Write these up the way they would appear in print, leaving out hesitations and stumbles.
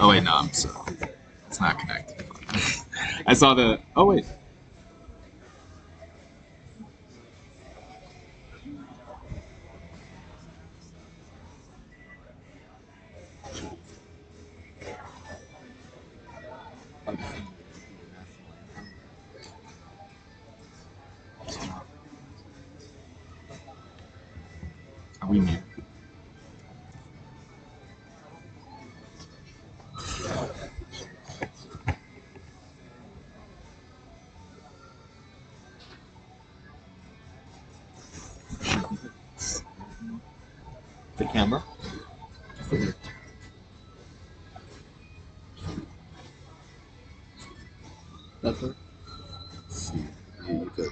Oh wait, no, I'm so it's not connected. I saw the. Oh wait. Are we muted? The camera. That's it. See, you could.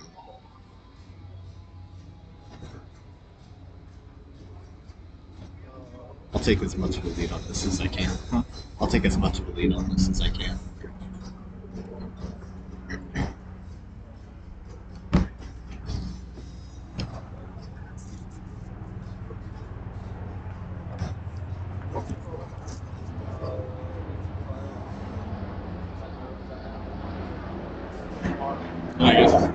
I'll take as much of a lead on this as I can. Huh? I'll take as much of a lead on this as I can. I guess.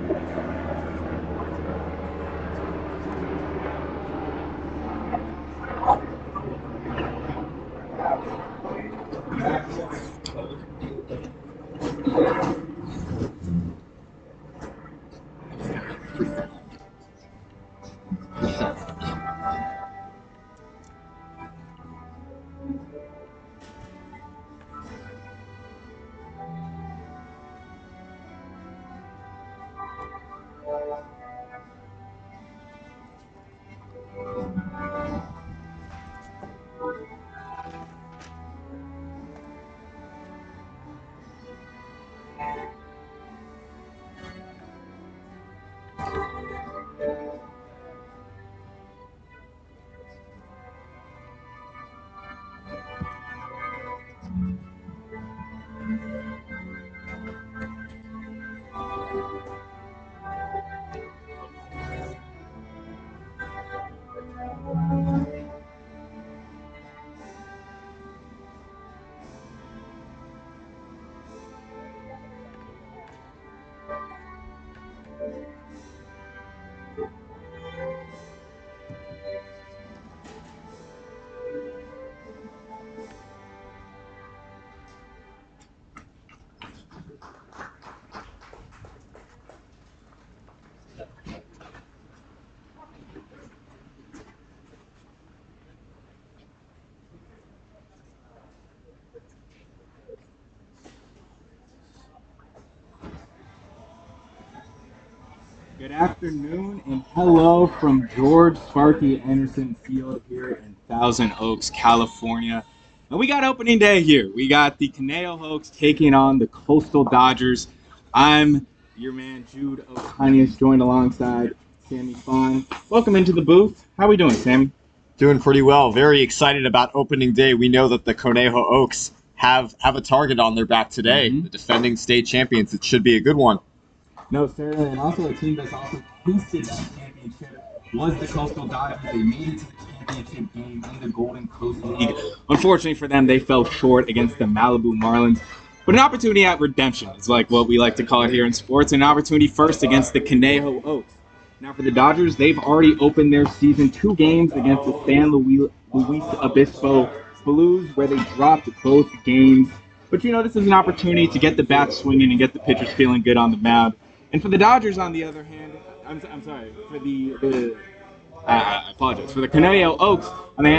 Good afternoon and hello from George Sparky Anderson Field here in Thousand Oaks, California. And we got opening day here. We got the Conejo Oaks taking on the Coastal Dodgers. I'm your man Jude O'Conius, joined alongside Sammy Fong. Welcome into the booth. How we doing, Sammy? Doing pretty well. Very excited about opening day. We know that the Conejo Oaks have a target on their back today. The defending state champions. It should be a good one. No, certainly. And also a team that's also tasted that championship was the Coastal Dodgers. They made it to the championship game in the Golden Coast League. Unfortunately for them, they fell short against the Malibu Marlins. But an opportunity at redemption is like what we like to call it here in sports. An opportunity first against the Conejo Oaks. Now for the Dodgers, they've already opened their season 2 games against the San Luis Obispo Blues, where they dropped both games. But this is an opportunity to get the bats swinging and get the pitchers feeling good on the mound. And for the Dodgers, on the other hand, I'm sorry, for I apologize. For the Conejo Oaks,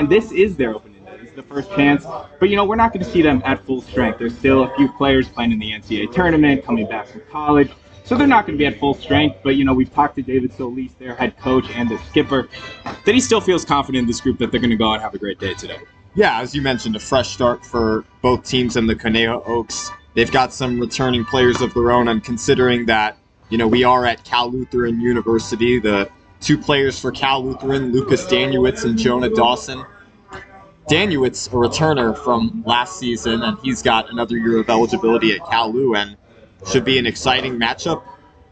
this is their opening day. This is the first chance. But, we're not going to see them at full strength. There's still a few players playing in the NCAA tournament, coming back from college. So they're not going to be at full strength. But, we've talked to David Solis, their head coach and their skipper, that he still feels confident in this group that they're going to go out and have a great day today. Yeah, as you mentioned, a fresh start for both teams and the Conejo Oaks. They've got some returning players of their own, and considering that we are at Cal Lutheran University. The 2 players for Cal Lutheran, Lucas Danuitz and Jonah Dawson. Danuitz, a returner from last season, and he's got another year of eligibility at Cal Lu, and should be an exciting matchup.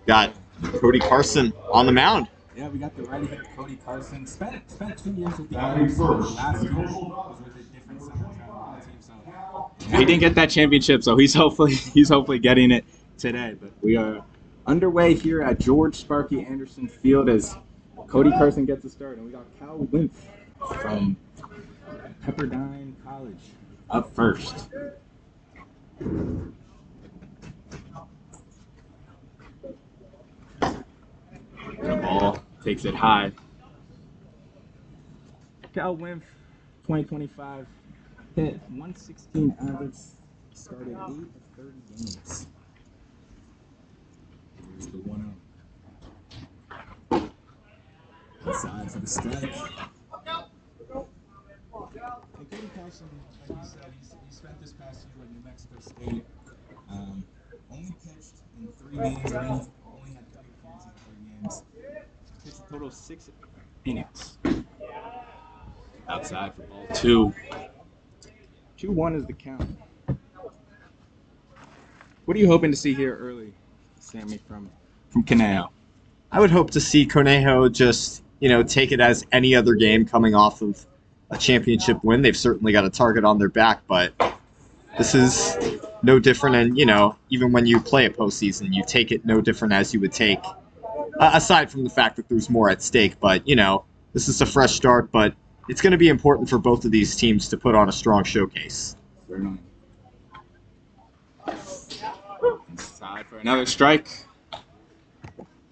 Got Cody Carson on the mound. Yeah, we got the right-handed Cody Carson. Spent 2 years with the Irish. Last year was with a different Central team. So, He didn't get that championship, so he's hopefully getting it today. But we are underway here at George Sparky Anderson Field as Cody Carson gets a start, and we got Cal Wimpf from Pepperdine College up first. The ball takes it high. Cal Wimpf, 2025, hit 116 average, started 8 of 30 games. Here's the 1-0. Inside for the strike. And Cody Carson, like you said, he spent this past year with New Mexico State. Only pitched in 3 games, only had 3 appearances in 3 games. Pitched a total of 6 innings. Outside for ball 2. 2-1 is the count. What are you hoping to see here early, Sammy, from Conejo? I would hope to see Conejo just, take it as any other game coming off of a championship win. They've certainly got a target on their back, but this is no different. And, even when you play a postseason, you take it no different as you would take, aside from the fact that there's more at stake. But, this is a fresh start, but it's going to be important for both of these teams to put on a strong showcase. Certainly. Inside for another strike.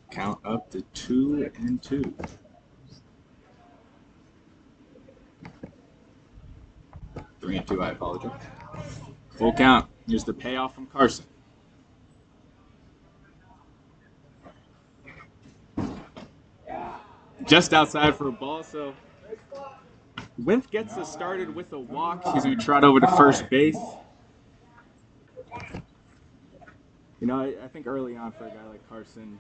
Count up to 2-2. Three and 2, I apologize. Full count. Here's the payoff from Carson. Just outside for a ball, so Wimpf gets us started with a walk. He's going to trot over to first base. I think early on for a guy like Carson,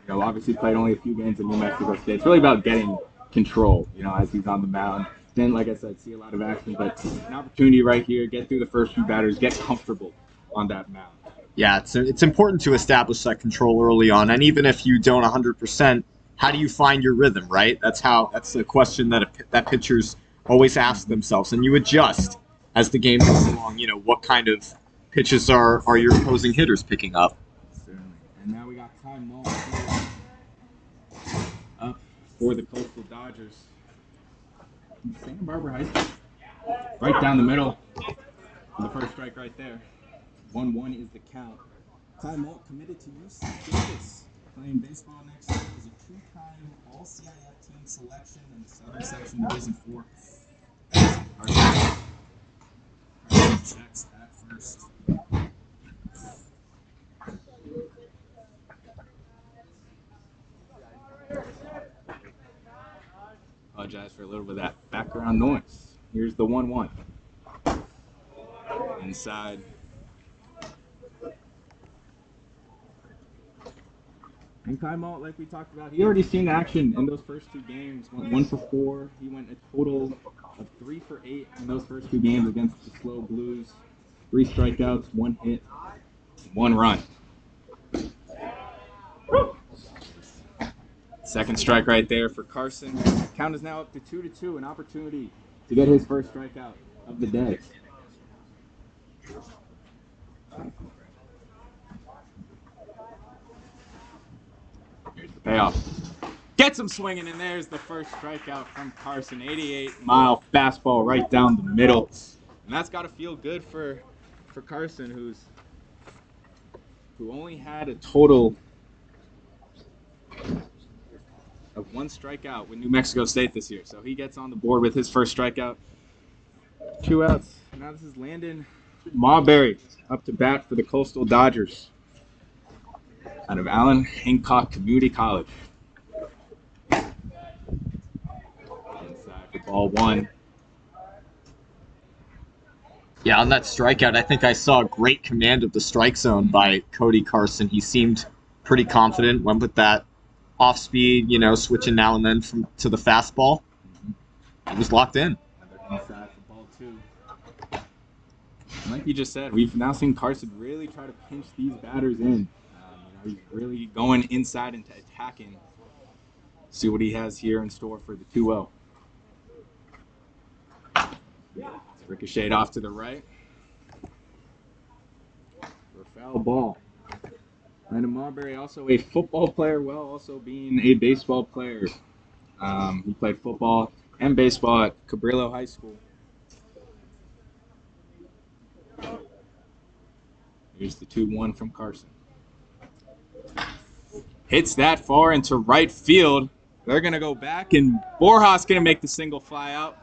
obviously played only a few games in New Mexico State. It's really about getting control, as he's on the mound. Then, like I said, see a lot of action, but an opportunity right here, get through the first few batters, get comfortable on that mound. Yeah, it's important to establish that control early on, and even if you don't 100%, how do you find your rhythm, right? That's the question that pitchers always ask themselves, and you adjust as the game goes along. What kind of pitches are your opposing hitters picking up? Certainly. And now we got Ty Mull up for the Coastal Dodgers. Santa Barbara High School. Right down the middle. For the first strike right there. 1-1 is the count. Ty Mull committed to UC Davis. Playing baseball next year is a 2-time All-CIF team selection in the Southern Section Division 4. Carson checks at first. Apologize for a little bit of that background noise. Here's the 1-1. Inside. And Ty Mull, like we talked about, he already seen action in those first 2 games. Went 1 for 4. He went a total of 3 for 8 in those first 2 games against the Slow Blues. 3 strikeouts, 1 hit, 1 run. Second strike right there for Carson. Count is now up to 2-2, an opportunity to get his first strikeout of the day. Here's the payoff. Gets him swinging, and there's the first strikeout from Carson. 88-mile fastball right down the middle. And that's got to feel good for Carson, who only had a total of 1 strikeout with New Mexico State this year. So he gets on the board with his first strikeout. 2 outs. Now this is Landon Marbury up to bat for the Coastal Dodgers out of Allen Hancock Community College. Inside for ball 1. Yeah, on that strikeout, I think I saw great command of the strike zone by Cody Carson. He seemed pretty confident, went with that off speed, switching now and then to the fastball. It was locked in. Another inside for ball 2. And like you just said, we've now seen Carson really try to pinch these batters in. He's really going inside and attacking. See what he has here in store for the 2-0. Ricocheted off to the right. Foul ball. Brandon Marbury, also a football player, while also being a baseball player. He played football and baseball at Cabrillo High School. Here's the 2-1 from Carson. Hits that far into right field. They're going to go back, and Borjas going to make the single fly out.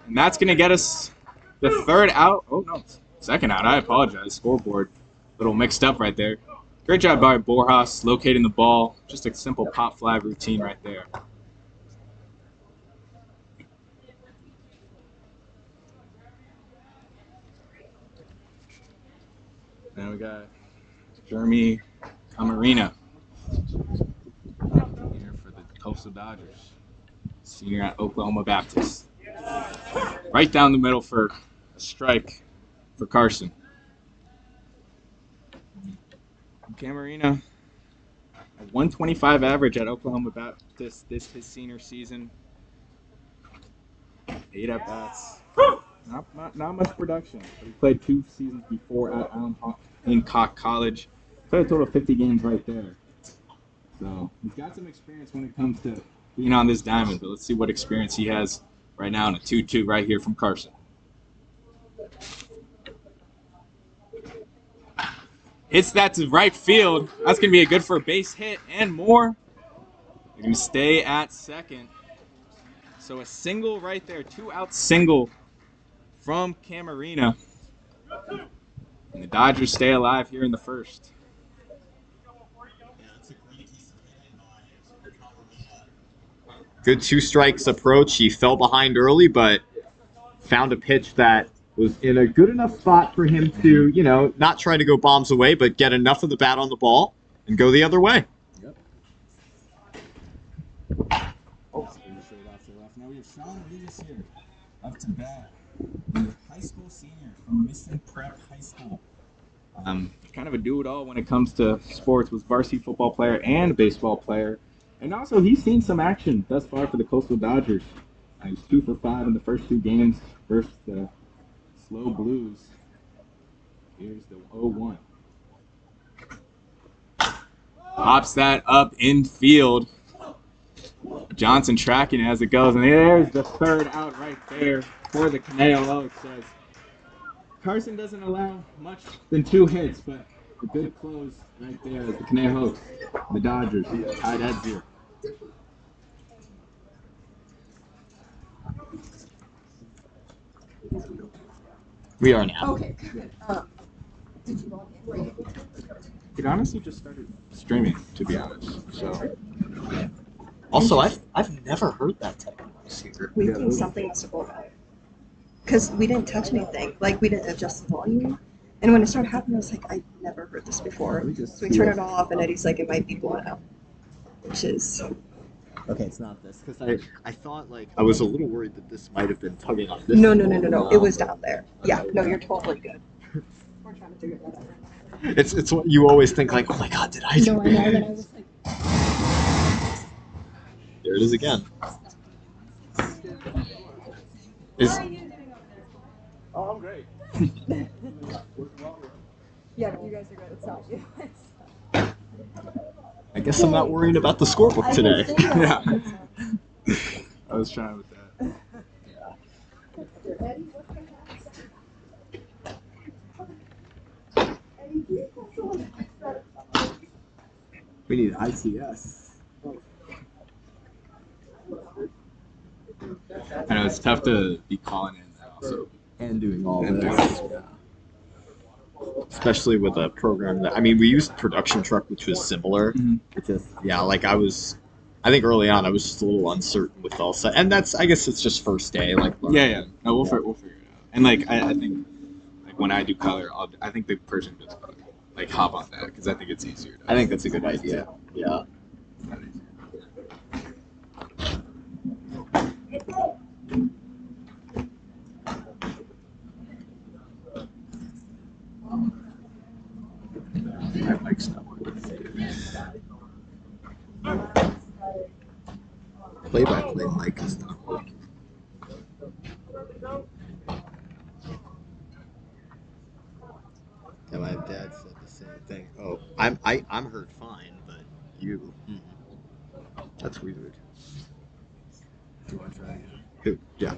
And that's going to get us the third out. Oh, no, second out. I apologize. Scoreboard. A little mixed up right there. Great job by Borjas locating the ball. Just a simple pop fly routine right there. Now we got Jeremy Camarena here for the Coastal Dodgers. Senior at Oklahoma Baptist. Right down the middle for a strike for Carson. Camarena, a 125 average at Oklahoma Baptist this his senior season. 8 at-bats. Not much production. But he played 2 seasons before at Hancock College. Played a total of 50 games right there. So he's got some experience when it comes to being on this diamond. But let's see what experience he has right now in a 2-2 right here from Carson. Hits that to right field. That's going to be a good for a base hit and more. They're going to stay at second. So a single right there, 2-out single from Camarena. And the Dodgers stay alive here in the first. Good 2 strikes approach. He fell behind early, but found a pitch that was in a good enough spot for him to, not try to go bombs away, but get enough of the bat on the ball and go the other way. Yep. Straight off to the left. Now we have Sean Regis here, up to bat. The high school senior from Mission Prep High School. Kind of a do-it-all when it comes to sports. Was varsity football player and baseball player. And also, he's seen some action thus far for the Coastal Dodgers. He's 2 for 5 in the first 2 games versus the Slow Blues. Here's the 0-1. Pops that up in field. Johnson tracking it as it goes. And there's the third out right there for the Conejo Oaks. Says Carson doesn't allow much than 2 hits, but a good close right there as the Conejo Oaks, the Dodgers, tied at 0. We are now. Okay, good. Did you log in? It honestly just started streaming, to be honest. So. Also, I've never heard that type of noise here. We think something must have gone on. Because we didn't touch anything. Like, we didn't adjust the volume. And when it started happening, I was like, I've never heard this before. So we turned it off, and Eddie's like, it might be blown out. Which is... Okay, it's not this. Because I thought, I was a little worried that this might have been tugging on this. No. It was down there. Yeah, no, you're totally good. We're trying to figure that out. It's what you always think, like, oh my god, did I do No, I know, and I was like... There it is again. Oh, I'm great. Yeah, but you guys are good. It's not you. I guess I'm not worrying about the scorebook today. Yeah. I was trying with that. We need ICS. I know it's tough to be calling in that also. And doing all And this. doing- Yeah. Especially with a program that, we used Production Truck, which was similar. Mhm. It just, I think early on I was just a little uncertain with all set. And I guess it's just first day. Yeah. No, we'll figure it out. And I think when I do color, I think the person just hop on that because I think it's easier. I think that's a good idea. Yeah. My mic's not working. Play-by-play mic is not working. Yeah, my dad said the same thing. Oh, I'm heard fine, but you. That's weird. Do you want to try again? Yeah.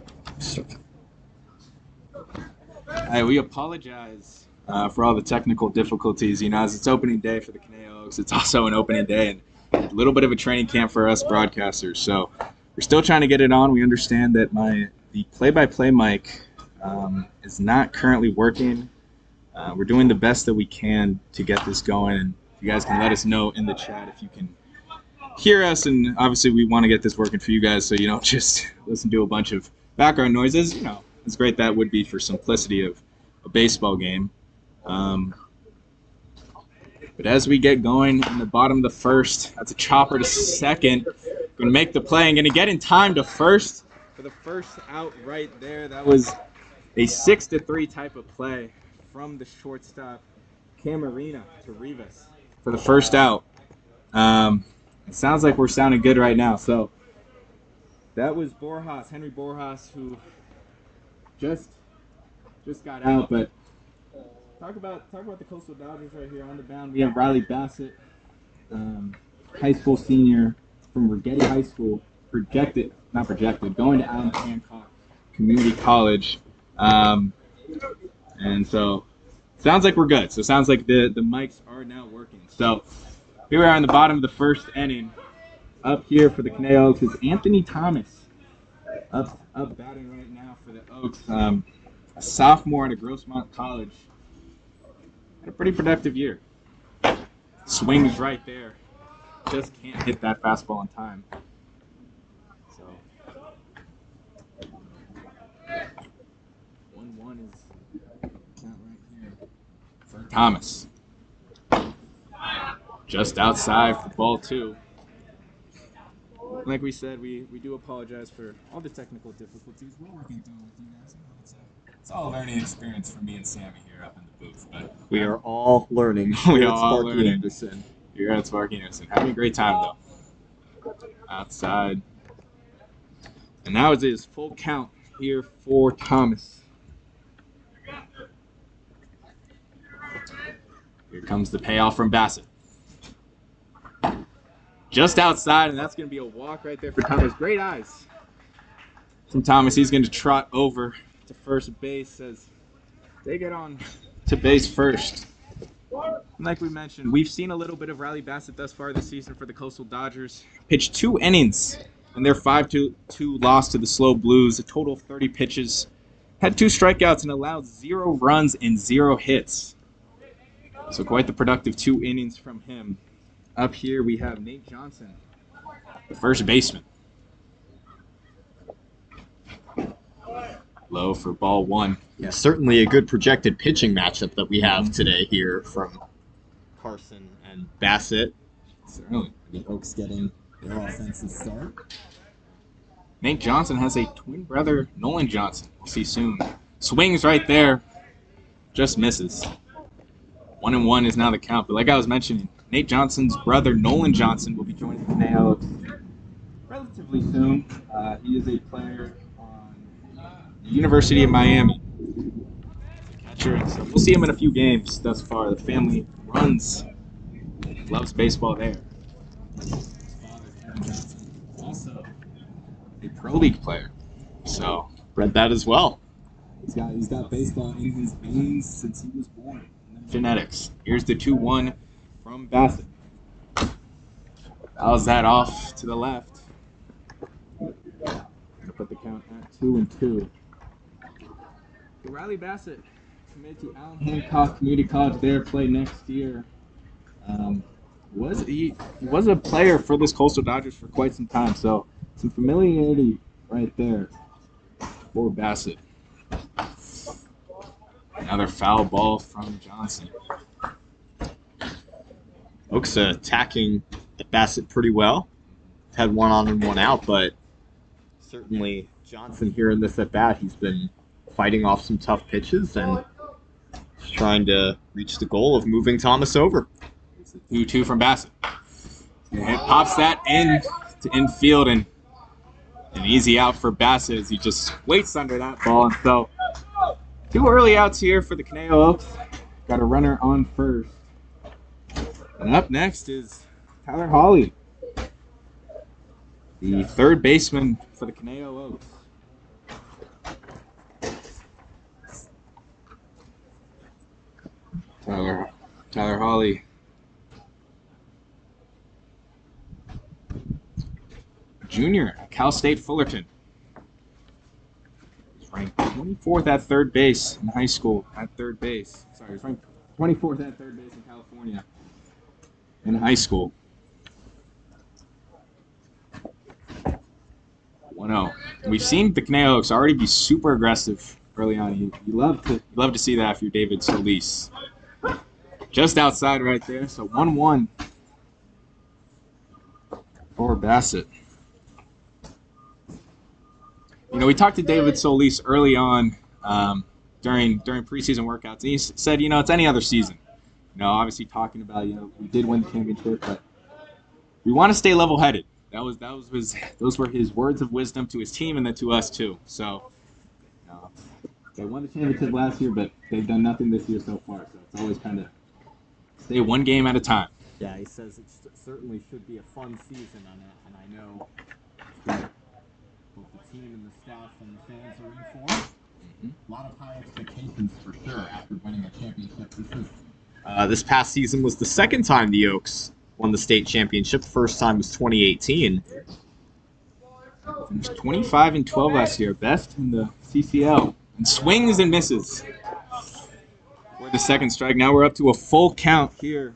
Hey, we apologize for all the technical difficulties. You know, as it's opening day for the Conejo Oaks, it's also an opening day and a little bit of a training camp for us broadcasters. So we're still trying to get it on. We understand that the play-by-play mic is not currently working. We're doing the best that we can to get this going, and you guys can let us know in the chat if you can hear us. And obviously, we want to get this working for you guys, so you don't just listen to a bunch of background noises. You know, as great that would be for simplicity of a baseball game. But as we get going in the bottom of the first, that's a chopper to second. Going to make the play and going to get in time to first for the first out right there. That was a 6-3 type of play from the shortstop Camarina to Rivas for the first out. It sounds like we're sounding good right now. So that was Henry Borjas, who just got out. But talk about the Coastal Dodgers right here on the mound. We have Riley Bassett, high school senior from Rigetti High School, going to Allen Hancock Community College. And so sounds like we're good. So it sounds like the mics are now working. So here we are in the bottom of the first inning. Up here for the Conejo Oaks is Anthony Thomas. Up batting right now for the Oaks. A sophomore at Grossmont College. Had a pretty productive year. Swings right there. Just can't hit that fastball in time. So 1-1 is count right here for Thomas. Just outside for ball 2. Like we said, we do apologize for all the technical difficulties. We're working through with you guys. It's all a learning experience for me and Sammy here up in the booth. But We are all learning. We are all Sparky learning. Anderson. You're at Sparky Anderson. Having a great time, though. Outside. And now it is full count here for Thomas. Here comes the payoff from Bassett. Just outside, and that's going to be a walk right there for Thomas. Great eyes from Thomas. He's going to trot over to first base as they get on to base first. And like we mentioned, we've seen a little bit of Riley Bassett thus far this season for the Coastal Dodgers. Pitched 2 innings in their 5-2 loss to the Slow Blues, a total of 30 pitches. Had 2 strikeouts and allowed 0 runs and 0 hits. So quite the productive 2 innings from him. Up here we have Nate Johnson, the first baseman. Low for ball 1. Yeah, certainly a good projected pitching matchup that we have today here from Carson and Bassett. Certainly. The Oaks getting their offensive start. Nate Johnson has a twin brother, Nolan Johnson. We'll see soon. Swings right there. Just misses. 1-1 is now the count. But like I was mentioning, Nate Johnson's brother, Nolan Johnson, will be joining the Conejo Oaks relatively soon. He is a player on the University of Miami. Catcher, and so we'll see him in a few games thus far. The family loves baseball there. His father, Kevin Johnson, also a pro league player. So Read that as well. he's got baseball in his veins since he was born. Genetics. Here's the 2-1 from Bassett. Fouls that off to the left. Gonna put the count at 2-2. Riley Bassett committed to Allen Hancock Community College there, play next year. He was a player for this Coastal Dodgers for quite some time, so some familiarity right there for Bassett. Another foul ball from Johnson. Oaks attacking Bassett pretty well. Had 1 on and 1 out, but certainly Johnson here in this at-bat, he's been fighting off some tough pitches and just trying to reach the goal of moving Thomas over. 2-2 from Bassett. It pops that in to infield, and an easy out for Bassett as he just waits under that ball. And so 2 early outs here for the Conejo Oaks. Got a runner on first. And up next is Tyler Hawley, the third baseman for the Conejo Oaks. Tyler Hawley. Junior, Cal State Fullerton. He's ranked 24th at third base in high school. Sorry, he's ranked 24th at third base in California in high school. 1-0. We've seen the Conejo Oaks already be super aggressive early on. You love to see that if you're David Solis. Just outside right there, so 1-1 for Bassett. You know, we talked to David Solis early on during preseason workouts, and he said, you know, it's any other season. You know, obviously talking about, you know, we did win the championship, but we want to stay level-headed. Those were his words of wisdom to his team and then to us too. So, they won the championship last year, but they've done nothing this year so far. So it's always kind of stay one game at a time. Yeah, he says it certainly should be a fun season on it, and I know both the team and the staff and the fans are in for it. Mm-hmm. A lot of high expectations for sure after winning a championship. This past season was the second time the Oaks won the state championship. The first time was 2018. Finished 25-12 last year, best in the CCL, and swings and misses for the second strike. Now we're up to a full count here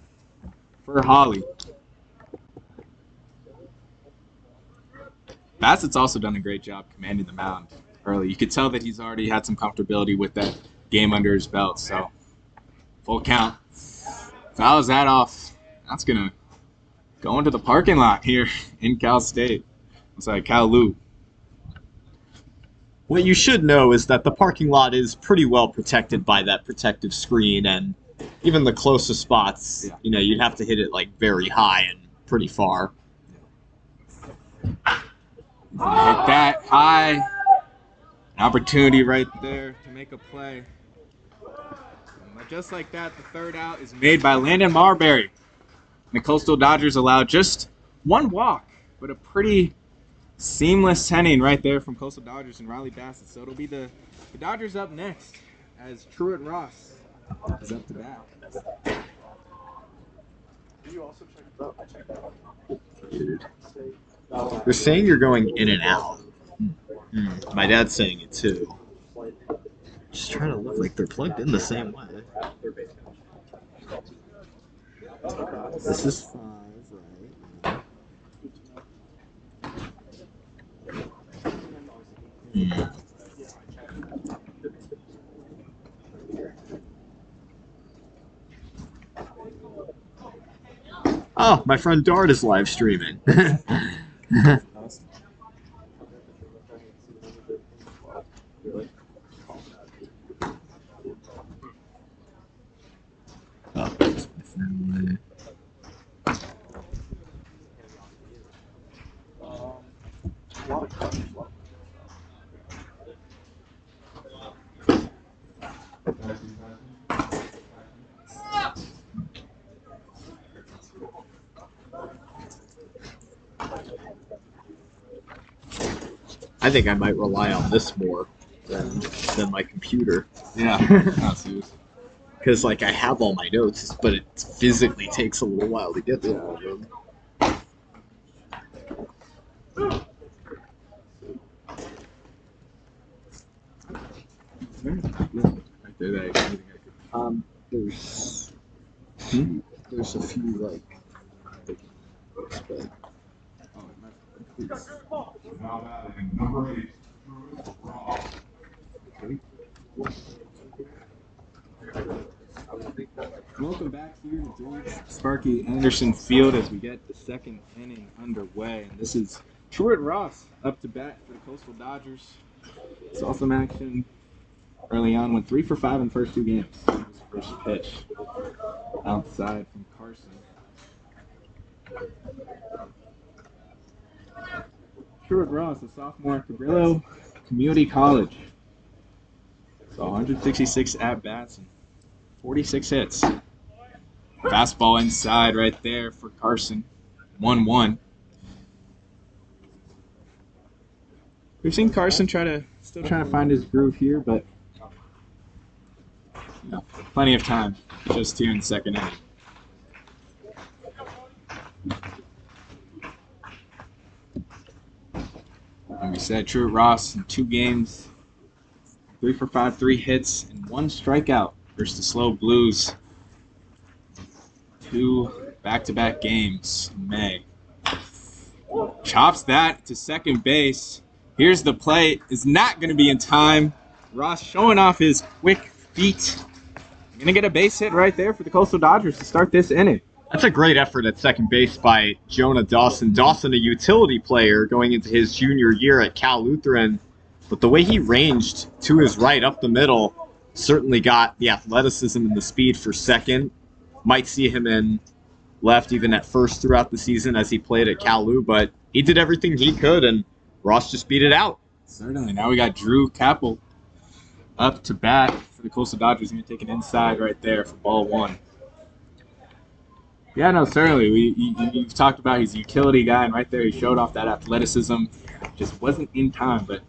for Hawley. Bassett's also done a great job commanding the mound early. You could tell that he's already had some comfortability with that game under his belt. So full count. Fouls that off. That's going to go into the parking lot here in Cal State. Cal Lou. What you should know is that the parking lot is pretty well protected by that protective screen, and even the closest spots, you know, you'd have to hit it like very high and pretty far. Hit that high. An opportunity right there to make a play. And just like that, the third out is made by Landon Marbury. The Coastal Dodgers allowed just one walk, but a pretty seamless inning right there from Coastal Dodgers and Riley Bassett. So it'll be the Dodgers up next as Truett Ross is up to bat. You also checked out. They're saying you're going in and out. My dad's saying it too. Just trying to look like they're plugged in the same way. This is 5, right? Oh, my friend Dart is live streaming. I think I might rely on this more than my computer. Yeah, not serious. Because, like, I have all my notes, but it physically takes a little while to get to all of them. There's a few, like, books, but... Welcome back here to George Sparky Anderson Field as we get the second inning underway. And this is Truett Ross up to bat for the Coastal Dodgers. Saw some action early on, went 3 for 5 in the first 2 games. His first pitch outside from Carson. Truett Ross, a sophomore at Cabrillo Community College. So 166 at-bats and 46 hits. Fastball inside right there for Carson. 1-1. We've seen Carson still trying to find his groove here, but plenty of time just here in the second inning. Like we said, Truett Ross in 2 games, 3 for 5, 3 hits, and 1 strikeout versus the Slow Blues. 2 back-to-back games in May. Chops that to second base. Here's the play. Is not going to be in time. Ross showing off his quick feet. Going to get a base hit right there for the Coastal Dodgers to start this inning. That's a great effort at second base by Jonah Dawson. Dawson, a utility player going into his junior year at Cal Lutheran. But the way he ranged to his right up the middle certainly got the athleticism and the speed for second. Might see him in left even at first throughout the season as he played at Cal Lu, but he did everything he could, and Ross just beat it out. Certainly. Now we got Drew Capel up to bat for the Coastal Dodgers. He's going to take it inside right there for ball 1. Yeah, no, certainly. You've talked about he's a utility guy, and right there he showed off that athleticism. Just wasn't in time, but,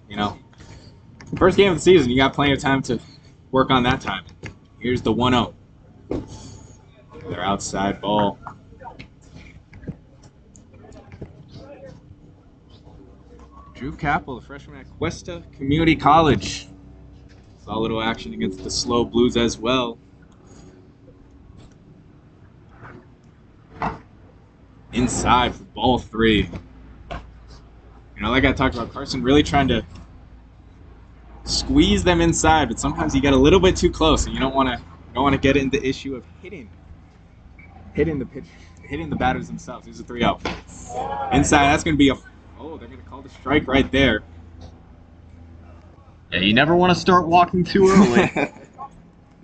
first game of the season, you got plenty of time to work on that time. Here's the 1-0. Their outside ball. Drew Capel, the freshman at Cuesta Community College. Saw a little action against the Slow Blues as well. Inside for ball 3. Like I talked about, Carson really trying to squeeze them inside, but sometimes you get a little bit too close, and you don't want to get into the issue of hitting the pitch, hitting the batters themselves. Here's a 3-0. Inside, that's going to be they're going to call the strike right there. Yeah, you never want to start walking too early.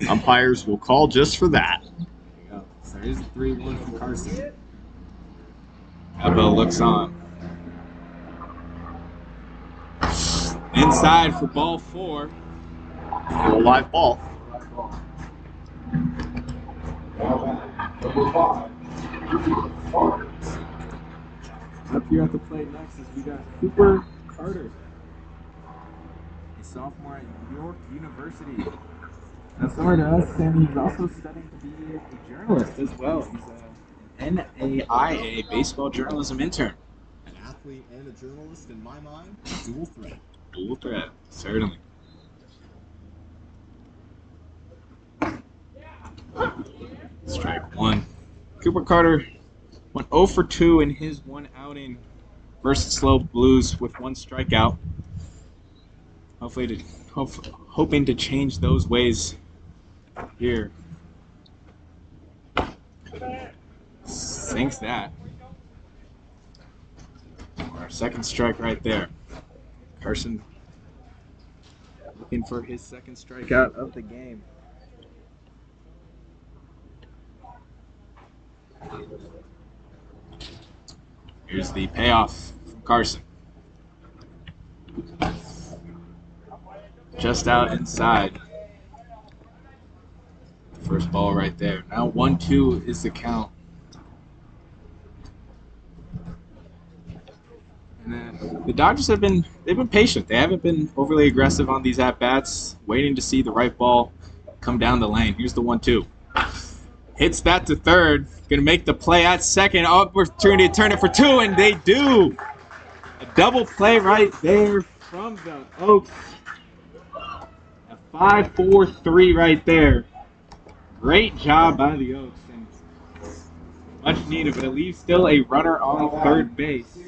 Umpires will call just for that. There you go. So here's a 3-1 from Carson. Abel looks on. Inside for ball 4. A live ball. Up here at the plate next is we got Cooper Carter, a sophomore at York University. Now, similar to us, Sammy, he's also studying to be a journalist as well. He's an NAIA baseball journalism intern. An athlete and a journalist, in my mind, dual threat. Dual threat, certainly. Strike 1. Cooper Carter went 0 for 2 in his 1 outing versus Slow Blues with 1 strikeout. Hoping to change those ways here. Sinks that. Our second strike right there. Carson looking for his second strikeout of the game. Here's the payoff from Carson. Just out inside. First ball right there. Now 1-2 is the count. And then the Dodgers they've been patient. They haven't been overly aggressive on these at-bats, waiting to see the right ball come down the lane. Here's the 1-2. Hits that to third. Gonna make the play at second. Opportunity to turn it for 2, and they do. A double play right there from the Oaks. A 5-4-3 right there. Great job by the Oaks. And much needed, but it leaves still a runner on third base.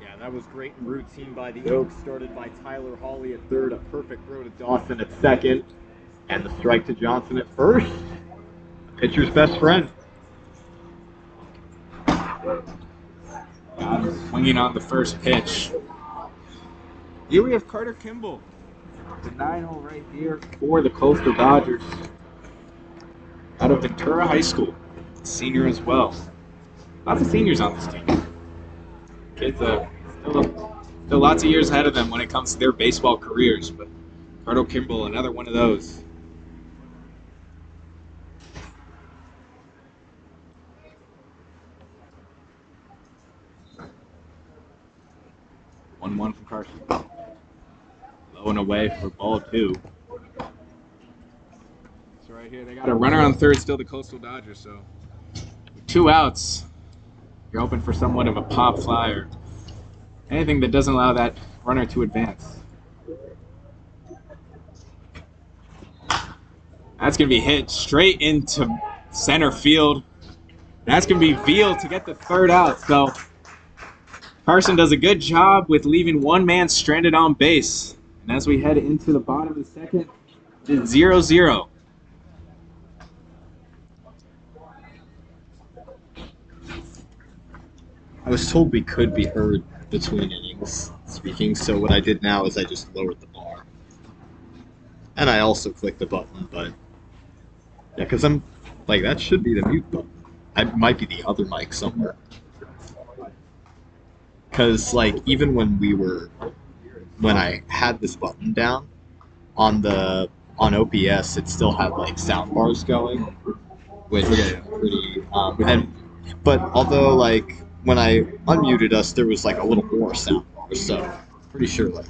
Yeah, that was great and routine by the Oaks. Started by Tyler Hawley at third. A perfect throw to Dawson at second. And the strike to Johnson at first. Pitcher's best friend. Swinging on the first pitch. Here we have Carter Kimball. The 9-hole right here for the Coastal Dodgers. Out of Ventura High School. Senior as well. Lots of seniors on this team. Kids still lots of years ahead of them when it comes to their baseball careers. But Carter Kimball, another one of those. 1-1 from Carson. Low and away for ball 2. So right here, they got a runner on third, still the Coastal Dodgers. So with 2 outs, you're hoping for somewhat of a pop fly or anything that doesn't allow that runner to advance. That's going to be hit straight into center field. That's going to be Veal to get the 3rd out. So Carson does a good job with leaving one man stranded on base. And as we head into the bottom of the second, it is 0-0. I was told we could be heard between innings speaking, so what I did now is I just lowered the bar. And I also clicked the button, but yeah, because I'm like, that should be the mute button. It might be the other mic somewhere. Because like even when I had this button down on OPS, it still had like sound bars going, which pretty but although like when I unmuted us, there was like a little more sound bars, so pretty sure like.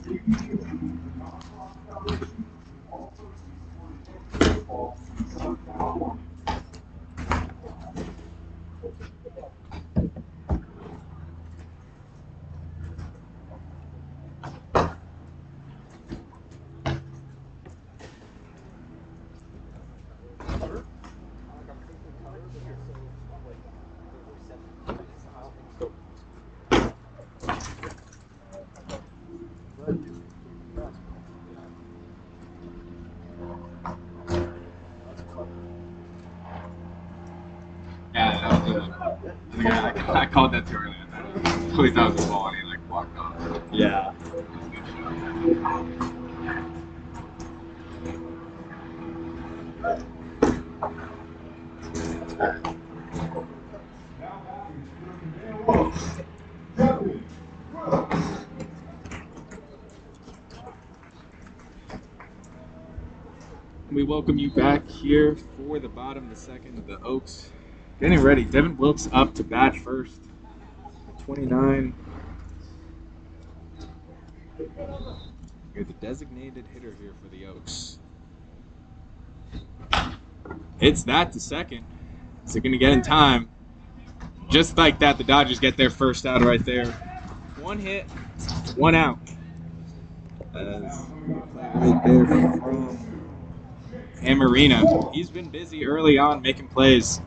Yeah, I called that too early. I totally thought it was a ball and he like walked off. Yeah. We welcome you back here for the bottom of the second of the Oaks. Getting ready. Devin Wilkes up to bat first. 29. You're the designated hitter here for the Oaks. Hits that to second. Is it going to get in time? Just like that, the Dodgers get their first out right there. 1 hit, 1 out. Right there from Amarina. He's been busy early on making plays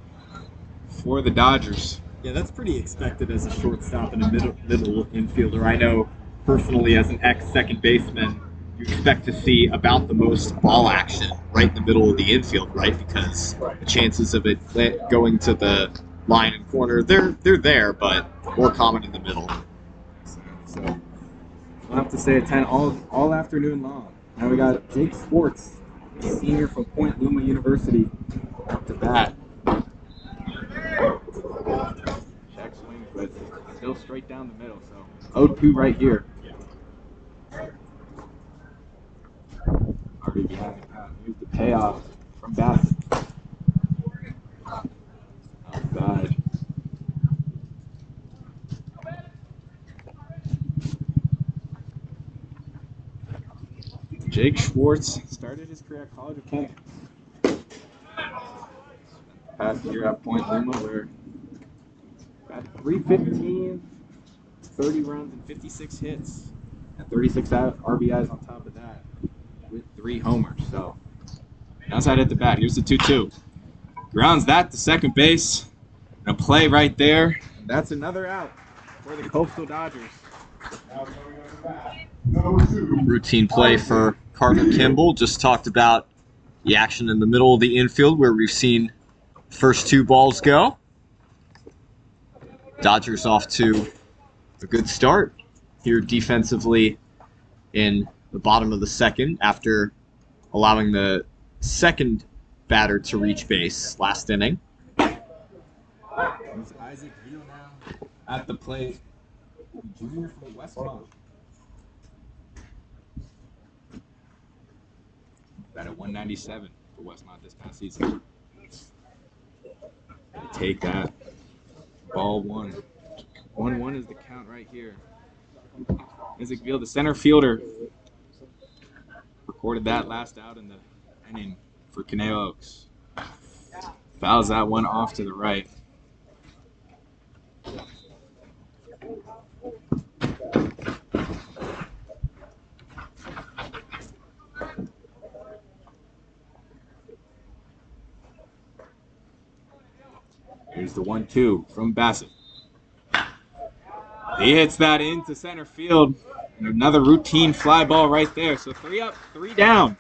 for the Dodgers. Yeah, that's pretty expected as a shortstop and a middle infielder. I know personally as an ex-second baseman, you expect to see about the most ball action right in the middle of the infield, right? Because the chances of it going to the line and corner, they're there, but more common in the middle. So we'll have to stay at 10 all afternoon long. Now we got Jake Schwartz, a senior from Point Loma University, up to bat. Check swing, but still straight down the middle. So 0-2 right here. Already behind the count. Here's the payoff from Bassett. Outside. Jake Schwartz started his career at College of Conejo. Past year at Point Loma, where got 315, 30 runs, and 56 hits, and 36 RBIs on top of that, with 3 homers. So, outside at the bat, here's the 2-2. Grounds that to second base, and a play right there. And that's another out for the Coastal Dodgers. Routine play for Carter Kimball. Just talked about the action in the middle of the infield where we've seen first 2 balls go. Dodgers off to a good start here defensively in the bottom of the second after allowing the second batter to reach base last inning. It's Isaac Veal now at the plate. Junior from Westmont. Batted 197 for Westmont this past season. They take that. Ball 1. 1-1 is the count right here. Isaac Veal, the center fielder, recorded that last out in the inning for Conejo Oaks. Fouls that one off to the right. Here's the 1-2 from Bassett. He hits that into center field. And another routine fly ball right there. So 3 up, 3 down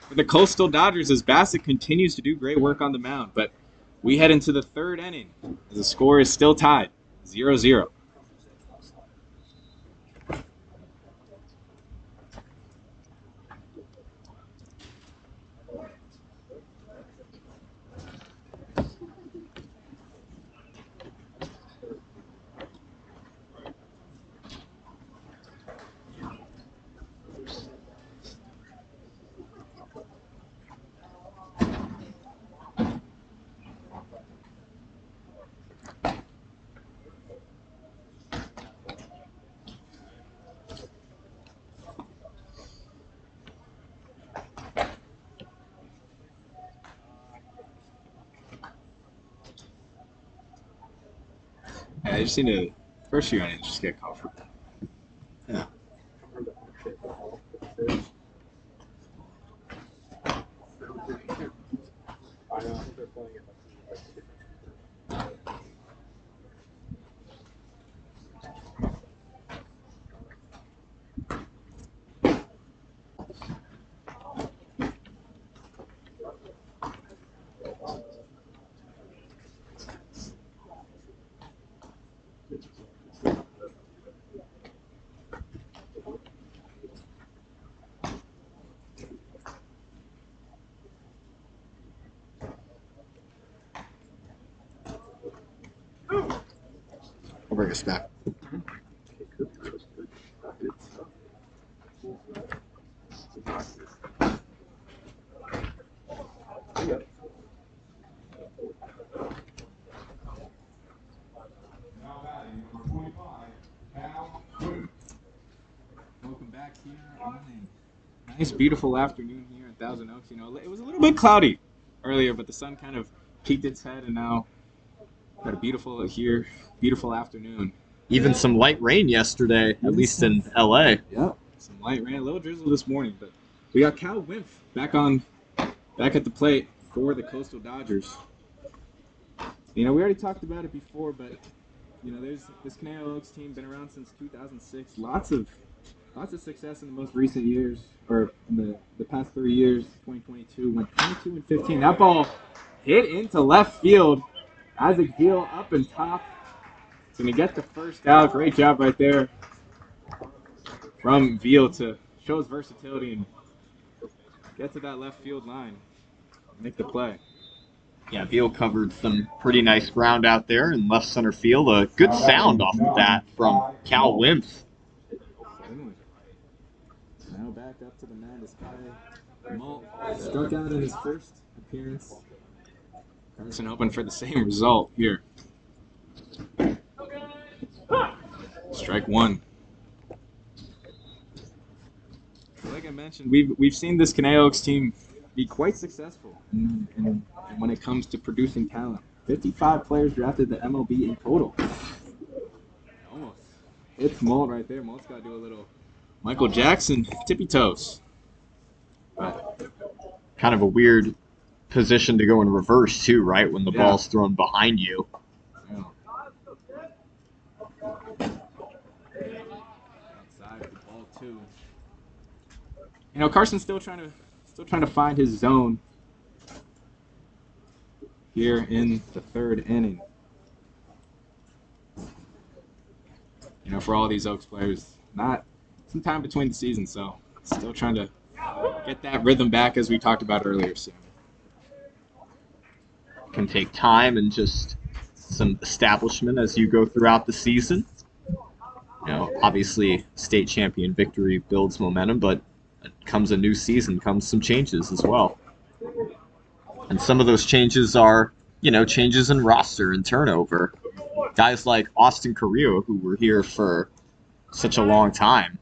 for the Coastal Dodgers as Bassett continues to do great work on the mound. But we head into the 3rd inning as the score is still tied, 0-0. Yeah, I just need to, first few innings, just get comfortable. Yeah. I'll bring us back. Welcome back here on a nice, beautiful afternoon here in Thousand Oaks. You know, it was a little bit cloudy earlier, but the sun kind of peeked its head, and now got a beautiful afternoon. Even some light rain yesterday, at least in LA. Yep, some light rain, a little drizzle this morning, but we got Cal Wimpf back at the plate for the Coastal Dodgers. You know, we already talked about it before, but you know, there's this Conejo Oaks team been around since 2006. Lots of success in the most recent years, or in the past 3 years. 2022 went 22-15. That ball hit into left field. Isaac Veal up and top. He's going to get the first out. Great job right there from Veal to show his versatility and get to that left field line. Make the play. Yeah, Veal covered some pretty nice ground out there in left center field. A good sound off of that from Cal Wimpf. Now back up to the mound is Kai Malt. Struck out in his first appearance. Carson hoping for the same result here. Strike one. Like I mentioned, we've seen this Conejo Oaks team be quite successful in when it comes to producing talent. 55 players drafted the MLB in total. Almost. It's Malt right there. Malt's got to do a little Michael Jackson tippy toes. But kind of a weird position to go in reverse too, right? When the ball's thrown behind you. Yeah. Outside the ball too. You know, Carson's still trying to find his zone here in the third inning. You know, for all these Oaks players, not some time between the seasons, so still trying to get that rhythm back as we talked about earlier, Sam. Can take time and just some establishment as you go throughout the season. You know, obviously state champion victory builds momentum, but comes a new season, comes some changes as well. And some of those changes are, you know, changes in roster and turnover. Guys like Austin Carrillo, who were here for such a long time.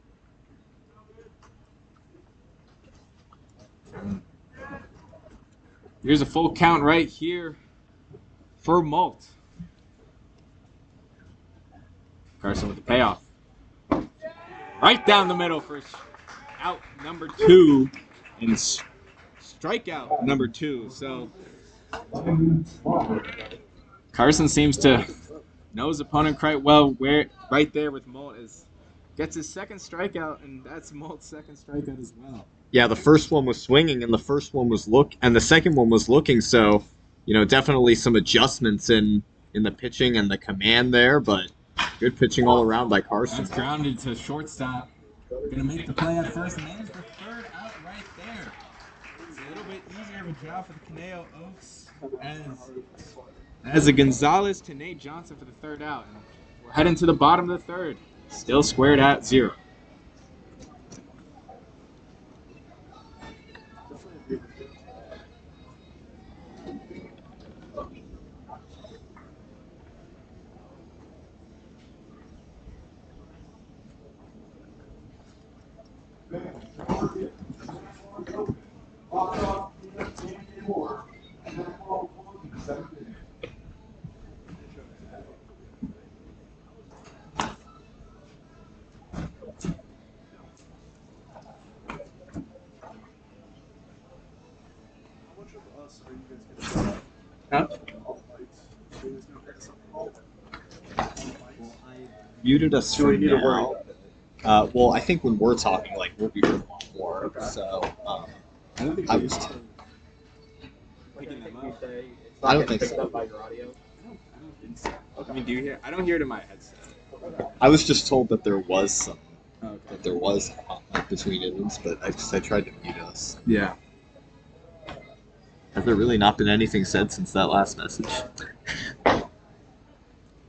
Here's a full count right here for Malt. Carson with the payoff. Right down the middle for out number 2 and strikeout number 2. So Carson seems to know his opponent quite well. Where right there with Malt is gets his second strikeout, and that's Malt's second strikeout as well. Yeah, the first one was swinging, and the second one was looking. So, definitely some adjustments in the pitching and the command there, but good pitching all around by Carson. That's grounded to shortstop. Gonna make the play at first, and there's the third out right there. It's a little bit easier of a job for the Conejo Oaks as a Gonzalez to Nate Johnson for the third out. And we're heading to the bottom of the third. Still squared at 0. Huh? Muted us for now. Well, I think when we're talking, we'll be heard a lot more. Okay. So, I was. I don't think so. I mean, do you hear? I don't hear it in my headset. I was just told that there was some. That there was between innings, but I tried to mute us. Yeah. Has there really not been anything said since that last message?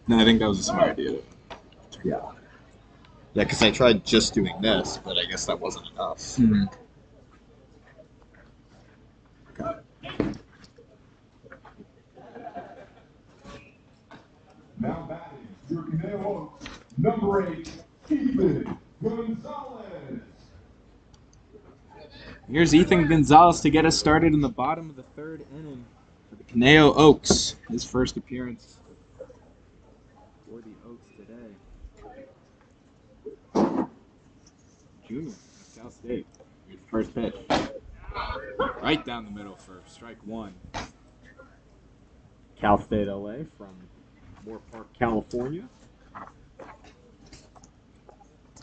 No, I think that was a smart idea. Yeah. Yeah, because I tried just doing this, but I guess that wasn't enough. Mm-hmm. Okay. Now batting, your Conejo Oaks, number 8, Ethan Gonzalez. Here's Ethan Gonzalez to get us started in the bottom of the third inning for the Conejo Oaks. His first appearance for the Oaks today. Junior of Cal State. Here's the first pitch. Right down the middle for strike 1. Cal State LA from Moore Park, California.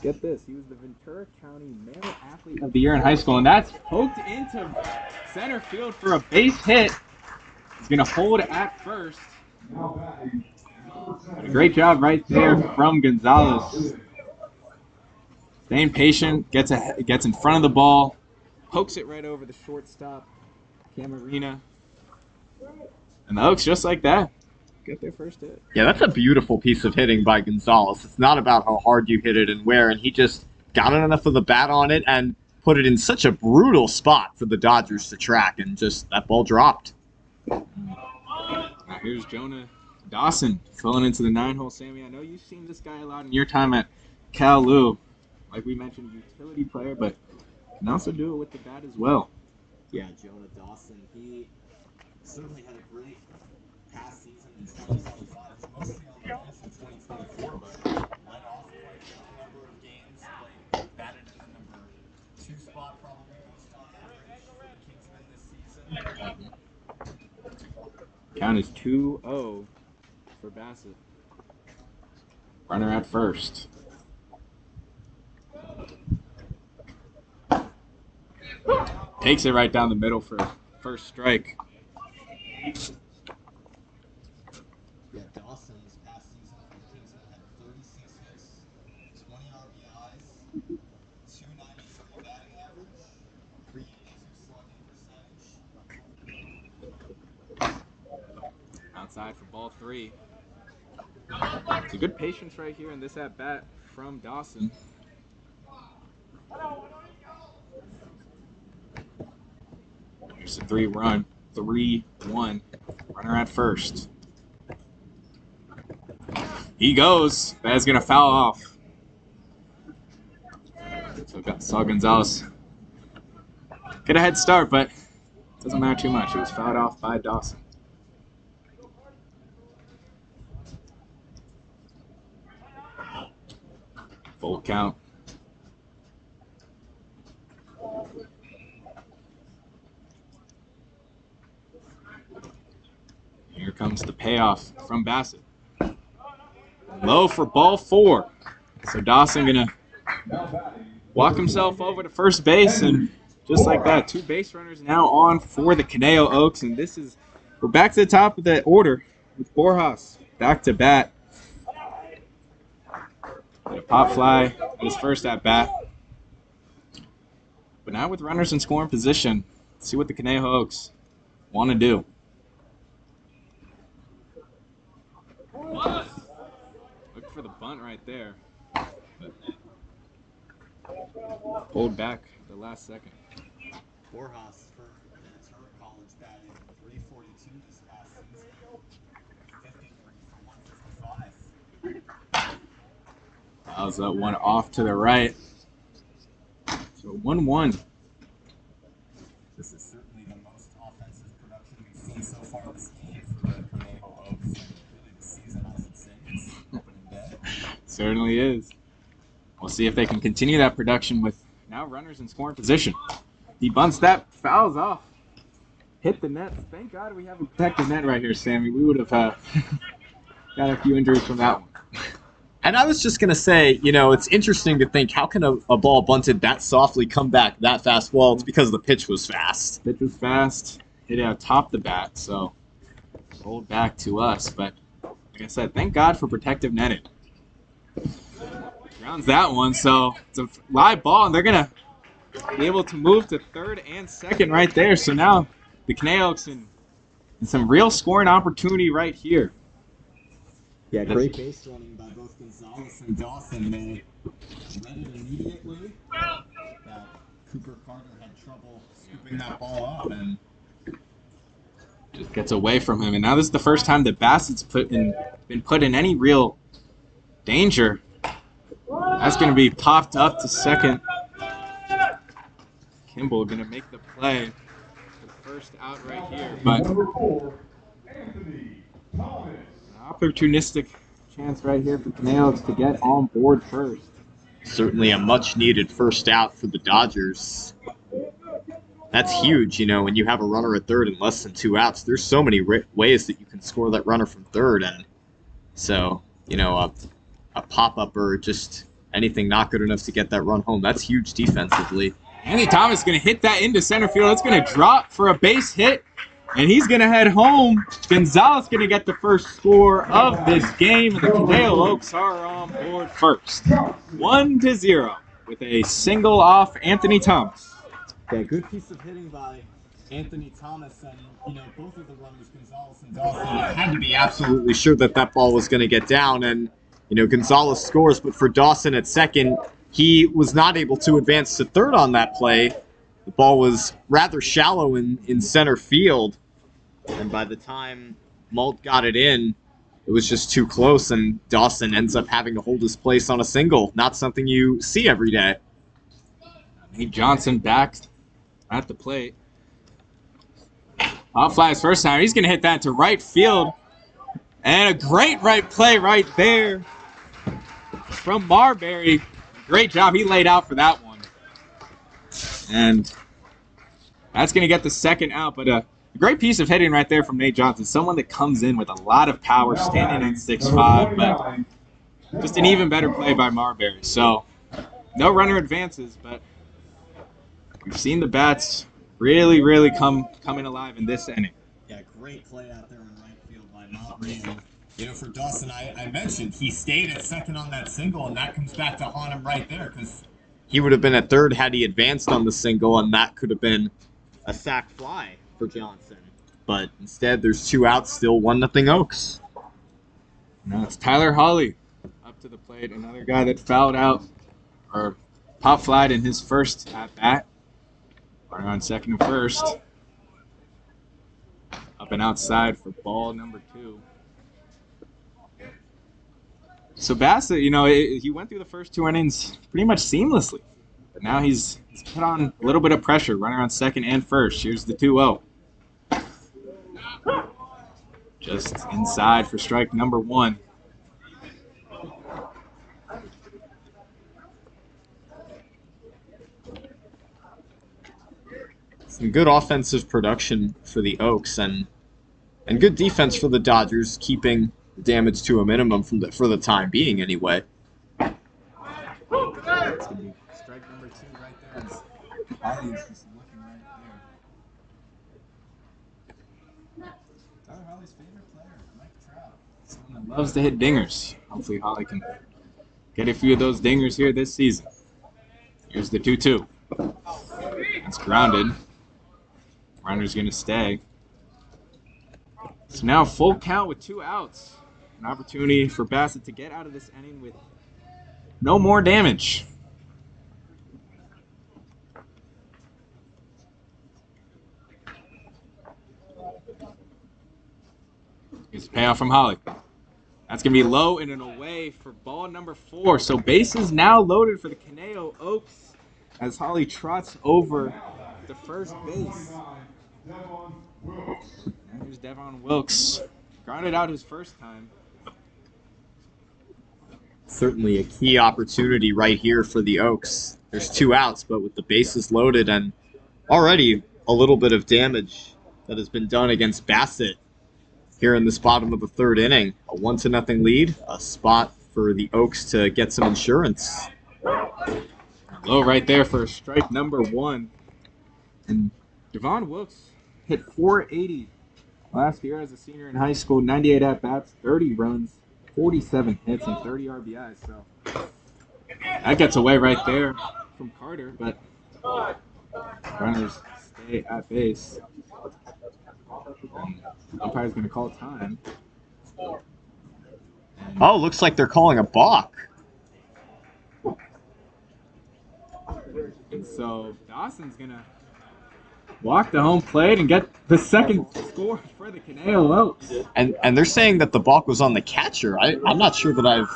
Get this, he was the Ventura County Male Athlete of the Year in high school, and that's poked into center field for a base hit. He's going to hold at first. A great job right there from Gonzalez. Staying patient, gets in front of the ball, pokes it right over the shortstop, Camarina. And the Oaks, just like that, get their first hit. Yeah, that's a beautiful piece of hitting by Gonzalez. It's not about how hard you hit it and where, and he just got enough of the bat on it and put it in such a brutal spot for the Dodgers to track, and just that ball dropped. Now here's Jonah Dawson filling into the 9-hole. Sammy, I know you've seen this guy a lot in your time at Cal Lu. Like we mentioned, utility player, but can also do it with the bat as well. Yeah, Jonah Dawson, he certainly had a great past season in 2025. Mostly on the bench in 2024, but led off quite a number of games. Played batted in the number 2 spot, probably most on average for the Kingsmen this season. Count is 2-0 for Bassett. Runner at first. Takes it right down the middle for first strike. Yeah, Dawson's past season for the Kingsmen had 36 hits, 20 RBIs, 293 batting average, 382 slugging percentage. Outside for ball 3. It's a good patience right here in this at-bat from Dawson. Here's a 3-run, 3-1. Runner at first. He goes. That's going to foul off. So saw Gonzalez get a head start, but it doesn't matter too much. It was fouled off by Dawson. Full count. Here comes the payoff from Bassett. Low for ball 4. So Dawson gonna walk himself over to first base, and just like that, 2 base runners now on for the Conejo Oaks, and we're back to the top of the order with Borjas back to bat. A pop fly his first at bat. But now with runners in scoring position, let's see what the Conejo Oaks want to do. Look for the bunt right there. But pulled back the last second. Borjas for her college batting 342 this past season. 53 for 155. Fouls that one off to the right. So 1-1. This is certainly the most offensive production we've seen so far this game for the Conejo Oaks. Really the season, I should say. It's opening day. Certainly is. We'll see if they can continue that production with now runners in scoring position. He bunts that, fouls off. Hit the net. Thank God we have a protected net right here, Sammy. We would have got a few injuries from that one. And I was just going to say, it's interesting to think, how can a ball bunted that softly come back that fast? Well, it's because the pitch was fast. Pitch was fast. Hit it out top the bat, so rolled back to us. But like I said, thank God for protective netting. Grounds that one, so it's a live ball, and they're going to be able to move to third and second right there. So now the Conejo Oaks in some real scoring opportunity right here. Yeah, great base running by both Gonzalez and Dawson. They read it immediately that Cooper Carter had trouble scooping that ball up, and just gets away from him. And now this is the first time that Bassett's been put in any real danger. That's going to be popped up to second. Kimball going to make the play. The first out right here, but Number 4, Anthony Thomas. an opportunistic chance right here for Conejo to get on board first. certainly a much-needed first out for the Dodgers. That's huge, when you have a runner at third and less than 2 outs. There's so many ways that you can score that runner from third, and so, a pop-up or just anything not good enough to get that run home. That's huge defensively. Anthony Thomas is going to hit that into center field. It's going to drop for a base hit, and he's going to head home. Gonzalez going to get the first score of this game, and the Conejo Oaks are on board first. 1-0 with a single off Anthony Thomas. Yeah, good piece of hitting by Anthony Thomas, and both of the runners, Gonzalez and Dawson, had to be absolutely sure that that ball was going to get down, and Gonzalez scores, but for Dawson at second, he was not able to advance to third on that play. The ball was rather shallow in center field, and by the time Malt got it in, it was just too close, and Dawson ends up having to hold his place on a single. Not something you see every day. Nate Johnson back at the plate. Pop fly his first time. He's going to hit that to right field. And a great right play right there from Marbury. Great job. He laid out for that one. And that's going to get the second out. But a great piece of hitting right there from Nate Johnson. Someone that comes in with a lot of power, standing at 6'5", but just an even better play by Marbury. So no runner advances, but we've seen the bats really, really coming alive in this inning. Yeah, great play out there in right field by Marbury. For Dawson, I mentioned he stayed at second on that single, and that comes back to haunt him right there, because he would have been at third had he advanced on the single, and that could have been a sac fly for Johnson. But instead, there's 2 outs, still 1-0 Oaks. Now it's Tyler Hawley up to the plate, another guy that fouled out or pop flied in his first at bat. Runner on second and first. Up and outside for ball number 2. So Bassett, he went through the first 2 innings pretty much seamlessly. But now he's put on a little bit of pressure, runner on second and first. Here's the 2-0. Just inside for strike number 1. Some good offensive production for the Oaks and good defense for the Dodgers, keeping the damage to a minimum for the time being anyway. That's gonna be strike number 2 right there. Holly's just looking right there. Tyler Holly's favorite player, Mike Trout. Someone that loves to hit dingers. Hopefully Holly can get a few of those dingers here this season. Here's the 2-2. That's grounded. Runner's gonna stay. So now full count with 2 outs. An opportunity for Bassett to get out of this inning with no more damage. Here's a payoff from Holly. That's going to be low and an away for ball number 4. So bases now loaded for the Conejo Oaks as Holly trots over to first base. And here's Devon Wilkes. Grounded out his first time. Certainly a key opportunity right here for the Oaks. There's 2 outs, but with the bases loaded and already a little bit of damage that has been done against Bassett here in this bottom of the 3rd inning. A 1-0 lead, a spot for the Oaks to get some insurance. Low right there for strike number 1. And Devon Wilkes hit .480 last year as a senior in high school, 98 at-bats, 30 runs, 47 hits, and 30 RBIs. So that gets away right there from Carter, but runners stay at base. And umpire's going to call time. Oh, looks like they're calling a balk. And so Dawson's going to walk the home plate and get the second score for the Conejo Oaks. And they're saying that the balk was on the catcher. I'm not sure that I've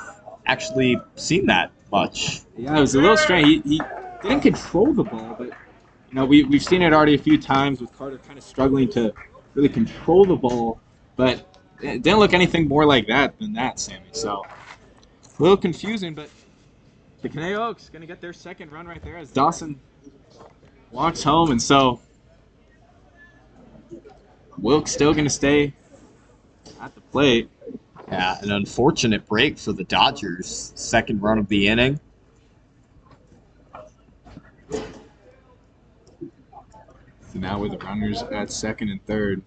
actually seen that much. Yeah, it was a little strange. He didn't control the ball, but you know we've seen it already a few times with Carter kind of struggling to really control the ball, but it didn't look anything more like that than that, Sammy. So a little confusing, but the Conejo Oaks going to get their second run right there as Dawson walks home, and so Wilkes still going to stay at the plate. Yeah, an unfortunate break for the Dodgers. Second run of the inning. So now with the runners at second and third.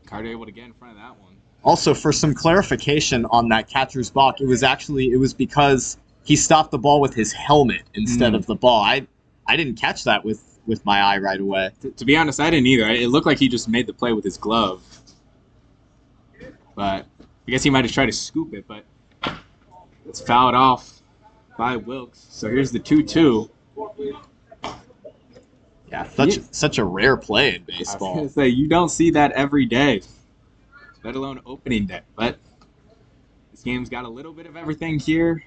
Carter able to get in front of that one. Also, for some clarification on that catcher's balk, it was because he stopped the ball with his helmet instead of the ball. I didn't catch that with my eye right away. To be honest, I didn't either. It looked like he just made the play with his glove. But I guess he might have tried to scoop it, but it's fouled off by Wilkes. So here's the 2-2. Yeah, such a rare play in baseball. I was going to say, you don't see that every day, let alone opening day. But this game's got a little bit of everything here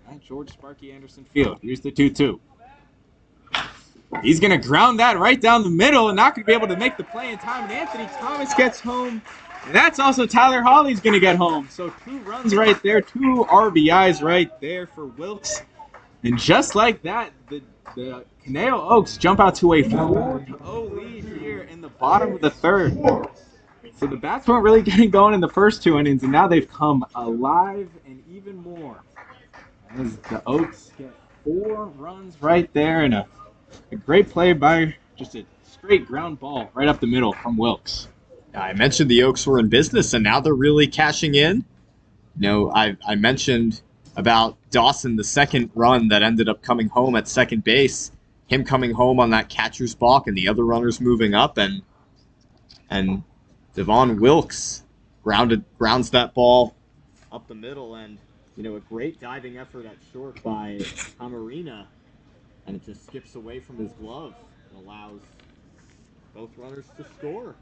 at George Sparky Anderson Field. Here's the 2-2. He's going to ground that right down the middle and not going to be able to make the play in time. And Anthony Thomas gets home. And that's also Tyler Hawley's going to get home. So 2 runs right there, 2 RBIs right there for Wilkes. And just like that, the Conejo Oaks jump out to a 4-0 lead here in the bottom of the 3rd. So the bats weren't really getting going in the first 2 innings, and now they've come alive and even more. As the Oaks get 4 runs right there and a great play by just a straight ground ball right up the middle from Wilkes. I mentioned the Oaks were in business, and now they're really cashing in. You know, I mentioned about Dawson, the second run that ended up coming home at second base, him coming home on that catcher's balk and the other runners moving up, and Devon Wilkes grounds that ball up the middle, and you know, a great diving effort at short by Camarena, and it just skips away from his glove and allows both runners to score.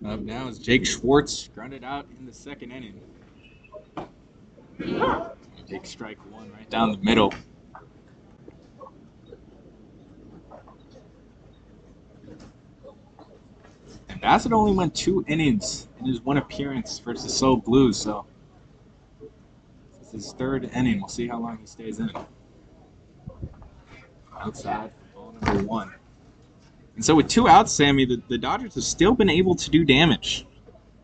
Up now is Jake Schwartz, grounded out in the second inning. Big strike one right down the middle. And Bassett only went 2 innings in his 1 appearance versus the Slow Blues, so this is his 3rd inning. We'll see how long he stays in. Outside for ball number 1. And so with 2 outs, Sammy, the Dodgers have still been able to do damage,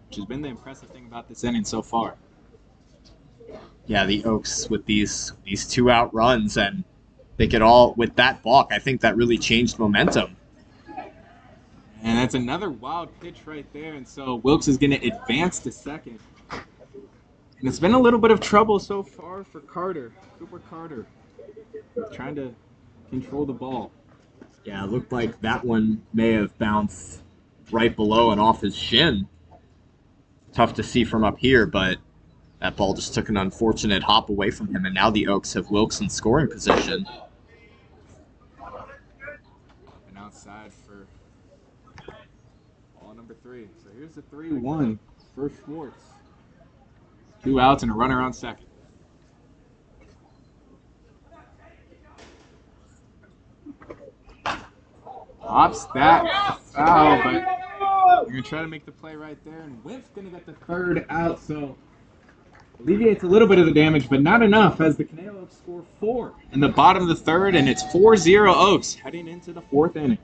which has been the impressive thing about this inning so far. Yeah, the Oaks with these 2-out runs, and they could all, with that balk, I think that really changed momentum. And that's another wild pitch right there, and so Wilkes is going to advance to second. And it's been a little bit of trouble so far for Cooper Carter, trying to control the ball. Yeah, it looked like that one may have bounced right below and off his shin. Tough to see from up here, but that ball just took an unfortunate hop away from him, and now the Oaks have Wilkes in scoring position. And outside for ball number 3. So here's the 3-1 for Schwartz. 2 outs and a runner on second. Pops that foul, but you're going to try to make the play right there, and Wentz going to get the 3rd out, so alleviates a little bit of the damage, but not enough as the Conejo Oaks score 4 in the bottom of the 3rd, and it's 4-0 Oaks heading into the 4th inning.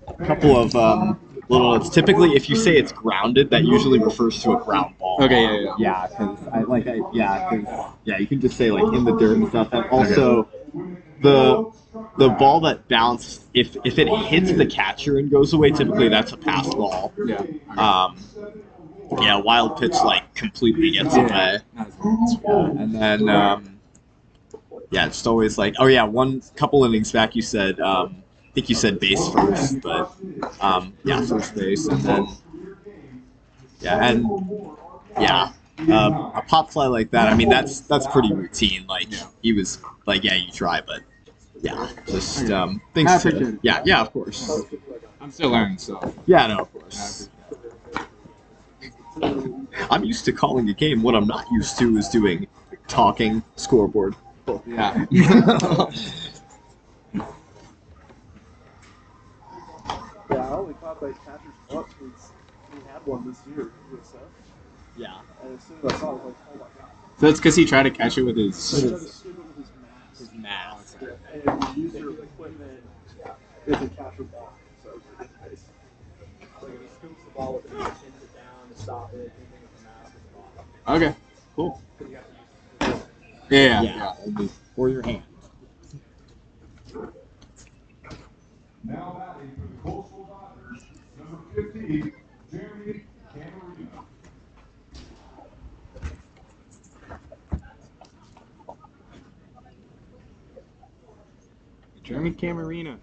A couple of little notes. Typically, if you say it's grounded, that usually refers to a ground ball. Okay, yeah. Yeah, because you can just say like in the dirt and stuff. And also, the ball that bounced, if it hits the catcher and goes away, typically that's a pass ball. Yeah. Yeah, wild pitch like completely gets away. And then just always like, one couple innings back you said, I think you said base first, but first base, and then a pop fly like that. I mean, that's pretty routine. Like he was like, you try, but just things to of course. I'm still learning, so. Yeah, no, of course. I'm used to calling a game. What I'm not used to is doing talking scoreboard. Yeah. Yeah, I only caught that catcher's once because he had one this year, USF. Yeah. And as soon as I saw it, I was like, oh my god. So it's because he tried to catch it with his. He tried to shoot it with his mask. His mask. Yeah, and if you use your equipment, it's a catcher ball. So it's like if he scoops the ball with it, he pins it down to stop it, anything with the mask is a ball. Okay, cool. But you have to use Yeah. Only for your hand. Now batting for the Coastal Dodgers, number 15, Jeremy Camarino. Jeremy Camarino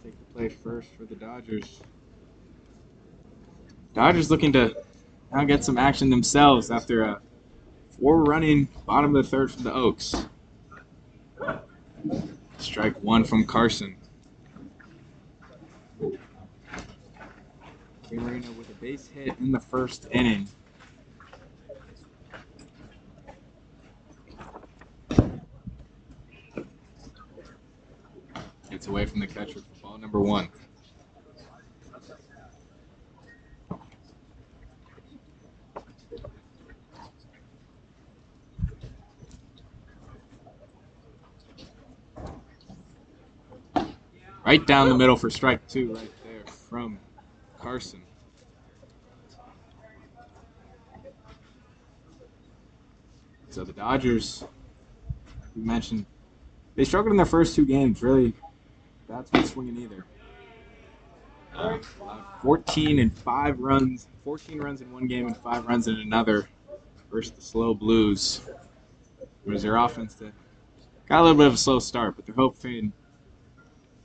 take the play first for the Dodgers. Dodgers looking to now get some action themselves after a 4-running bottom of the 3rd from the Oaks. Strike 1 from Carson. Camarino with a base hit in the 1st inning. Gets away from the catcher for ball number 1. Right down the middle for strike 2 right there from Carson. So the Dodgers, we mentioned, they struggled in their first 2 games. Really, that's been swinging either. 14 runs in 1 game and 5 runs in another versus the Slow Blues. It was their offense that got a little bit of a slow start, but they're hoping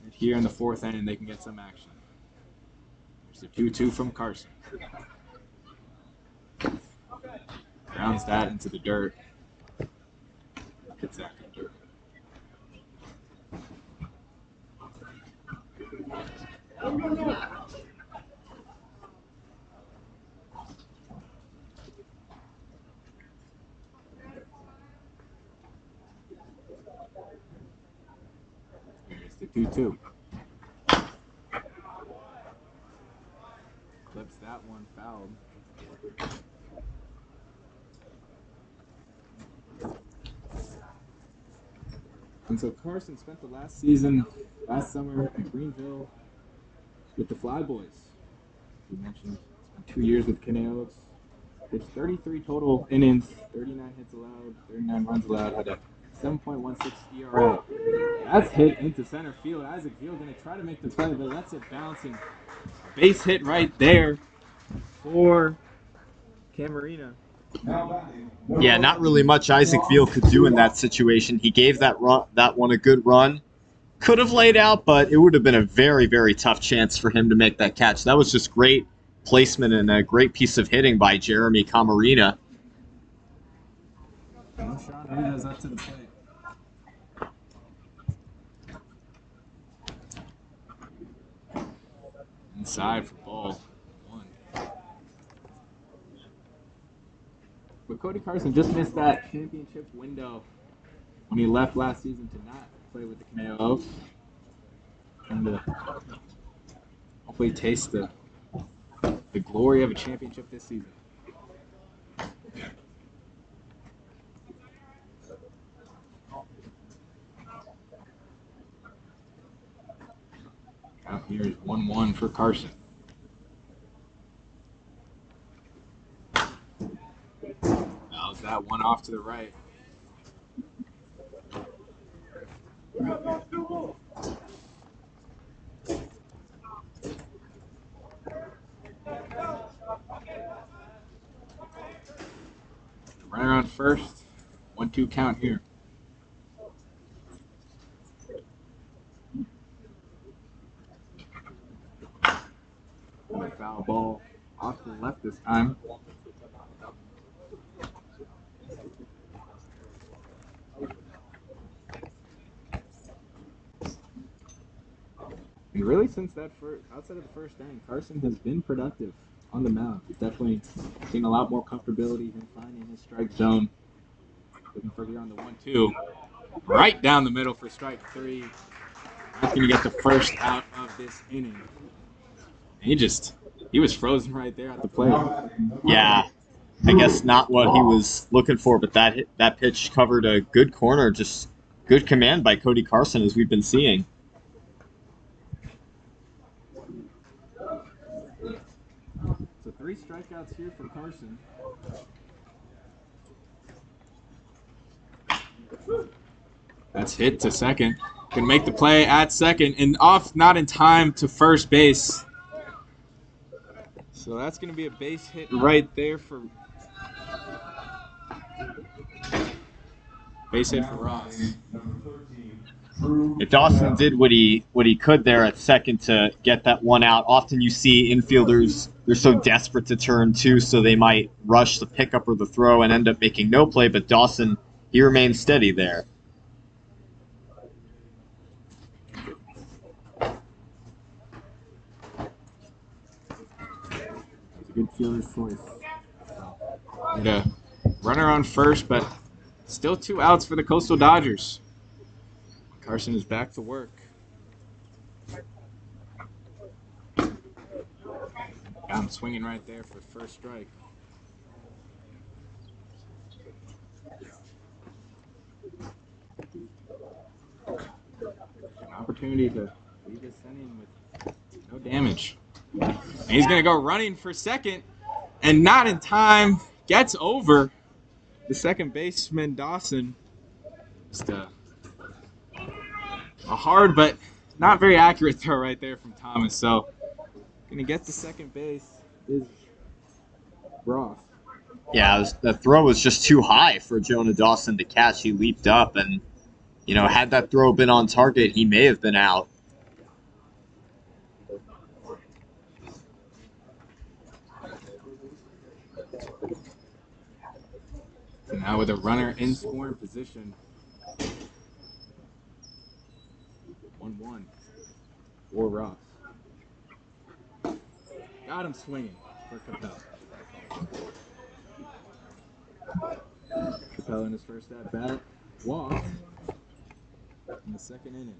that here in the 4th inning they can get some action. There's a 2-2 from Carson. Grounds that into the dirt. Hits that in the dirt. Here's the 2-2. Clips that one fouled. And so Carson spent the last summer at Greenville with the Fly Boys. You mentioned it's been 2 years with Conejo. It's 33 total innings, 39 hits allowed, 39 runs allowed, had a 7.16 ERA. That's hit into center field. Isaac Veal going to try to make the play, but that's it bouncing. Base hit right there for Camarena. Yeah, not really much Isaac Veal could do in that situation. He gave that one a good run. Could have laid out, but it would have been a very, very tough chance for him to make that catch. That was just great placement and a great piece of hitting by Jeremy Camarena. Sean Reyes up to the plate. Inside for ball 1. But Cody Carson just missed that championship window when he left last season to not play with the Conejo Oaks. And to hopefully taste the glory of a championship this season. Out here is 1-1 for Carson. Fouls that one off to the right. Runner on first. 1-2 count here. A foul ball off to the left this time. And really, since that outside of the first inning, Carson has been productive on the mound. He's definitely seen a lot more comfortability in finding his strike zone. Looking for here on the 1-2. Right down the middle for strike 3. Not going to get the first out of this inning. And he was frozen right there at the plate. Yeah, I guess not what he was looking for, but that pitch covered a good corner. Just good command by Cody Carson, as we've been seeing. So 3 strikeouts here for Carson. That's hit to second. Can make the play at second and off, not in time to first base. So that's going to be a base hit right there for Ross. If Dawson did what he could there at second to get that one out, often you see infielders, they're so desperate to turn 2, so they might rush the pickup or the throw and end up making no play, but Dawson, he remained steady there. It's a good fielder's choice. And a runner on first, but still 2 outs for the Coastal Dodgers. Carson is back to work. Got him swinging right there for first strike. An opportunity to leave this inning with no damage. And he's going to go running for second, and not in time. Gets over the second baseman, Dawson. Just a hard but not very accurate throw right there from Thomas. So going to get to second base is Ross. Yeah, the throw was just too high for Jonah Dawson to catch. He leaped up, and had that throw been on target, he may have been out. So now with a runner in scoring position, 1-1 for Ross. Got him swinging for Capel. Capel in his first at bat walked in the second inning.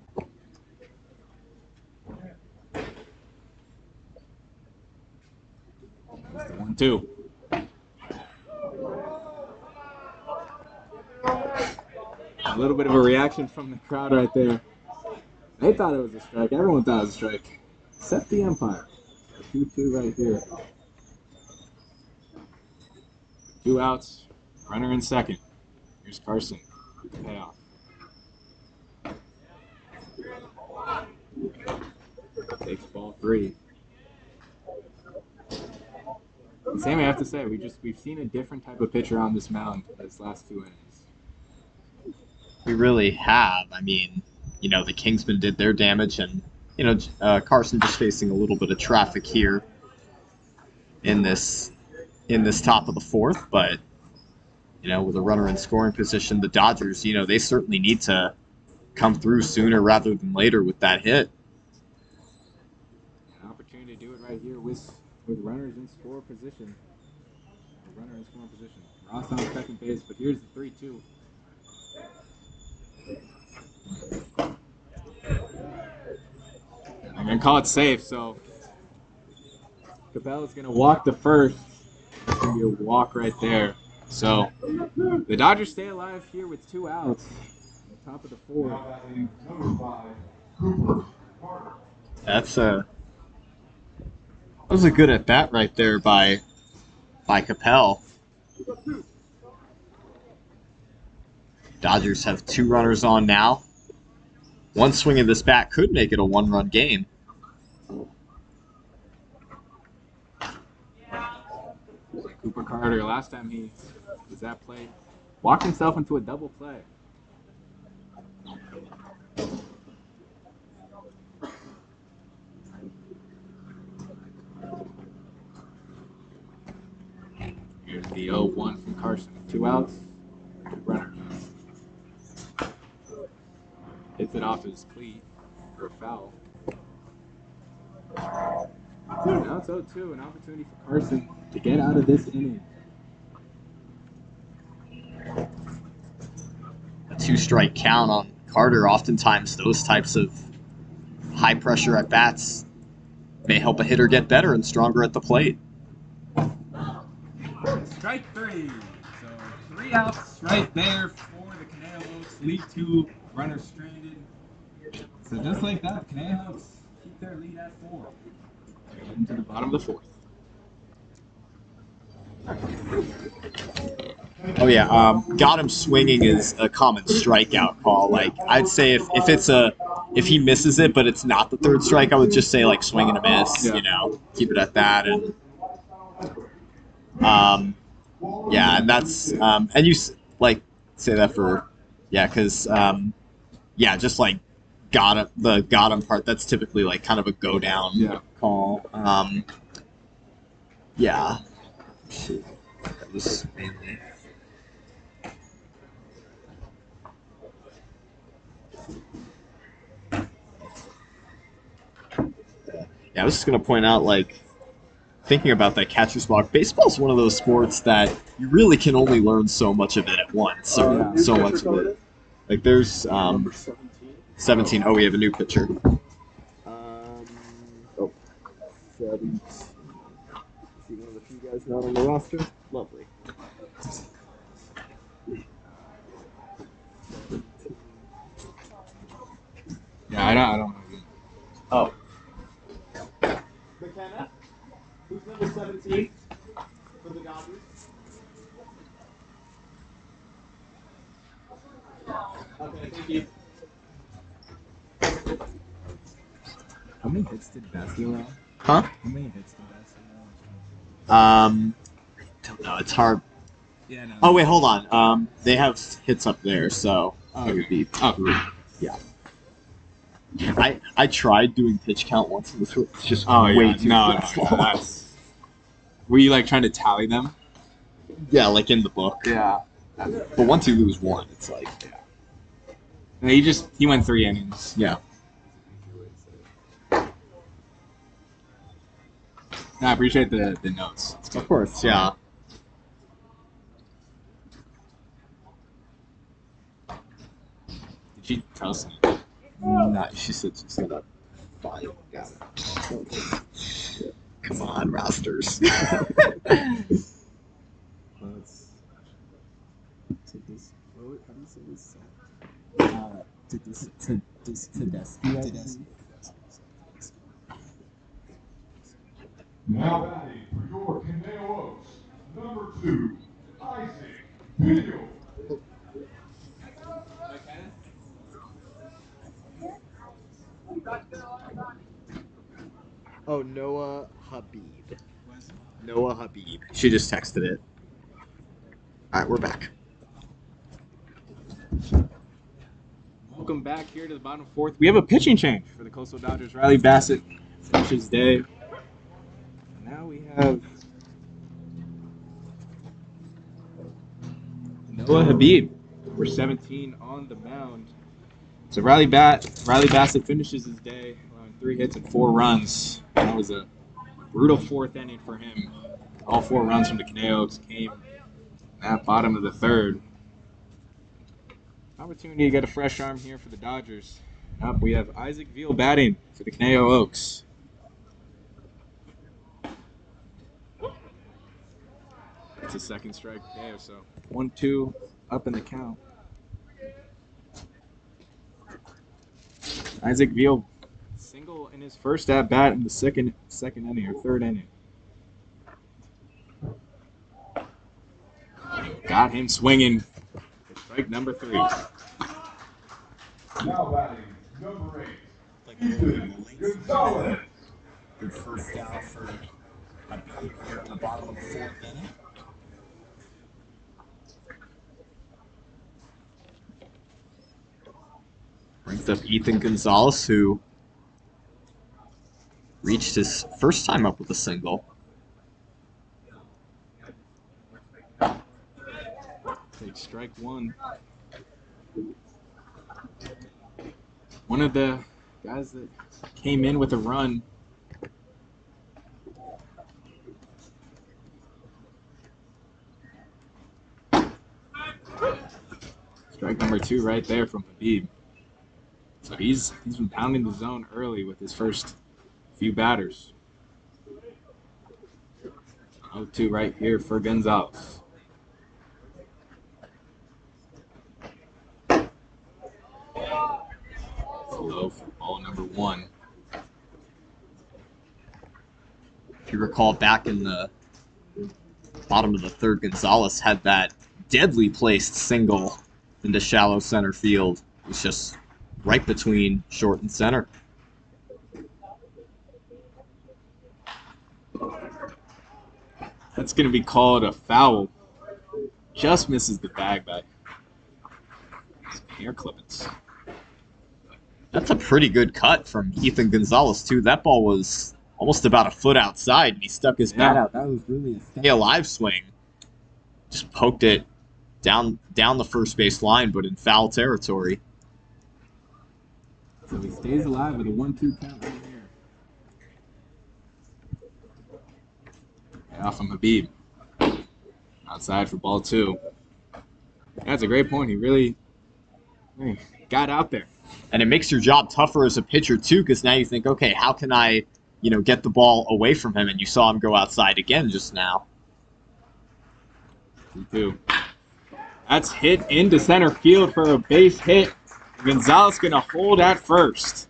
That's the 1-2. A little bit of a reaction from the crowd right there. They thought it was a strike. Everyone thought it was a strike. Except the umpire. 2-2 right here. 2 outs. Runner in second. Here's Carson. Payoff. Takes ball 3. Sammy, I have to say, we've seen a different type of pitcher on this mound this last 2 innings. We really have. I mean, you know, the Kingsmen did their damage, and you know, Carson just facing a little bit of traffic here in this top of the 4th, but you know, with a runner in scoring position, the Dodgers, you know, they certainly need to come through sooner rather than later with that hit. An opportunity to do it right here with runners in score position. A runner in scoring position. Ross on second base, but here's the 3-2. I'm going to call it safe, so Capel is going to walk the first. That's going to be a walk right there. So the Dodgers stay alive here with 2 outs. On top of the 4th. That was a good at bat right there by Capel. Dodgers have 2 runners on now. One swing of this bat could make it a 1-run game. Cooper Carter, last time he was at play, walked himself into a double play. Here's the 0-1 from Carson. 2 outs, 2 runners. Hits it off his cleat for a foul. Now it's 0-2, an opportunity for Carson to get out of this inning. A 2-strike count on Carter. Oftentimes those types of high pressure at bats may help a hitter get better and stronger at the plate. Strike 3. So 3 outs right there for the Conejo Oaks. Lead 2, runner stranded. So just like that, Conejo Oaks keep their lead at 4. Into the bottom of the 4th. Oh yeah, got him swinging is a common strikeout call. Like I'd say if he misses it, but it's not the 3rd strike, I would just say like swing and a miss. Yeah. You know, keep it at that. And yeah, and that's and you like say that for because just like got him part. That's typically like kind of a go down call. Yeah. That was mainly. Yeah, I was just gonna point out, like, thinking about that catcher's block. Baseball's one of those sports that you really can only learn so much of it at once. So much of it. Like, there's Number 17. 17. Oh, we have a new pitcher. 17. See one of the few guys not on the roster. Lovely. Yeah, I don't know. Oh. McKenna? Who's number 17 for the Dodgers? Okay, thank you. How many hits did Bassey allow? Huh? How many hits did Bassey I don't know. It's hard. allow? Yeah, no. Oh wait, hold on. They have hits up there, so it would be 3. Yeah. I tried doing pitch count once, and it's just way too stressful. That's... Were you like trying to tally them? Yeah, like in the book. Yeah. But once you lose one, it's like No, he went 3 innings. yeah. No, I appreciate the notes. Of course, yeah. Did she tell us? No, she said she's gonna buy it. Yeah. Come on, rosters. Let's take this. How do you say this? Tedeschi. Now batting for your Conejo Oaks, number 2, Isaac Beal. Oh, Noah Habib. Noah Habib. She just texted it. All right, we're back. Welcome back here to the bottom fourth. We have a pitching change for the Coastal Dodgers. Riley Bassett finishes day. And now we have Noah Habib, number 17, on the mound. So Riley Bassett finishes his day, allowing 3 hits and 4 runs. That was a brutal 4th inning for him. All 4 runs from the Conejo came at bottom of the 3rd. Opportunity to get a fresh arm here for the Dodgers. Up, we have Isaac Veal batting for the Conejo Oaks. It's a second strike there, so 1-2 up in the count. Isaac Veal single in his first at bat in the second inning or 3rd inning. Got him swinging. Strike number 3. Now batting number 8, Ethan Gonzalez. Good first out for a beat here in the bottom of the 4th inning. Brings up Ethan Gonzalez, who reached his first time up with a single. Take strike 1. One of the guys that came in with a run. Strike number 2 right there from Habib. So he's been pounding the zone early with his first few batters. 0-2 right here for Gonzalez. Low for ball number 1. If you recall, back in the bottom of the 3rd, Gonzalez had that deadly placed single into shallow center field. It was just right between short and center. That's going to be called a foul. Just misses the bag by some hair clippings. That's a pretty good cut from Ethan Gonzalez, too. That ball was almost about a foot outside, and he stuck his bat out. That was really a stay alive swing. Just poked it down the first base line, but in foul territory. So he stays alive with a 1-2 count right here. Off from Habib. Outside for ball 2. That's a great point. He really got out there. And it makes your job tougher as a pitcher, too, because now you think, okay, how can I, get the ball away from him? And you saw him go outside again just now. 2-2. That's hit into center field for a base hit. Gonzalez going to hold at first.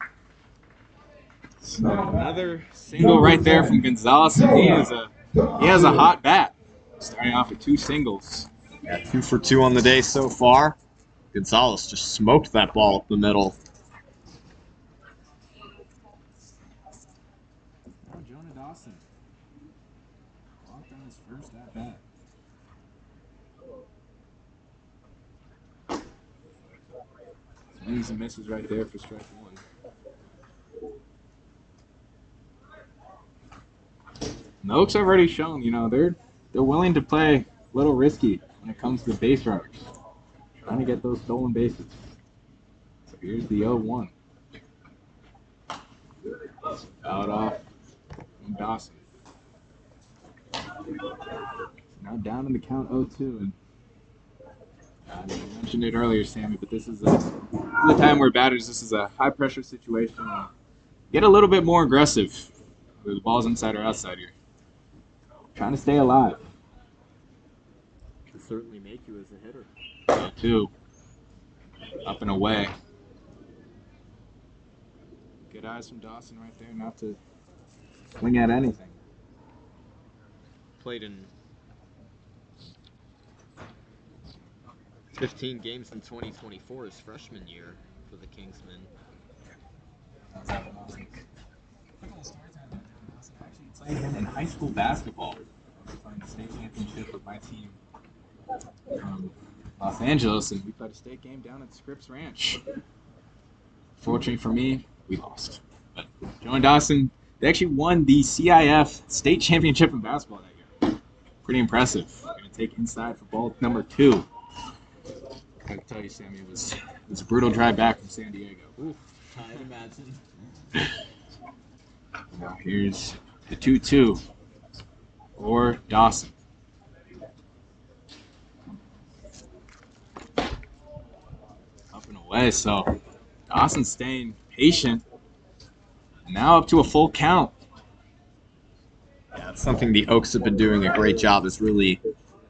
So another single right there from Gonzalez, and he has a hot bat. Starting off with 2 singles. Yeah, 2 for 2 on the day so far. Gonzalez just smoked that ball up the middle. Oh, Jonah Dawson walked on his first at bat. Swings and misses right there for strike 1. And the Oaks have already shown, they're willing to play a little risky when it comes to base runners. Trying to get those stolen bases. So here's the 0-1. Out off from Dawson. Now down in the count 0-2. And you mentioned it earlier, Sammy, but this is a time where batters, this is a high-pressure situation. Get a little bit more aggressive. Whether the ball's inside or outside here. Trying to stay alive. Can certainly make you as a hitter. 2. Up and away. Good eyes from Dawson right there, not to swing at anything. Played in 15 games in 2024, his freshman year for the Kingsmen. Played him in high school basketball. Playing the state championship with my team from Los Angeles, and we played a state game down at Scripps Ranch. Fortunately for me, we lost. But Joe and Dawson, they actually won the CIF state championship in basketball that year. Pretty impressive. We're going to take inside for ball number 2. I can tell you, Sammy, it was a brutal drive back from San Diego. Oof, I'd imagine. Now here's the 2-2 for Dawson. Up and away, so Dawson's staying patient. Now up to a full count. Yeah, it's something the Oaks have been doing a great job is really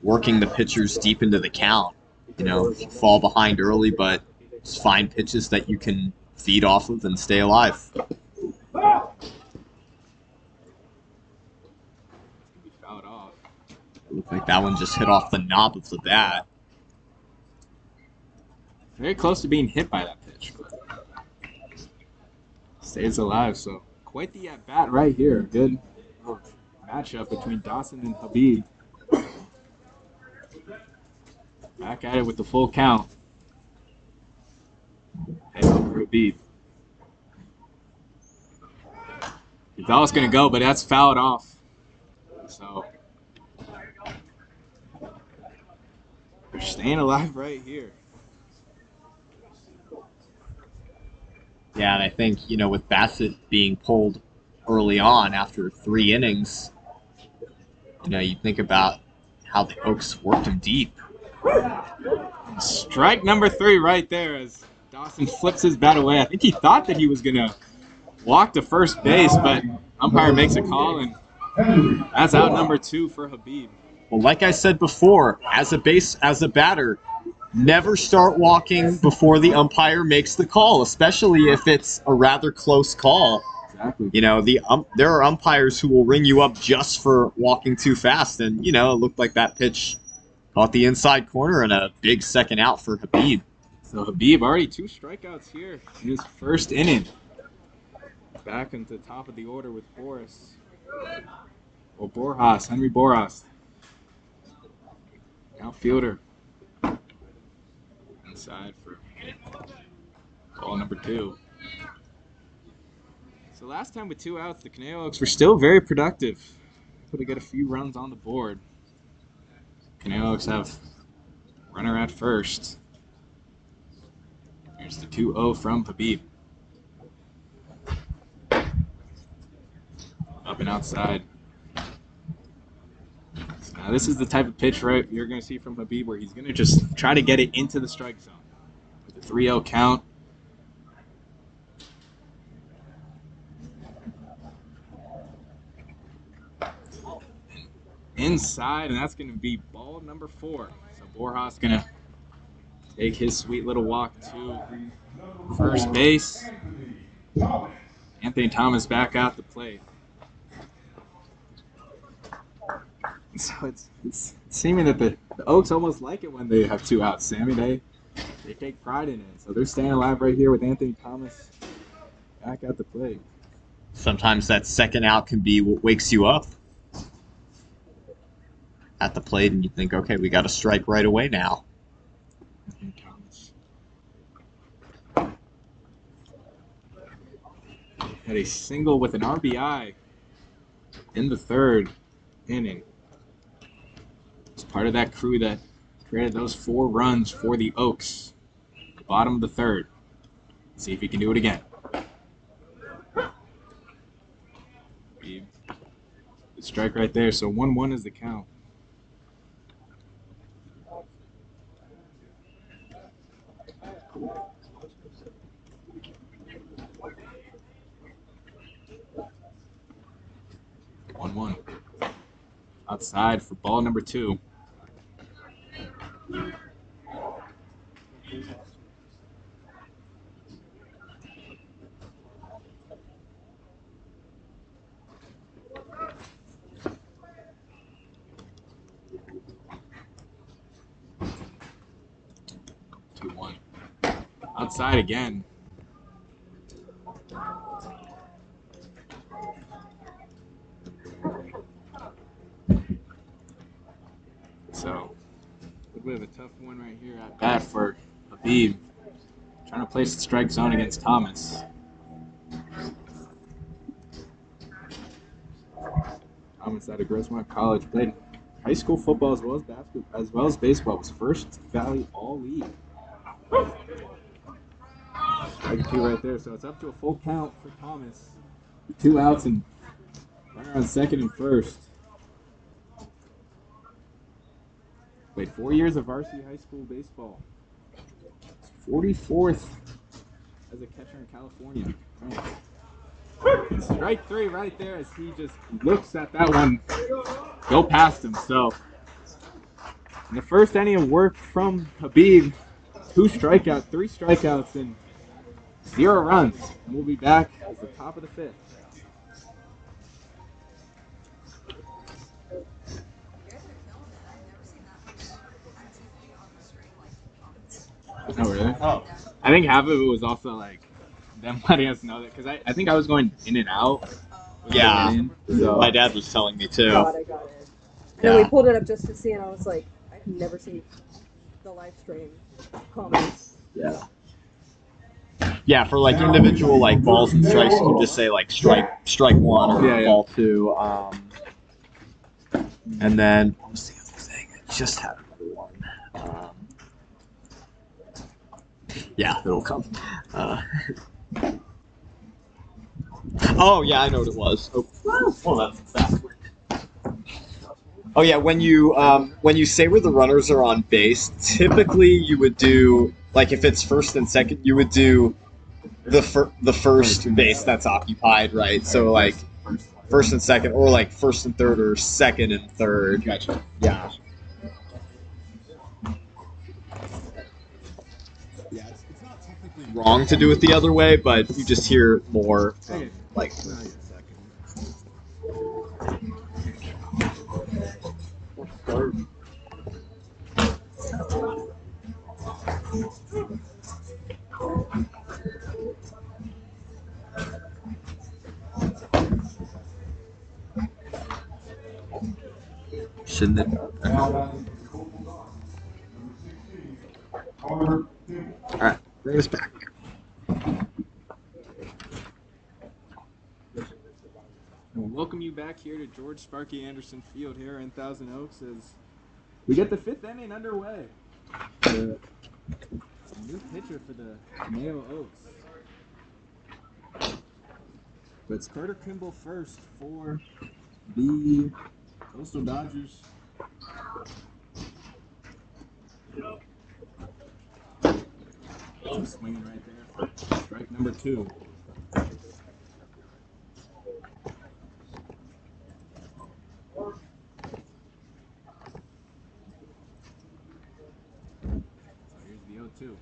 working the pitchers deep into the count. You know, if you fall behind early, but just find pitches that you can feed off of and stay alive. Fouled off. Looked like that one just hit off the knob of the bat. Very close to being hit by that pitch, but stays alive. So quite the at-bat right here. Good matchup between Dawson and Habib. Back at it with the full count. Head over Habib. He thought it was going to go, but that's fouled off. So they're staying alive right here. Yeah, and I think, you know, with Bassett being pulled early on after 3 innings, you know, you think about how the Oaks worked him deep. Strike number 3 right there as Dawson flips his bat away. I think he thought that he was going to walk to first base, but umpire makes a call, and that's out number 2 for Habib. Well, like I said before, as a batter, never start walking before the umpire makes the call, especially if it's a rather close call. Exactly. You know, there are umpires who will ring you up just for walking too fast, and, you know, it looked like that pitch caught the inside corner and a big second out for Habib. So Habib already 2 strikeouts here in his first inning. Back into the top of the order with Boris. Or Borjas, Henry Borjas. Outfielder. Inside for ball number 2. So last time with 2 outs, the Conejo Oaks were still very productive. Able to get a few runs on the board. Conejo Oaks have runner at first. Here's the 2-0 from Habib. Up and outside. So now this is the type of pitch right you're going to see from Habib where he's going to just try to get it into the strike zone. With the 3-0 count. Inside, and that's going to be ball number 4. So Borjas going to take his sweet little walk to first base. Anthony Thomas back out the plate. So it's seeming that the Oaks almost like it when they have 2 outs, Sammy. They take pride in it. So they're staying alive right here with Anthony Thomas back at the plate. Sometimes that second out can be what wakes you up at the plate, and you think, okay, we got to strike right away now. Anthony Thomas had a single with an RBI in the 3rd inning. It's part of that crew that created those 4 runs for the Oaks. The bottom of the 3rd. See if he can do it again. He's Strike right there. So 1-1 is the count. Outside for ball number 2. Outside again. So, a little bit of a tough one right here at bat for Habib. Trying to place the strike zone against Thomas. Thomas out of Grossmont College played high school football as well as basketball, as well as baseball. Was First Valley All League. Strike 2 right there. So it's up to a full count for Thomas. 2 outs and runner on second and first. Played 4 years of varsity high school baseball. 44th as a catcher in California. And strike 3 right there as he just looks at that one go past him. So in the first inning of work from Habib, 3 strikeouts, and 0 runs. And we'll be back at the top of the 5th. Oh, really? Oh. I think half of it was also like them letting us know that, because I think I was going in and out. Yeah, So my dad was telling me too. God, I got it. And then we pulled it up just to see, and I was like, I've never seen the live stream comments. Yeah. Yeah, for like individual like balls and strikes, you can just say like strike 1 or ball 2. And then what was the other thing? I just had another one. Yeah, it'll come. Oh yeah, I know what it was. Oh, that's backward. Oh yeah, when you say where the runners are on base, typically you would do, like, if it's first and second, you would do the first base that's occupied, right? So like first and second, or like first and third, or second and third. Gotcha. Yeah. Yeah, it's not technically wrong to do it the other way, but you just hear more from, like. Shouldn't it? Alright, bring us back. We'll welcome you back here to George Sparky Anderson Field here in Thousand Oaks as we get the 5th inning underway. The new pitcher for the Conejo Oaks. But it's Carter Kimball first for the Coastal Dodgers. Swinging right there for strike number 2. So here's the 0-2.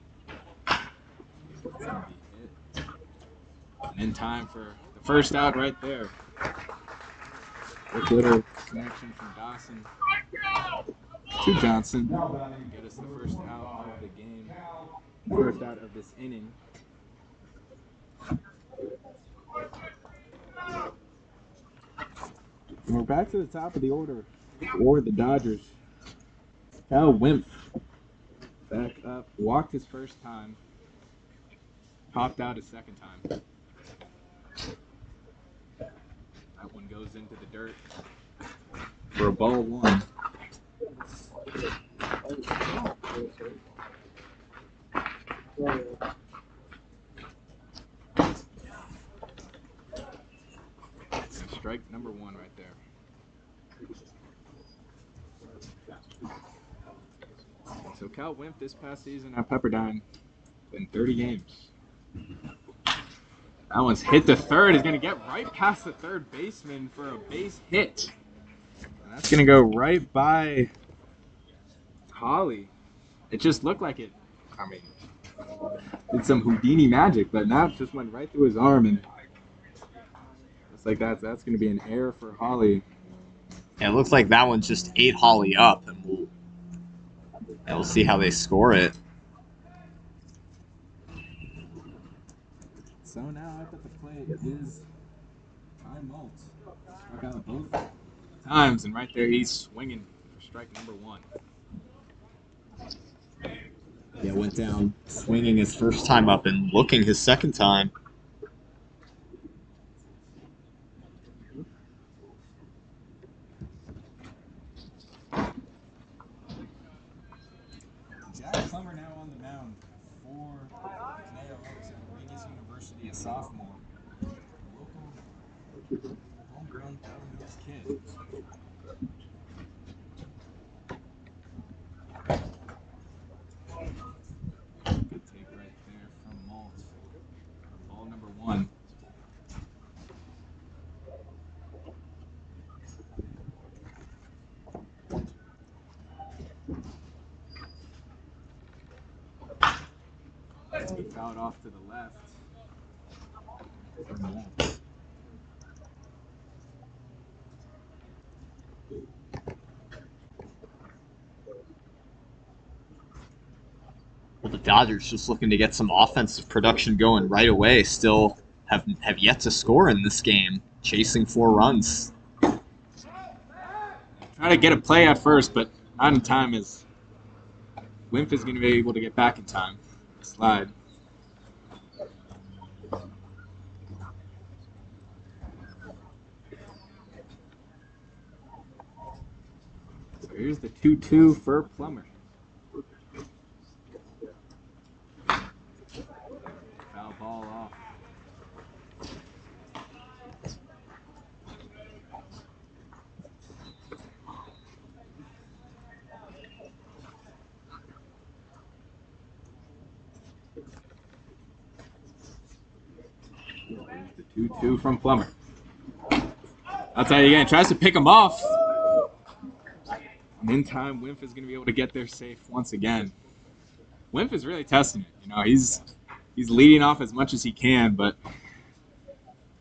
It's gonna be hit. And in time for the first out right there. Quick little connection from Dawson to Johnson. Get us the first out of the game. First out of this inning. And we're back to the top of the order for the Dodgers. Cal Wimpf back up, walked his first time, popped out his second time. That one goes into the dirt for a ball 1. Strike number 1 right there. So Cal Wimp this past season at Pepperdine, in 30 games. That one's hit to third. He's going to get right past the third baseman for a base hit. And that's going to go right by Holly. It just looked like it, I mean, did some Houdini magic, but now it just went right through his arm. And just like that, that's going to be an error for Holly. Yeah, it looks like that one just ate Holly up, and we'll see how they score it. So now up at the plate is Ty Malt. Struck out both times, and right there he's swinging for strike number 1. Yeah, went down swinging his first time up and looking his second time. Jack Plummer now on the mound for Conejo Oaks at Regis University, a sophomore. Local homegrown Powder Mills kid. Good take right there from Malt. Ball number 1. He fouled off to the left. For Malt. Well, the Dodgers just looking to get some offensive production going right away. Still have yet to score in this game, chasing 4 runs. Try to get a play at first, but not in time as Wimp is going to be able to get back in time. Slide. So here's the 2-2 for Plummer. Foul ball off. Here's the 2-2 from Plummer. Outside again, tries to pick him off. And in time, Wimp is going to be able to get there safe once again. Wimp is really testing it. You know, he's leading off as much as he can, but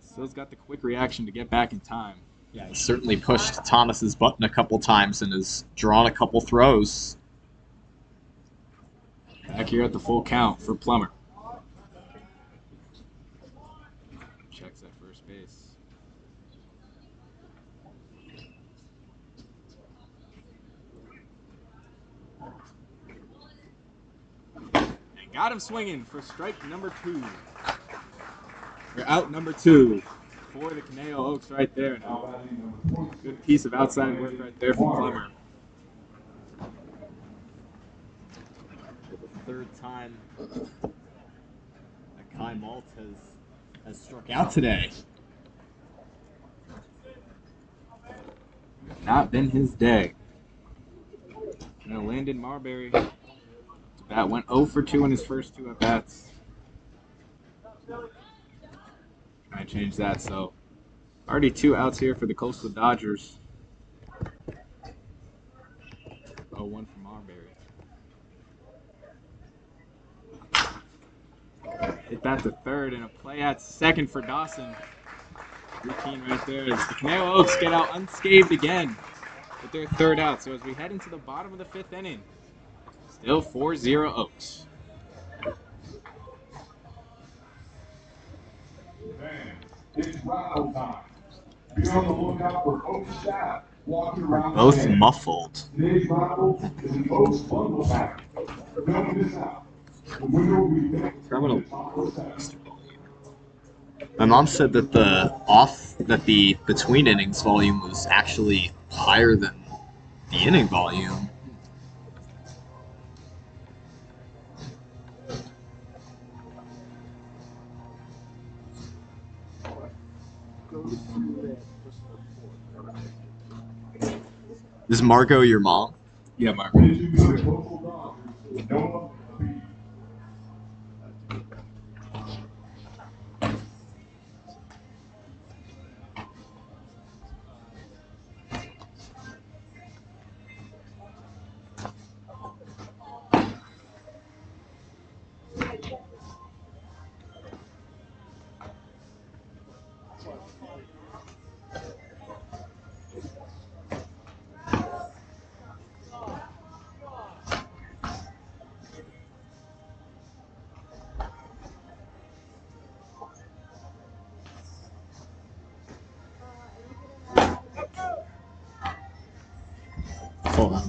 still's got the quick reaction to get back in time. Yeah, he certainly pushed Thomas's button a couple times and has drawn a couple throws. Back here at the full count for Plummer. Checks at first base. And got him swinging for strike number 2. We're out number 2 for the Conejo Oaks right there now. Good piece of outside work right there from Plummer. Third time that Kai Malt has struck out today. Not been his day. Now Landon Marbury bat went 0 for 2 in his first 2 at bats. I changed that, so already 2 outs here for the Coastal Dodgers. 0-1 for Marbury. Hit that to third and a play at second for Dawson. Routine right there as the Conejo Oaks get out unscathed again with their 3rd out. So as we head into the bottom of the 5th inning, still 4-0 Oaks. It's rattle time. Be on the lookout for Oaks staff walking around. Both muffled. Today's raffle is an Oaks bundle pack. Don't miss out. The winner will be picked from the top of the set. My mom said that the between innings volume was actually higher than the inning volume. Is Margot your mom? Yeah, Mark. Pitching for the Coastal Dodgers, Noah Habib. Hold on.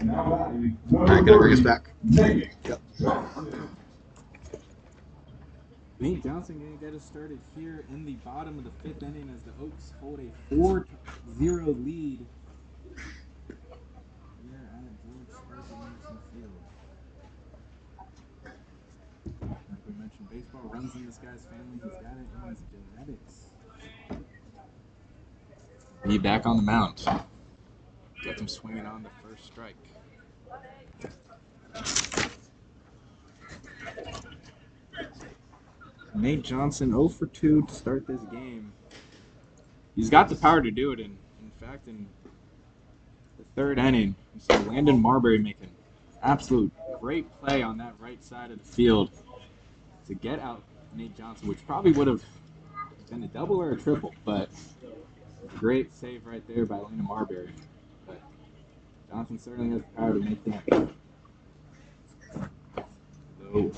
Now batting, All right, gonna bring us back. Nate. Nate Johnson going to get us started here in the bottom of the 5th inning as the Oaks hold a 4-0 lead here at George Sparks Anderson Field. Like we mentioned, baseball runs in this guy's family. He's got it in his genetics. Be back on the mound. Get them swinging on the first strike. Nate Johnson 0 for 2 to start this game. He's got the power to do it. In fact, in the 3rd inning, we saw Landon Marbury making absolute great play on that right side of the field to get out Nate Johnson, which probably would have been a double or a triple, but a great save right there by Landon Marbury. But Johnson certainly has the power to make that. So,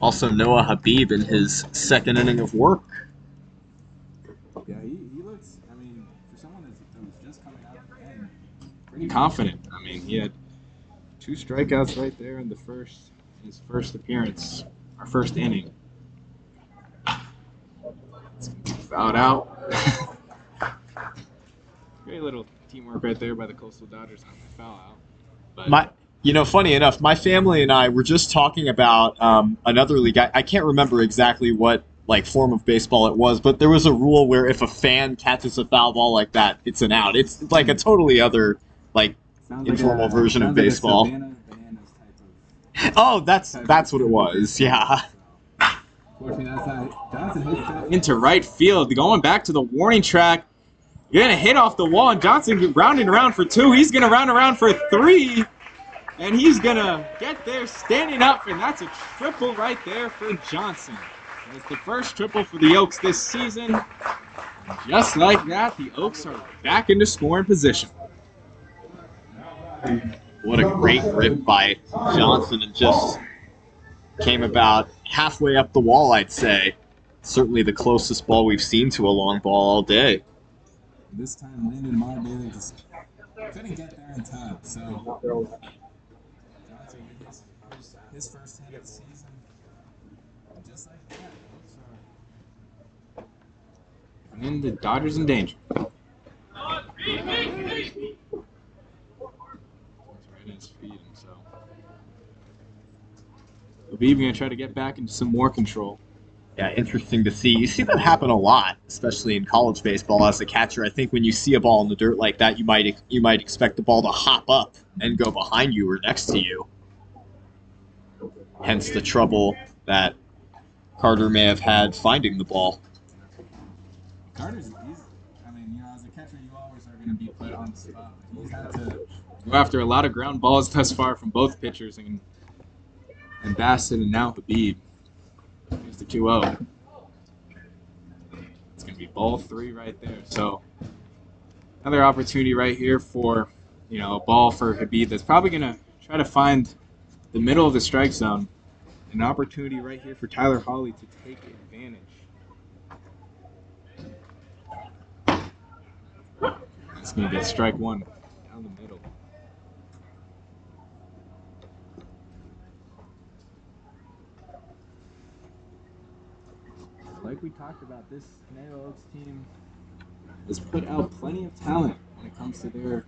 Also, Noah Habib in his 2nd inning of work. yeah, he looks, I mean, for someone that was just coming out of the game, pretty confident. I mean, he had 2 strikeouts right there in his first appearance, our first inning. Fouled out. Great little teamwork right there by the Coastal Dodgers on the foul out. But Funny enough, my family and I were just talking about another league. I can't remember exactly what form of baseball it was, but there was a rule where if a fan catches a foul ball like that, it's an out. It's like a totally other informal version of baseball. Bananas type of. Oh, that's what it was. Yeah. Fortunately, that's how Johnson hits that into right field. Going back to the warning track. You're going to hit off the wall, and Johnson rounding around for 2. He's going to round around for 3. And he's going to get there standing up, and that's a triple right there for Johnson. It's the first triple for the Oaks this season. And just like that, the Oaks are back into scoring position. What a great rip by Johnson, and just came about halfway up the wall, I'd say. Certainly the closest ball we've seen to a long ball all day. This time, Landon Marbury just couldn't get there in time, so Johnson with his first hit of the season. And just like that, Oaks are. And then the Dodgers in danger. It's right in his feet, and so Habib going to try to get back into some more control. Yeah, interesting to see. You see that happen a lot, especially in college baseball as a catcher. I think when you see a ball in the dirt like that, you might expect the ball to hop up and go behind you or next to you. Hence the trouble that Carter may have had finding the ball. Carter's, as a catcher, you always are going to be put on the spot. But he's had to go after a lot of ground balls thus far from both pitchers, and Bassett and now Habib. Here's the 2-0. It's going to be ball 3 right there. So another opportunity right here for, a ball for Habib that's probably going to try to find the middle of the strike zone. An opportunity right here for Tyler Hawley to take advantage. It's going to get strike 1 down the middle. Like we talked about, this Conejo Oaks team has put out plenty of talent when it comes to their.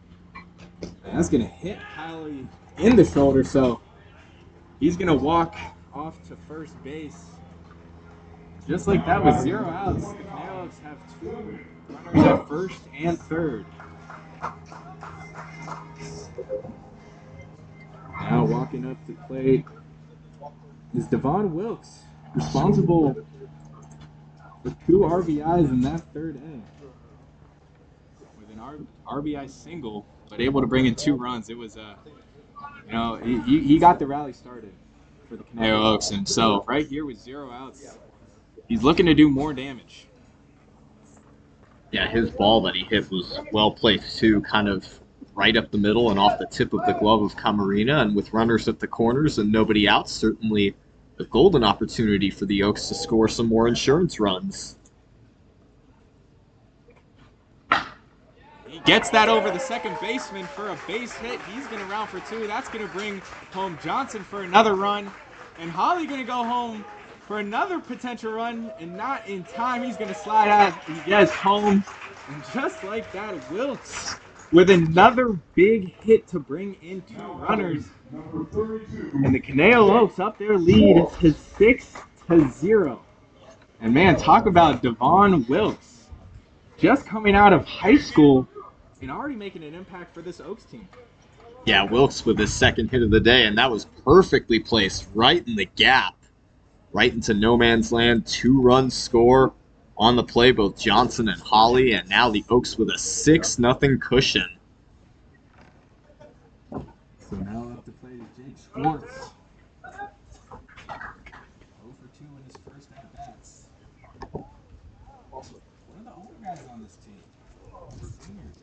And that's going to hit Hawley in the shoulder, so he's going to walk off to first base. Just like that with 0 outs, the Conejo Oaks have 2 runners at first and third. Now walking up to the plate is Devon Wilkes, responsible for 2 RBIs in that third inning. With an RBI single, but able to bring in 2 runs. It was, he got the rally started for the Conejo Oaks. And so right here with 0 outs, he's looking to do more damage. Yeah, his ball that he hit was well placed too, kind of right up the middle and off the tip of the glove of Camarena. And with runners at the corners and nobody out, certainly a golden opportunity for the Oaks to score some more insurance runs. He gets that over the second baseman for a base hit. He's going to round for 2. That's going to bring home Johnson for another run. And Holly going to go home for another potential run, and not in time. He's going to slide out. He gets home. And just like that, Wilkes with another big hit to bring in 2 runners. And the Conejo Oaks up their lead to 6-0. And man, talk about Devon Wilkes. Just coming out of high school and already making an impact for this Oaks team. Yeah, Wilkes with his second hit of the day, and that was perfectly placed right in the gap, right into no man's land. 2-run score on the play, both Johnson and Holly, and now the Oaks with a 6-0 cushion. So now up to play is Jake Schwartz. 0 for 2 in his first at-bats. What are the older guys on this team? Seniors.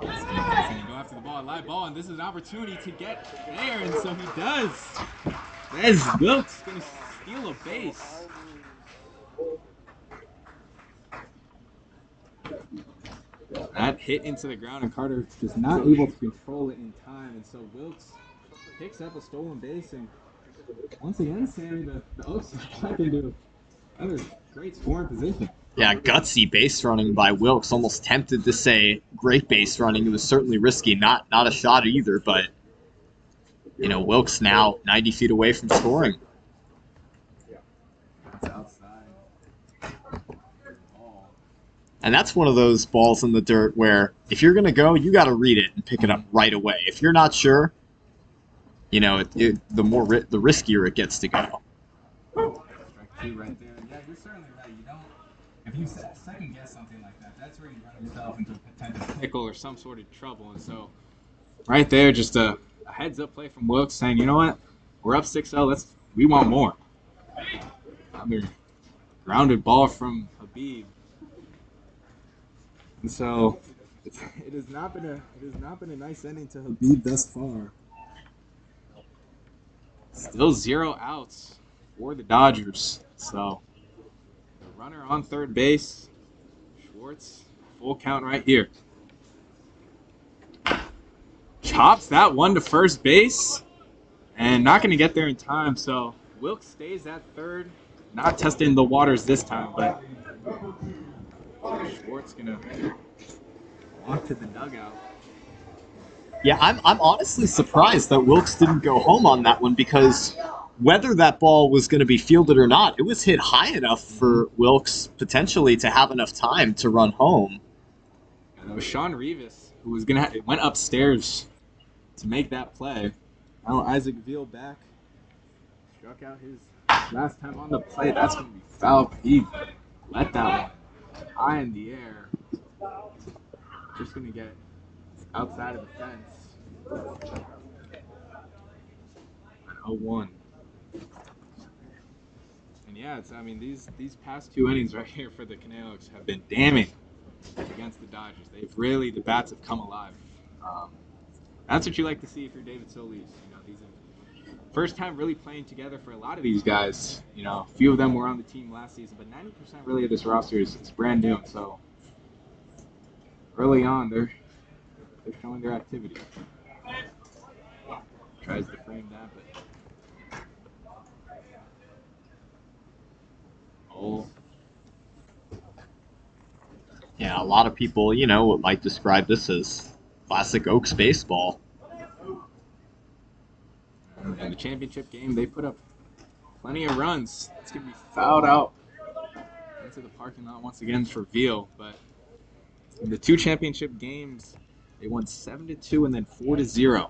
He's going to go after the ball, a live ball, and this is an opportunity to get there, and so he does. There's Wilkes going to steal a base. That hit into the ground, and Carter just not able to control it in time, and so Wilkes picks up a stolen base, and once again, Sammy, the Oaks are back into another great scoring position. Yeah, gutsy base running by Wilkes. Almost tempted to say great base running. It was certainly risky, not a shot either, but Wilkes now 90 feet away from scoring. That's outside. And that's one of those balls in the dirt where if you're going to go, you got to read it and pick it up right away. If you're not sure, the riskier it gets to go. Strike 2 right there. Yeah, you're certainly right. If you second guess something like that, that's where you run yourself into a potential pickle or some sort of trouble. And so, right there, just a heads-up play from Wilkes saying, you know what, we're up 6-0. We want more. Another grounded ball from Habib. And so, it has not been a nice ending to Habib thus far. Still 0 outs for the Dodgers. So, the runner on third base, Schwartz, full count right here. Chops that one to first base, and not going to get there in time. So, Wilkes stays at third, not testing the waters this time, but Schwartz going to walk to the dugout. Yeah, I'm honestly surprised that Wilkes didn't go home on that one, because whether that ball was going to be fielded or not, it was hit high enough for Wilkes potentially to have enough time to run home. And it was Sean Rivas who was went upstairs to make that play. Now Isaac Veal back, struck out his last time on the plate. That's going to be foul. He let that one high in the air. Just going to get outside of the fence. An 0-1. And yeah, these past 2 innings right here for the Conejo Oaks have been damning against the Dodgers. The bats have come alive. That's what you like to see if you're David Solis. These are first time really playing together for a lot of these guys. A few of them were on the team last season, but 90% really of this roster is brand new. So early on, they're showing their activity. Tries to frame that, but Yeah, a lot of people, might describe this as classic Oaks baseball. In the championship game, they put up plenty of runs. It's going to be fouled out into the parking lot once again for Veal. But in the 2 championship games, they won 7-2 and then 4-0.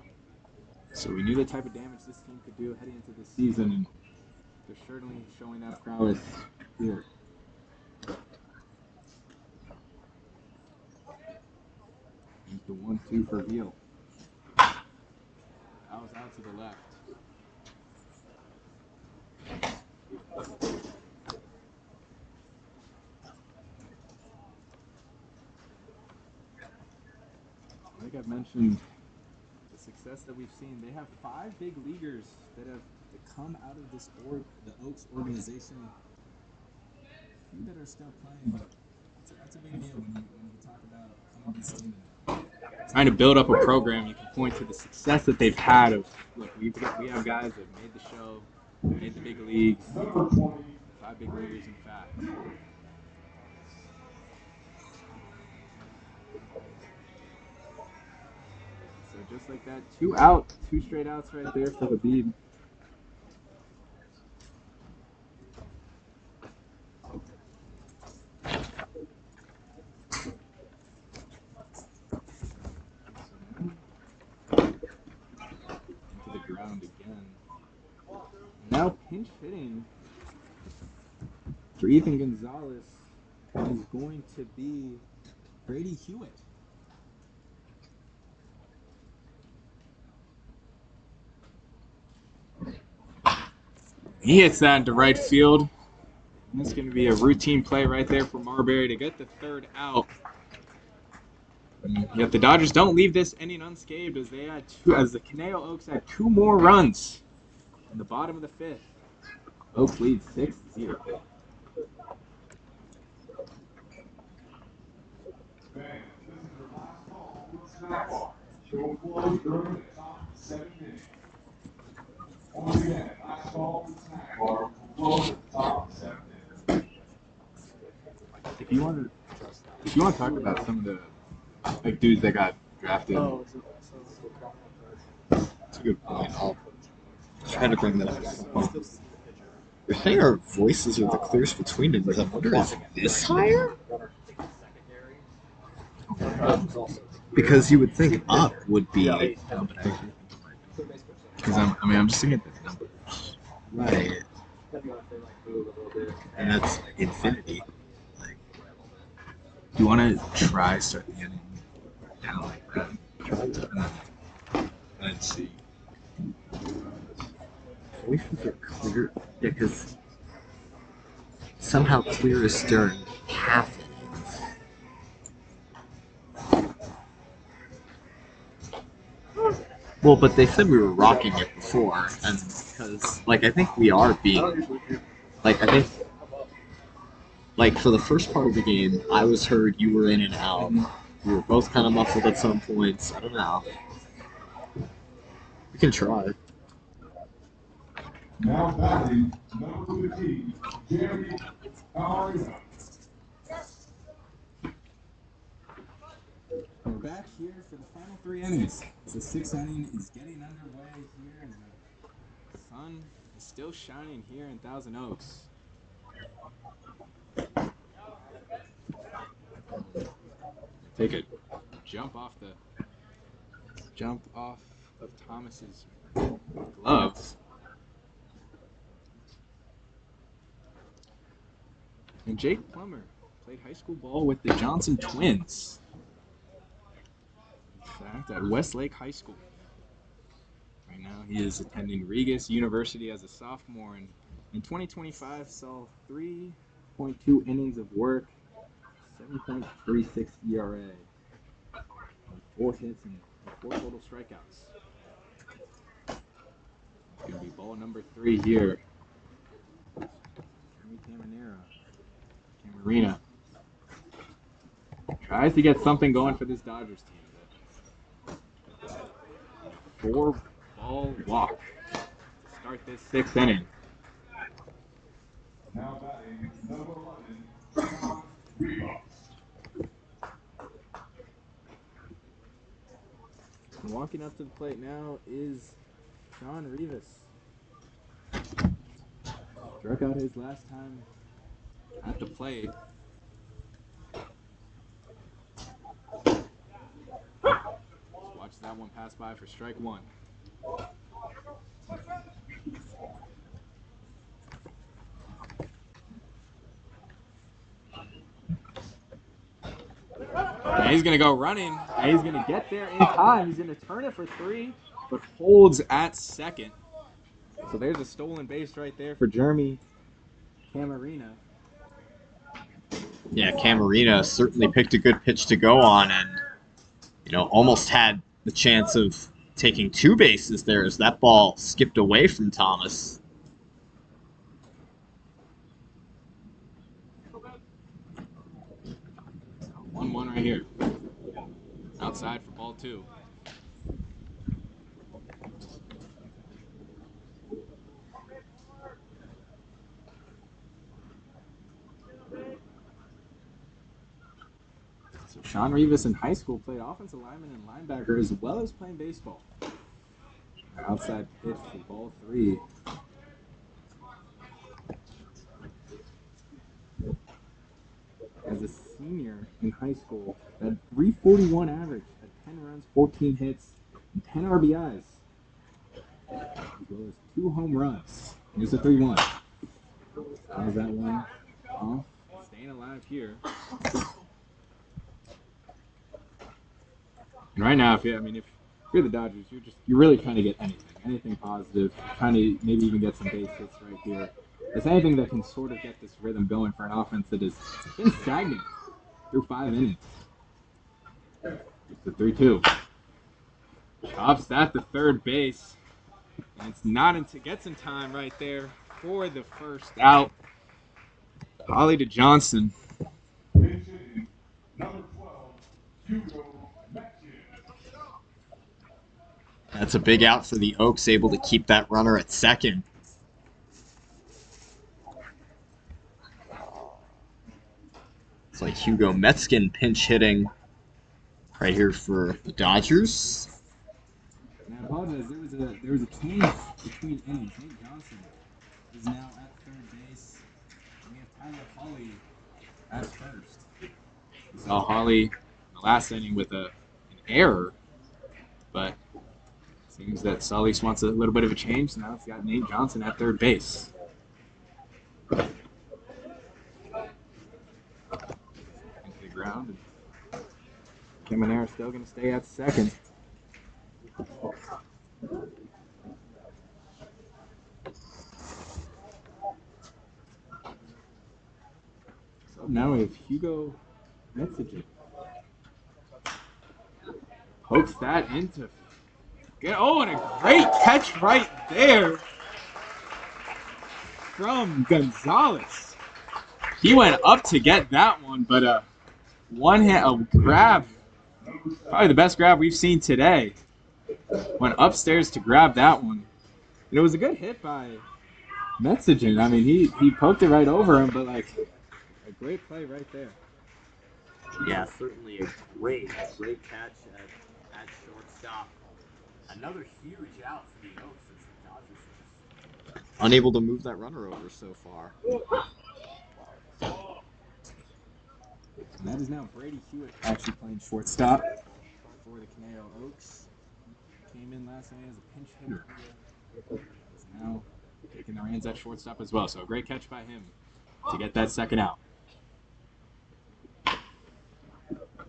So we knew the type of damage this team could do heading into the season, and they're certainly showing that prowess here. Here's the 1-2 for Veal. Fouls out to the left. Like I've mentioned, the success that we've seen, they have 5 big leaguers that have come out of the Oaks organization. A few that are still playing, but that's a big deal when you talk about coming to this team and trying to build up a program. You can point to the success that they've had. Look, we have guys that made the show, made the big leagues, 5 big leaguers in fact. So just like that, 2 out, 2 straight outs right there for Habib. Into the ground again. Now pinch hitting for Ethan Gonzalez is going to be Brady Hewitt. He hits that into right field. And it's going to be a routine play right there for Marbury to get the 3rd out. Yet the Dodgers don't leave this inning unscathed as the Conejo Oaks had 2 more runs in the bottom of the 5th. Oaks lead 6-0. Show close during the top 7 innings. Once again, last call for snack bar will close at the top 7 innings. If you want to talk about some of the dudes that got drafted, That's a good point. I'll try to bring that up. You're saying our voices are the clearest between them, but I wonder, is this higher? Because you would think up would be. Because I'm just looking at the numbers. Right. And that's infinity. Like, Do you want to try start the inning kind of like that? And then see. voices are clear. Yeah, because somehow clearest during half innings. Well, but they said we were rocking it before, and because, I think we are being, I think, for the first part of the game, I was heard you were in and out. We were both kind of muffled at some points. I don't know. We can try. Now batting, number 15, Jeremy Camarena. We're back here for the final 3 innings. The 6th inning is getting underway here, and the sun is still shining here in Thousand Oaks. Take a jump off of Thomas's gloves. And Jake Plummer played high school ball with the Johnson Twins. In fact, at Westlake High School. Right now, he is attending Regis University as a sophomore, and in 2025 saw 3.2 innings of work, 7.36 ERA, and 4 hits and 4 total strikeouts. It's going to be ball number 3 here. Camarena tries to get something going for this Dodgers team. 4-ball walk to start this 6th inning. Now batting, number 11, John Rivas. And walking up to the plate now is Sean Rivas. Struck out his last time at the plate. Just watch that one pass by for strike one. And he's going to go running. And he's going to get there in time. He's going to turn it for 3, but holds at second. So there's a stolen base right there for Jeremy Camarina. Yeah, Camarina certainly picked a good pitch to go on, and almost had the chance of taking 2 bases there as that ball skipped away from Thomas. So 1-1 right here. Outside for ball 2. So Sean Rivas in high school played offensive lineman and linebacker as well as playing baseball. Outside pitch for ball 3. As a senior in high school, had 341 average, had 10 runs, 14 hits, and 10 RBIs, as well as 2 home runs. Here's a 3-1. How's that one off? Staying alive here. And right now, if you're the Dodgers, you're really trying to get anything positive, trying to maybe even get some base hits right here. It's anything that can sort of get this rhythm going for an offense that has been stagnant through 5 innings. It's a 3-2. Chops at the third base. And it's not until gets in time right there for the first out. Holly to Johnson. Pitching number 12, Hugo Metcalf. That's a big out for the Oaks, able to keep that runner at second. It's like Hugo Metzgen pinch hitting right here for the Dodgers. And I apologize, there was a change between innings. Nate Johnson is now at third base. And we have Tyler Hawley at first. We saw Hawley in the last inning with an error, but it seems that Solis wants a little bit of a change. Now it's got Nate Johnson at third base. Into the ground. And Caminera still going to stay at second. So now we have Hugo Metzgen. Pokes that into. Oh, and a great catch right there from Gonzalez. He went up to get that one, but a grab, probably the best grab we've seen today. Went upstairs to grab that one. And it was a good hit by Metzgen. I mean, he poked it right over him, but like a great play right there. Yeah, certainly a great catch at shortstop. Another huge out for the Oaks as the Dodgers are just Unable to move that runner over so far. And that is now Brady Hewitt actually playing shortstop for the Conejo Oaks. Came in last night as a pinch hitter. Is now taking the reins at shortstop as well. So a great catch by him to get that second out.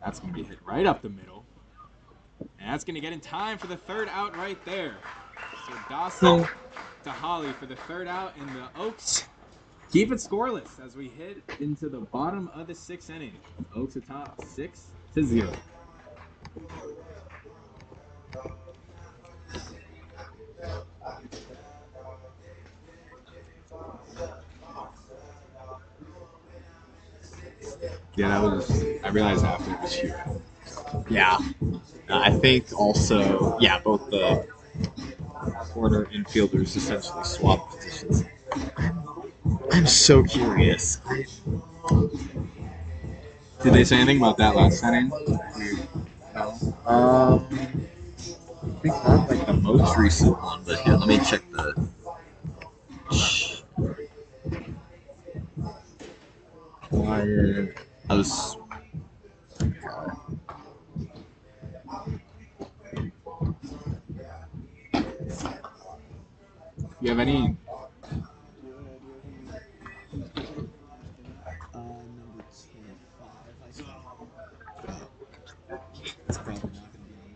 That's going to be hit right up the middle. And that's going to get in time for the third out right there. So Dawson to Holly for the third out, and the Oaks keep it scoreless as we hit into the bottom of the 6th inning. Oaks atop 6-0. Yeah, I realized after it was huge. Yeah. I think also, both the corner infielders essentially swapped positions. I'm so curious. Did they say anything about that last inning? think not like the most recent one, but here, let me check the. Quiet. I was. You have any? Do you have any idea who's pitching? Number 25, I think. It's probably not going to be me.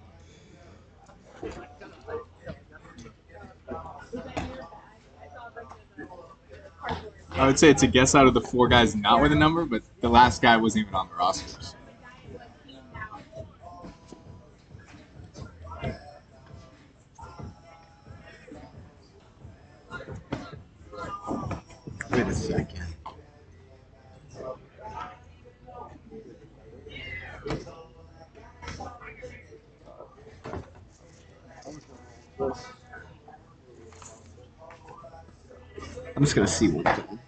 I would say it's a guess out of the 4 guys not with a number, but the last guy wasn't even on the roster. So. Wait a second. I'm just gonna see one thing.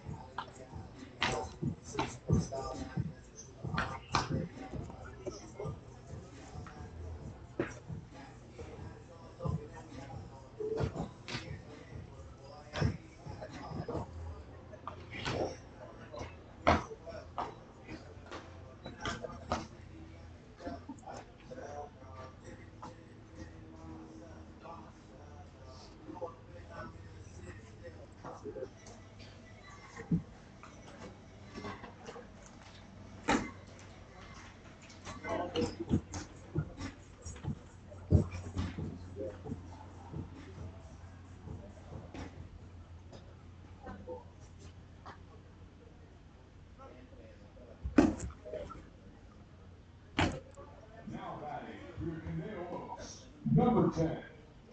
Now batting for your Conejo Oaks, number 10,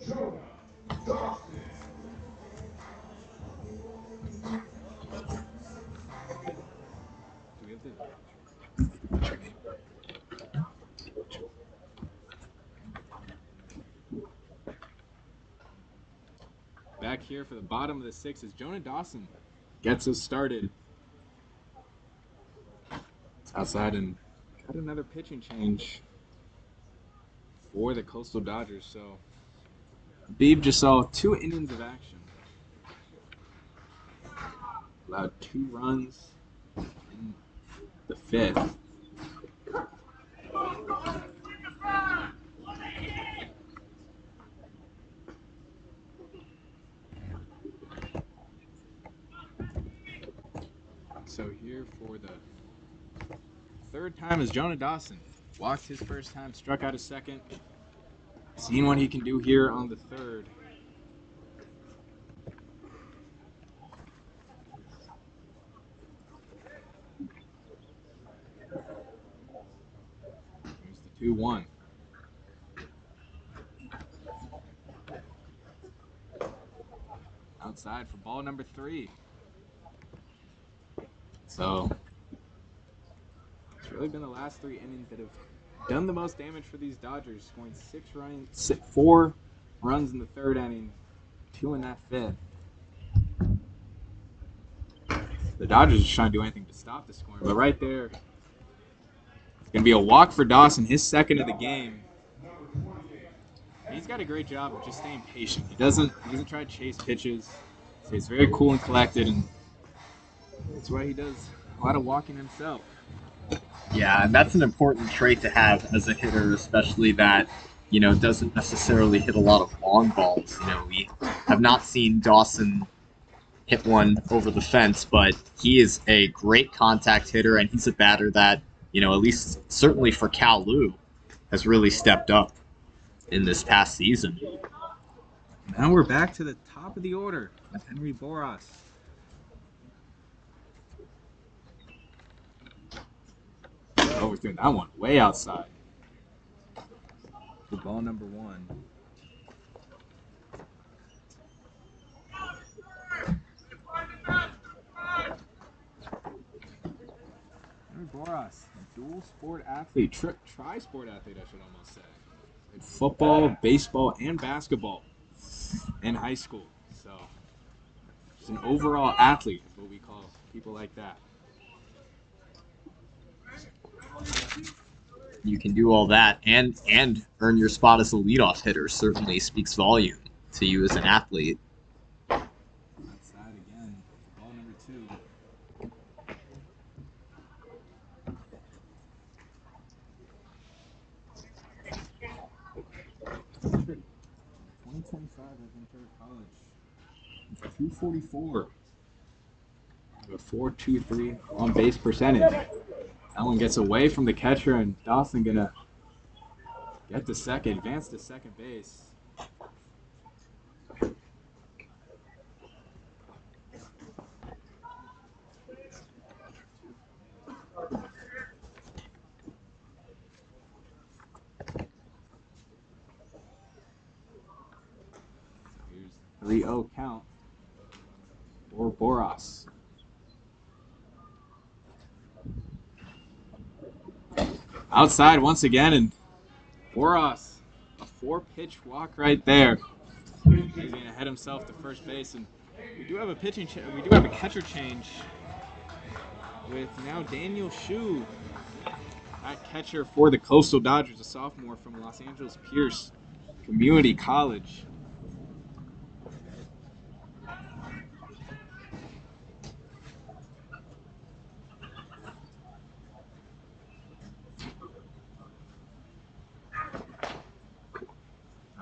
Jonah Dawson. Do we have the? Back here for the bottom of the 6 is Jonah Dawson. Gets us started. It's outside and got another pitching change for the Coastal Dodgers. So Beebe just saw 2 innings of action. Allowed 2 runs in the 5th. So here for the 3rd time is Jonah Dawson. Walked his first time, struck out a second. Seeing what he can do here on the 3rd. Here's the 2-1. Outside for ball number 3. So it's really been the last 3 innings that have done the most damage for these Dodgers, scoring 4 runs in the 3rd inning, 2 in that 5th. The Dodgers are just trying to do anything to stop the scoring, but right there, it's going to be a walk for Dawson, his 2nd of the game. He's got a great job of just staying patient. He doesn't try to chase pitches. So he's very cool and collected, and that's why he does a lot of walking himself. Yeah, and that's an important trait to have as a hitter, especially that, doesn't necessarily hit a lot of long balls. We have not seen Dawson hit one over the fence, but he is a great contact hitter, and he's a batter that, at least certainly for Cal Lu, has really stepped up in this past season. Now we're back to the top of the order with Henry Boras. Oh, we're doing that one way outside. For ball number 1. Henry Boras, a dual sport athlete, tri-sport athlete, I should almost say. Played football, baseball, and basketball in high school. So, just an overall athlete is what we call people like that. you can do all that and earn your spot as a leadoff hitter certainly speaks volume to you as an athlete. Outside again. Ball number 2. 2025 I've entered college. 244. A 4.23 on base percentage. That one gets away from the catcher, and Dawson gonna get to second, advance to second base. Here's 3-0 count for Boras. Outside once again, and Boras, a 4-pitch walk right there. He's gonna head himself to first base, and we do have a catcher change with now Daniel Shu at catcher for the Coastal Dodgers, a sophomore from Los Angeles Pierce Community College.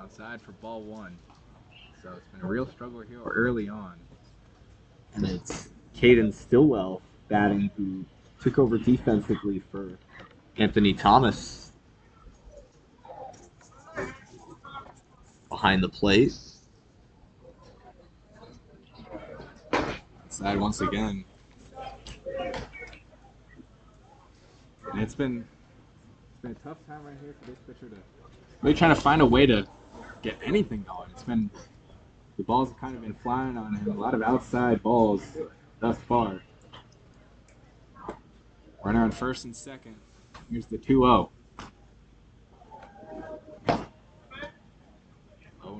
Outside for ball 1. So it's been a real struggle here early on. And it's Caden Stillwell batting, who took over defensively for Anthony Thomas behind the plate. Outside once again. And it's been a tough time right here for this pitcher to really trying to find a way to get anything going. The balls have kind of been flying on him. A lot of outside balls thus far. Runner on first and second. Here's the 2-0. 0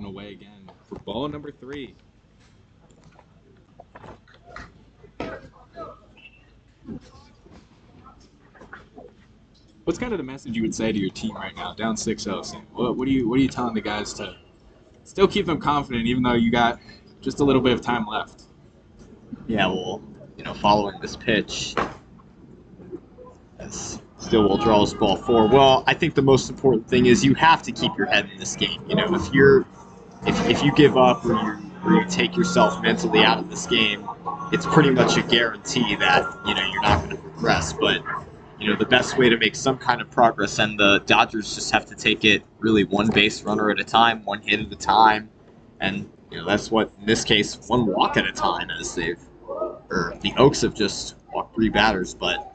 away again for ball number 3. What's kind of the message you would say to your team right now, down 6-0? Sam? What are you telling the guys to still keep them confident, even though you got just a little bit of time left? Yeah, well, following this pitch, as Stillwell draws ball 4. Well, I think the most important thing is you have to keep your head in this game. If you give up or you take yourself mentally out of this game, it's pretty much a guarantee that you're not going to progress. But the best way to make some kind of progress, and the Dodgers just have to take it really one base runner at a time, one hit at a time, and that's what in this case one walk at a time, as the Oaks have just walked 3 batters, but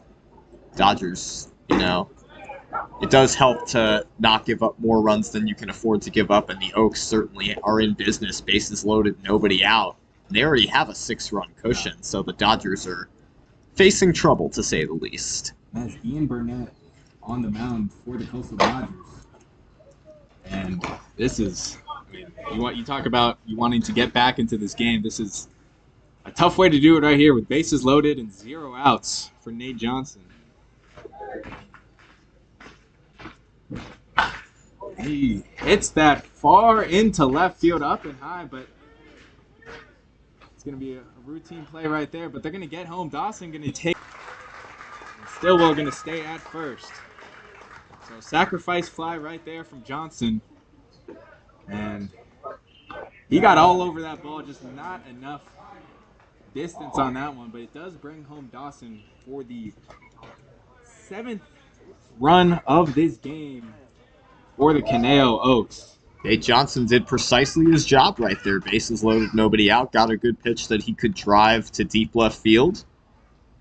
Dodgers, it does help to not give up more runs than you can afford to give up, and the Oaks certainly are in business, bases loaded, nobody out. They already have a 6-run cushion, so the Dodgers are facing trouble, to say the least. That's Ian Burnett on the mound for the Coastal Dodgers. And this is, you talk about you wanting to get back into this game. This is a tough way to do it right here with bases loaded and 0 outs for Nate Johnson. He hits that far into left field, up and high, but it's going to be a routine play right there. But they're going to get home. Dawson going to take. Stillwell going to stay at first. So sacrifice fly right there from Johnson. And he got all over that ball, just not enough distance on that one. But it does bring home Dawson for the 7th run of this game for the Conejo Oaks. Nate Johnson did precisely his job right there. Bases loaded, nobody out. Got a good pitch that he could drive to deep left field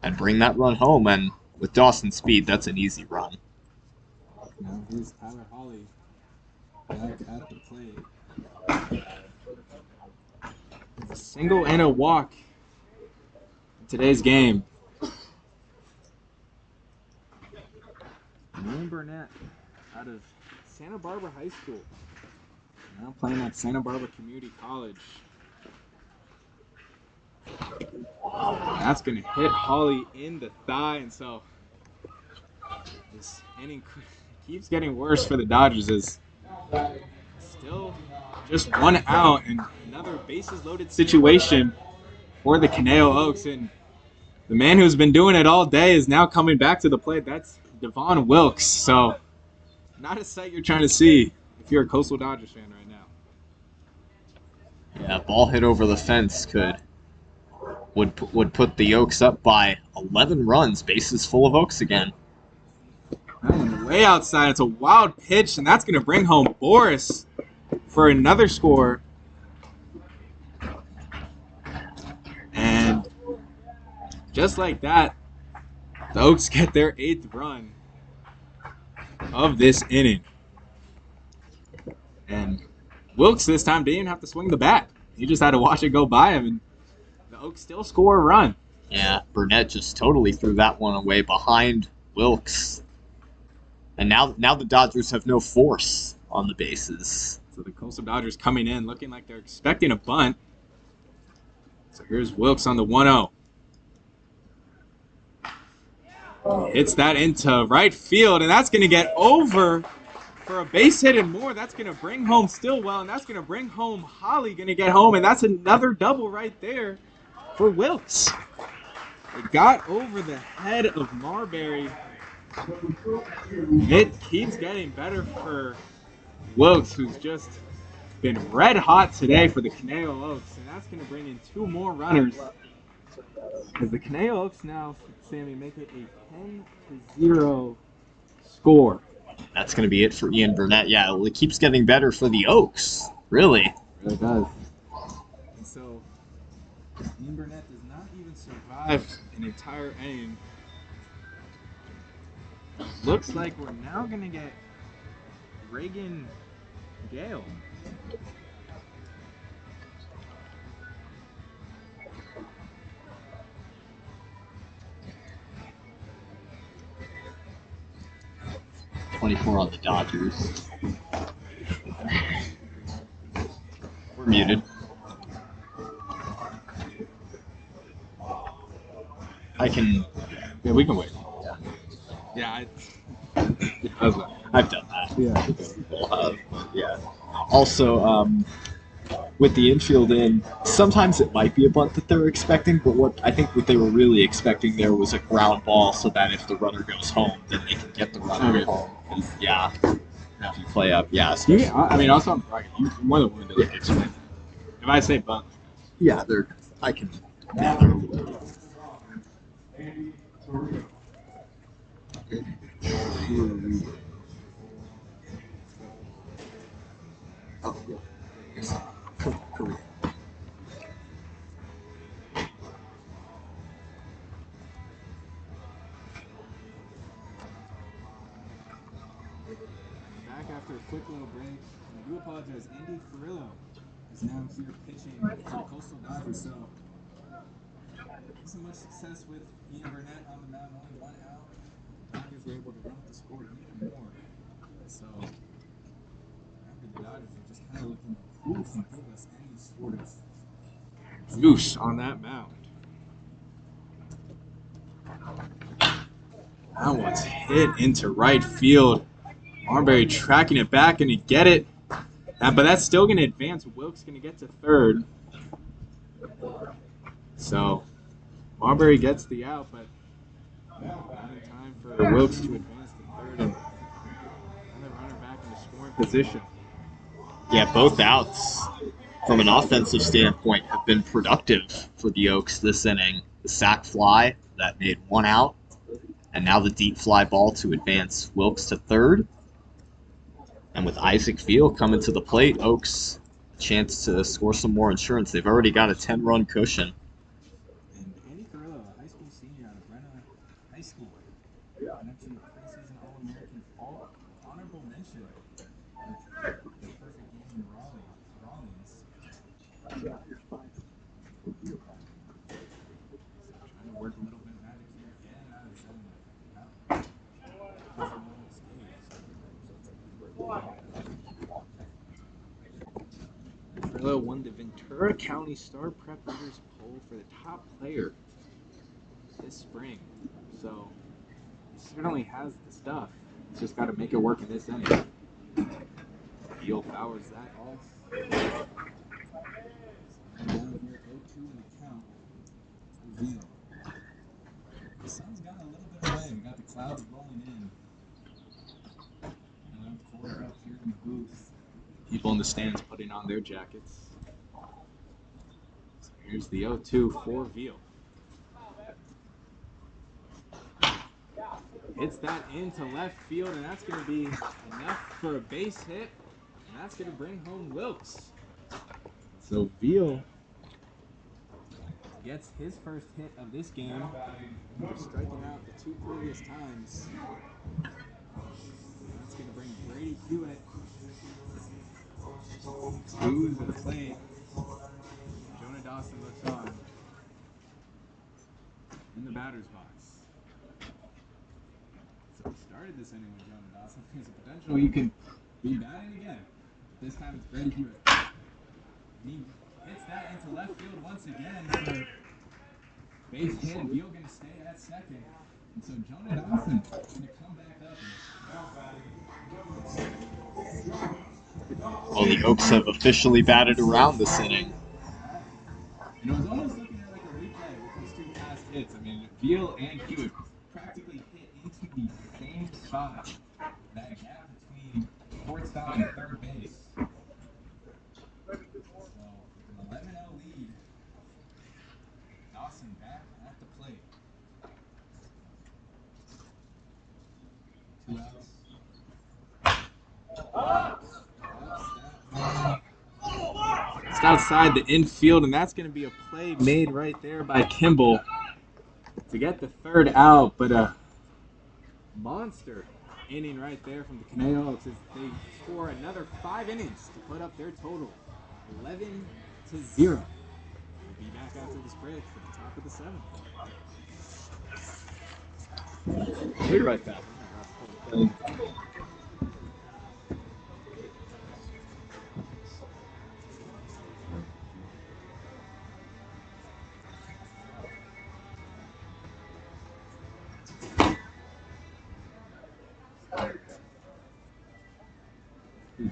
and bring that run home. And with Dawson's speed, that's an easy run. Now here's Tyler Hawley back at the plate. It's a single and a walk in today's game. Ian Burnett out of Santa Barbara High School. Now playing at Santa Barbara Community College. That's going to hit Hawley in the thigh, and so this inning keeps getting worse for the Dodgers as still just one out and another bases loaded situation for the Conejo Oaks. And the man who's been doing it all day is now coming back to the plate. That's Devon Wilkes. So not a sight you're trying to see if you're a Coastal Dodgers fan right now. Yeah, ball hit over the fence would put the Oaks up by 11 runs. Bases full of Oaks again. And way outside, it's a wild pitch, and that's going to bring home Boris for another score. And just like that, the Oaks get their 8th run of this inning. And Wilkes this time didn't even have to swing the bat. He just had to watch it go by him, and the Oaks still score a run. Yeah, Burnett just totally threw that one away behind Wilkes. And now the Dodgers have no force on the bases. So the Coastal Dodgers coming in looking like they're expecting a bunt. So here's Wilkes on the 1-0. Hits that into right field, and that's going to get over for a base hit and more. That's going to bring home Stillwell, and that's going to bring home Holly, going to get home, and that's another double right there for Wilkes. It got over the head of Marbury. It keeps getting better for Wilkes, who's just been red hot today for the Conejo Oaks, and that's going to bring in 2 more runners. As the Conejo Oaks now, Sammy, make it a 10-0 score. That's going to be it for Ian Burnett. Yeah, well, it keeps getting better for the Oaks. Really. It really does. And so, Ian Burnett does not even survive an entire inning. Looks like we're now going to get Reagan Gale. On the Dodgers. We're muted. I can. Yeah, we can wait. Yeah. Yeah, I've done that. Yeah. People have. Yeah. Also, with the infield in, sometimes it might be a bunt that they're expecting, but what they were really expecting there was a ground ball, so that if the runner goes home, then they can get the runner home. Yeah. If you play up, yeah. Yeah, I mean, also, I'm bragging. You're more than willing to explain. If I say bunt. Yeah, I can. Back after a quick little break, and I do apologize. Andy Carrillo is now here pitching for the Coastal Dodgers. So, wasn't much success with Ian Burnett on the mound, only 1 out. The Dodgers were able to run up the score even more. So, after the Dodgers are just kind of looking who can give us any sort of juice on that mound. That one's hit into right field. Marbury tracking it back, and he get it. But that's still going to advance. Wilkes going to get to third. So Marbury gets the out, but not in time for Wilkes to advance to third. And another runner back in the scoring position. Yeah, both outs from an offensive standpoint have been productive for the Oaks this inning. The sac fly that made 1 out, and now the deep fly ball to advance Wilkes to third. And with Isaac Field coming to the plate, Oaks a chance to score some more insurance. They've already got a 10-run cushion. And Andy Carrillo, a high school senior out of Brenna High School, went up to preseason All-American honorable mention with the perfect game in Rawlings. Trying to work a little bit magic here again out of zone. Carrillo won the Ventura County Star Prep Leaders poll for the top player this spring. So he certainly has the stuff. It's just got to make it work in this inning. Veal powers that off. Down here, 0-2 in the count for Veal. The sun's got a little bit away. We got the clouds rolling in. And I'm quarter up here in the booth. People in the stands putting on their jackets. So here's the 0-2 for Veal. Hits that into left field, and that's going to be enough for a base hit, and that's going to bring home Wilkes. So Veal gets his first hit of this game after striking out the 2 previous times. That's going to bring Brady Hewitt to the plate. Jonah Dawson looks on in the batter's box. So we started this inning with Jonah Dawson. There's a potential you can be batting again. This time it's Brady Hewitt. And he hits that into left field once again for base hit, and Veal going to stay at second. And so Jonah Dawson going to come back up. Well, the Oaks have officially batted around this inning. And it was almost looking at like a replay with those 2 past hits. I mean, Veal and Hewitt practically hit into the same spot. That gap between shortstop and third base. So, an 11-0 lead. Dawson back at the plate. 2 outs. It's outside the infield, and that's going to be a play made right there by Kimball to get the 3rd out. But a monster inning right there from the Conejo Oaks as they score another 5 innings to put up their total 11-0. We'll be back after this break for the top of the 7th. We'll be right back.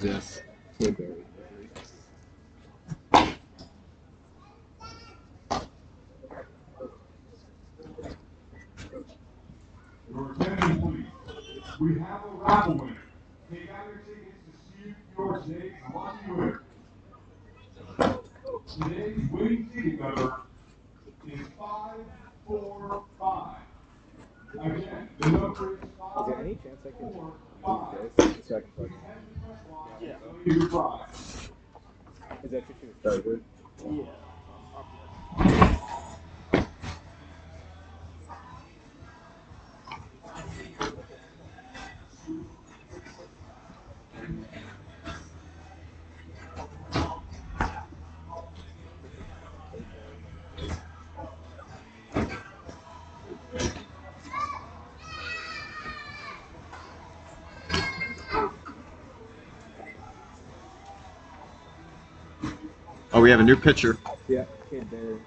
Yes. Your attention, please. We have a raffle winner. Take out your tickets to see your today's lucky winner. Today's winning ticket number is 545. Again, the number is 545. Is there any chance I can move this so I can plug it in? Yeah. Your prize. Is that your shoe starter? Yeah. Oh, we have a new pitcher. Yeah, Kid Bear.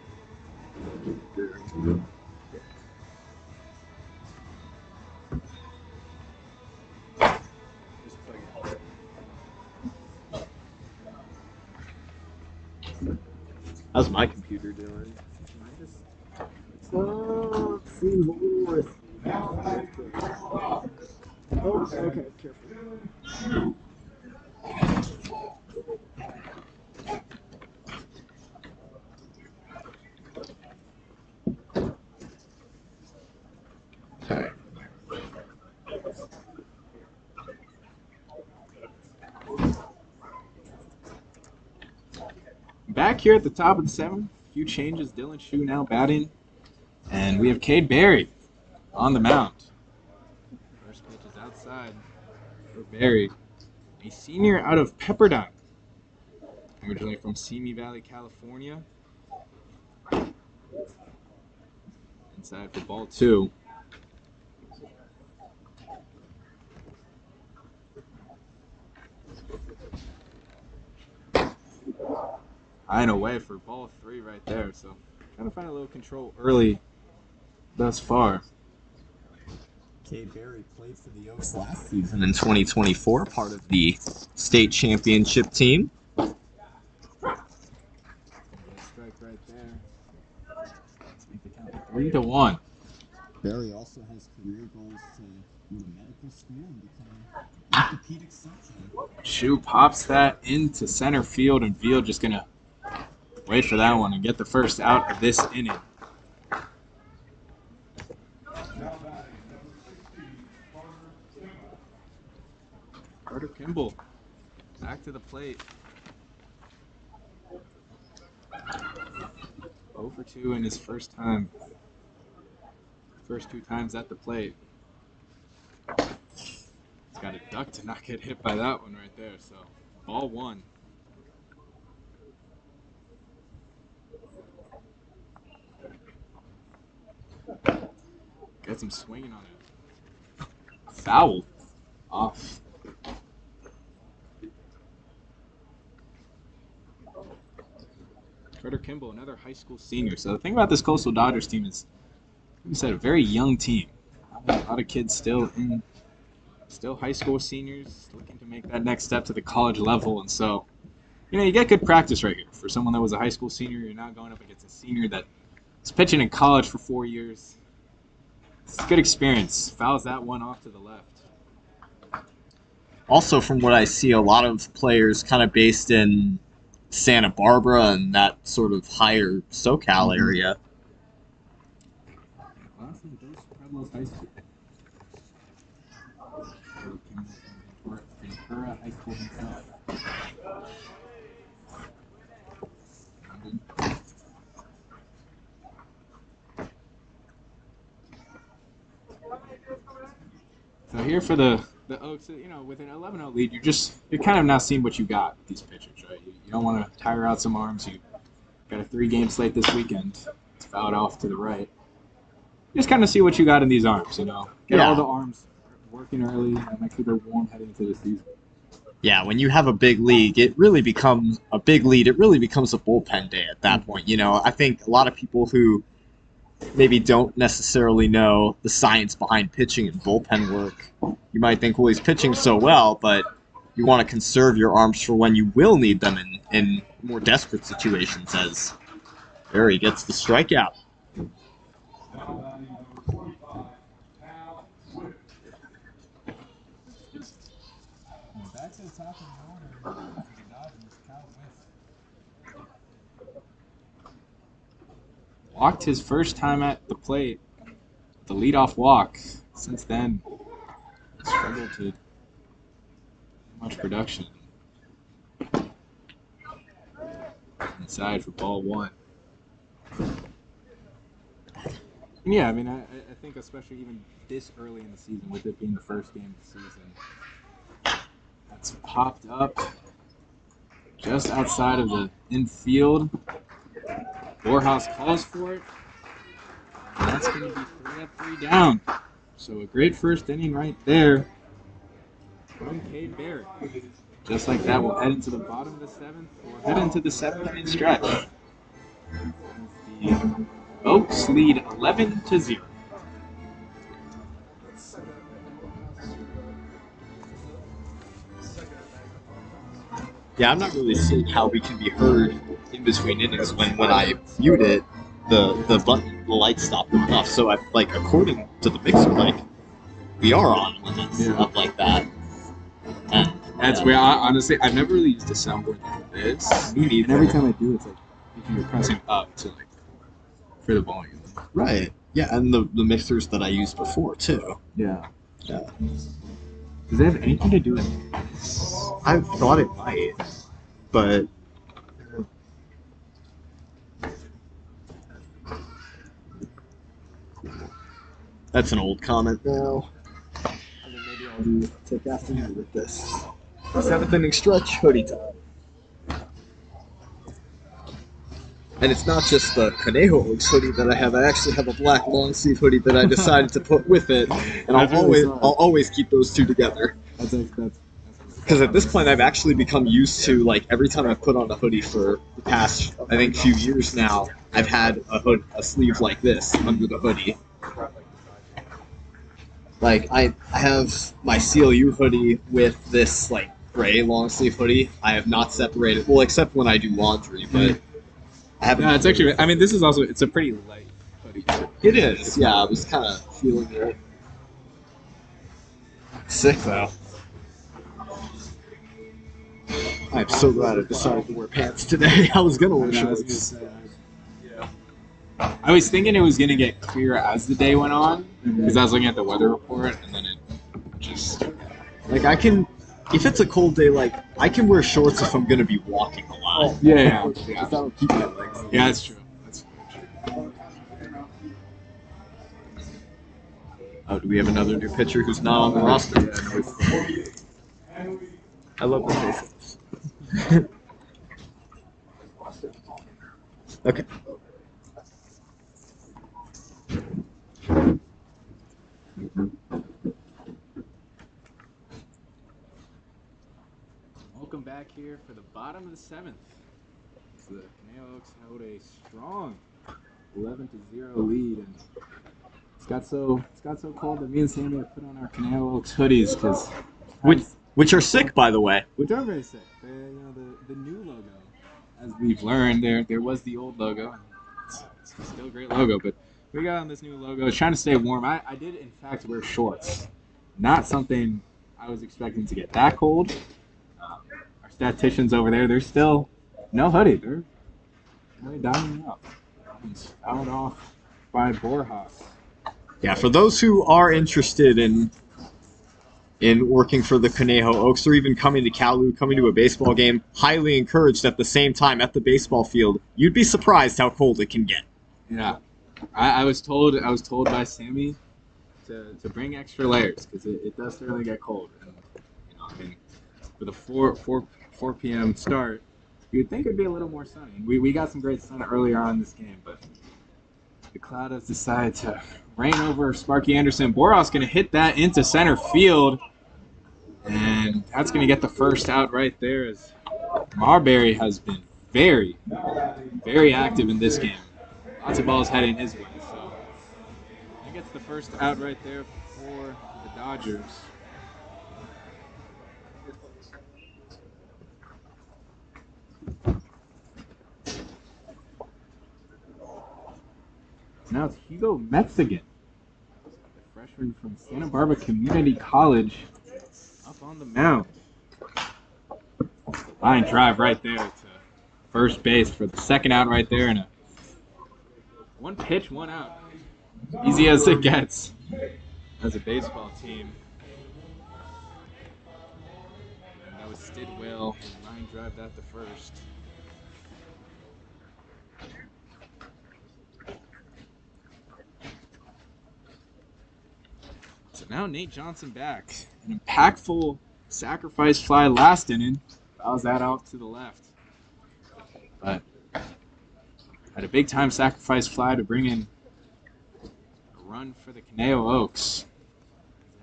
How's my computer doing? Seems a little risky. Oh, okay, careful. Okay. Back here at the top of the 7th, a few changes. Dylan Shue now batting, and we have Cade Berry on the mound. First pitch is outside for Berry, a senior out of Pepperdine, originally from Simi Valley, California. Inside for ball 2. High and away for ball 3 right there. So trying to find a little control early thus far. Cade Berry played for the Oaks last season in 2024, part of the state championship team. Strike right there. Let's make the count 3-1. Berry also has career goals to go to medical school and become an orthopedic surgeon. Shu pops that into center field, and Veal just gonna wait for that one and get the first out of this inning. Carter Kimball back to the plate. 0 for 2 in his first time. First 2 times at the plate. He's got a duck to not get hit by that one right there. So ball 1. Gets him swinging on it. Foul. Off. Carter Kimball, another high school senior. So the thing about this Coastal Dodgers team is, like you said, a very young team. A lot of kids still high school seniors, looking to make that next step to the college level. And so, you get good practice right here. For someone that was a high school senior, you're now going up against a senior that is pitching in college for 4 years. It's a good experience. Fouls that one off to the left. Also, from what I see, a lot of players kind of based in Santa Barbara and that sort of higher SoCal area. Honestly, those Pueblos High School. Ventura High School himself. So here for the Oaks, with an 11-0 lead, you're kind of now seeing what you got with these pitchers, right? You don't want to tire out some arms. You got a 3-game slate this weekend. It's fouled off to the right. You just kind of see what you got in these arms, Get all the arms working early and make sure they're warm heading into the season. Yeah, when you have a big league, it really becomes a big lead. It really becomes a bullpen day at that point. I think a lot of people who maybe don't necessarily know the science behind pitching and bullpen work, you might think, well, he's pitching so well, but you want to conserve your arms for when you will need them in more desperate situations, as Berry gets the strikeout. Back to the top of the order for the Dodgers, Kyle Whiff. Walked his first time at the plate. The leadoff walk. Since then, struggled to do much production. Inside for ball 1. Yeah, I think especially even this early in the season, with it being the first game of the season, that's popped up just outside of the infield. Warhouse calls for it. And that's going to be 3 up, 3 down. So a great first inning right there from Cade Berry. Just like that, we'll head into the bottom of the 7th. We'll head into the 7th-inning stretch. The Oaks lead 11-0. Yeah, I'm not really seeing how we can be heard in between innings when I mute it, the light stopped going off. So according to the mixer, we are on when it's up like that. And that's where honestly I've never really used a soundboard like this. Me neither. And every time I do, it's like you're pressing up to for the volume. Right. Yeah, and the mixers that I used before too. Yeah. Yeah. Does it have anything to do with this? I thought it might, but that's an old comment now. And then maybe I'll take after you with this. 7th inning stretch hoodie time. And it's not just the Conejo Oaks hoodie that I have. I actually have a black long sleeve hoodie that I decided to put with it, and I'll always keep those two together. Because at this point, I've actually become used to, every time I've put on a hoodie for the past, I think, few years now, I've had a sleeve like this under the hoodie. Like I have my CLU hoodie with this like gray long sleeve hoodie. I have not separated, well, except when I do laundry, but I haven't. Yeah, it's actually. I mean, this is also. It's a pretty light hoodie. It is. Yeah, I was kind of feeling it. Sick though. I'm so glad I decided to wear pants today. I was gonna wear shorts. I was thinking it was gonna get clearer as the day went on because I was looking at the weather report and then it just. Like I can, if it's a cold day, like I can wear shorts if I'm gonna be walking a lot. Yeah. That'll keep my legs. Yeah, that's true. That's true. Oh, do we have another new pitcher who's not on the roster? I love the faces. Okay. Welcome back here for the bottom of the seventh. The Conejo Oaks held a strong 11-0 lead, and it's got so cold that me and Sammy have put on our Conejo Oaks hoodies because Which are sick, by the way. which are very sick. The new logo, as we've learned, there was the old logo, and it's still a great logo, but we got on this new logo. It's trying to stay warm. I did in fact wear shorts, not something I was expecting to get that cold. Our statisticians over there, they're still no hoodie. They're really dialing up. It's fouled off by Borjas. Yeah, for those who are interested in working for the Conejo Oaks or even coming to Calu, coming to a baseball game, highly encouraged at the same time at the baseball field. You'd be surprised how cold it can get. Yeah, I was told by Sammy to bring extra layers because it does certainly get cold. And I mean, for the 4 p.m. start, you'd think it'd be a little more sunny. We got some great sun earlier on in this game, but the Cloud has decided to rain over Sparky Anderson. Boros going to hit that into center field, and that's going to get the first out right there as Marbury has been very, very active in this game. Lots of balls heading his way, so he gets the first out right there for the Dodgers. Now it's Hugo Mexican, the freshman from Santa Barbara Community College, up on the mound. Line drive right there to first base for the second out right there, and a one pitch, one out. Easy as it gets as a baseball team. And that was Stidwell. Line drive that to first. So now Nate Johnson back. An impactful sacrifice fly last inning. Fouls that out to the left. But had a big time sacrifice fly to bring in a run for the Conejo Oaks.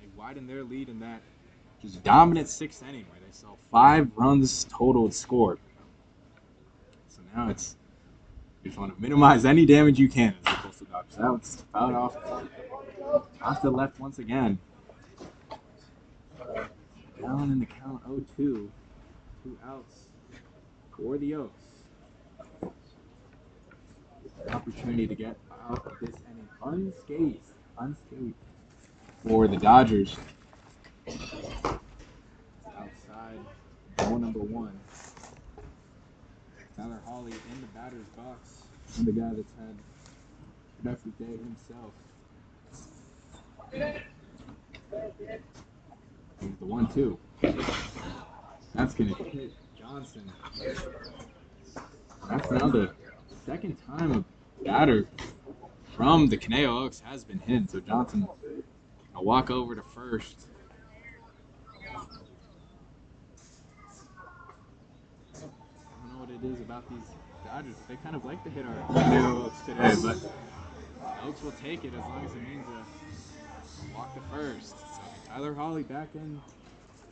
They widened their lead in that just dominant sixth inning where they saw 5 runs total scored. So now it's you just want to minimize any damage you can as the Coastal Dodgers. That one's fouled off the left once again. Down in the count 0-2. 2 outs for the Oaks. An opportunity to get out of this inning unscathed for the Dodgers. Outside, ball number 1. Tyler Hawley in the batter's box. And the guy that's had a productive day himself. Here's the 1-2. That's going to hit Johnson. That's now the second time a batter from the Conejo Oaks has been hit. So Johnson will walk over to first. I don't know what it is about these Dodgers. They kind of like to hit our Conejo Oaks today, but the Oaks will take it as long as it means a walk to first. So Tyler Hawley back in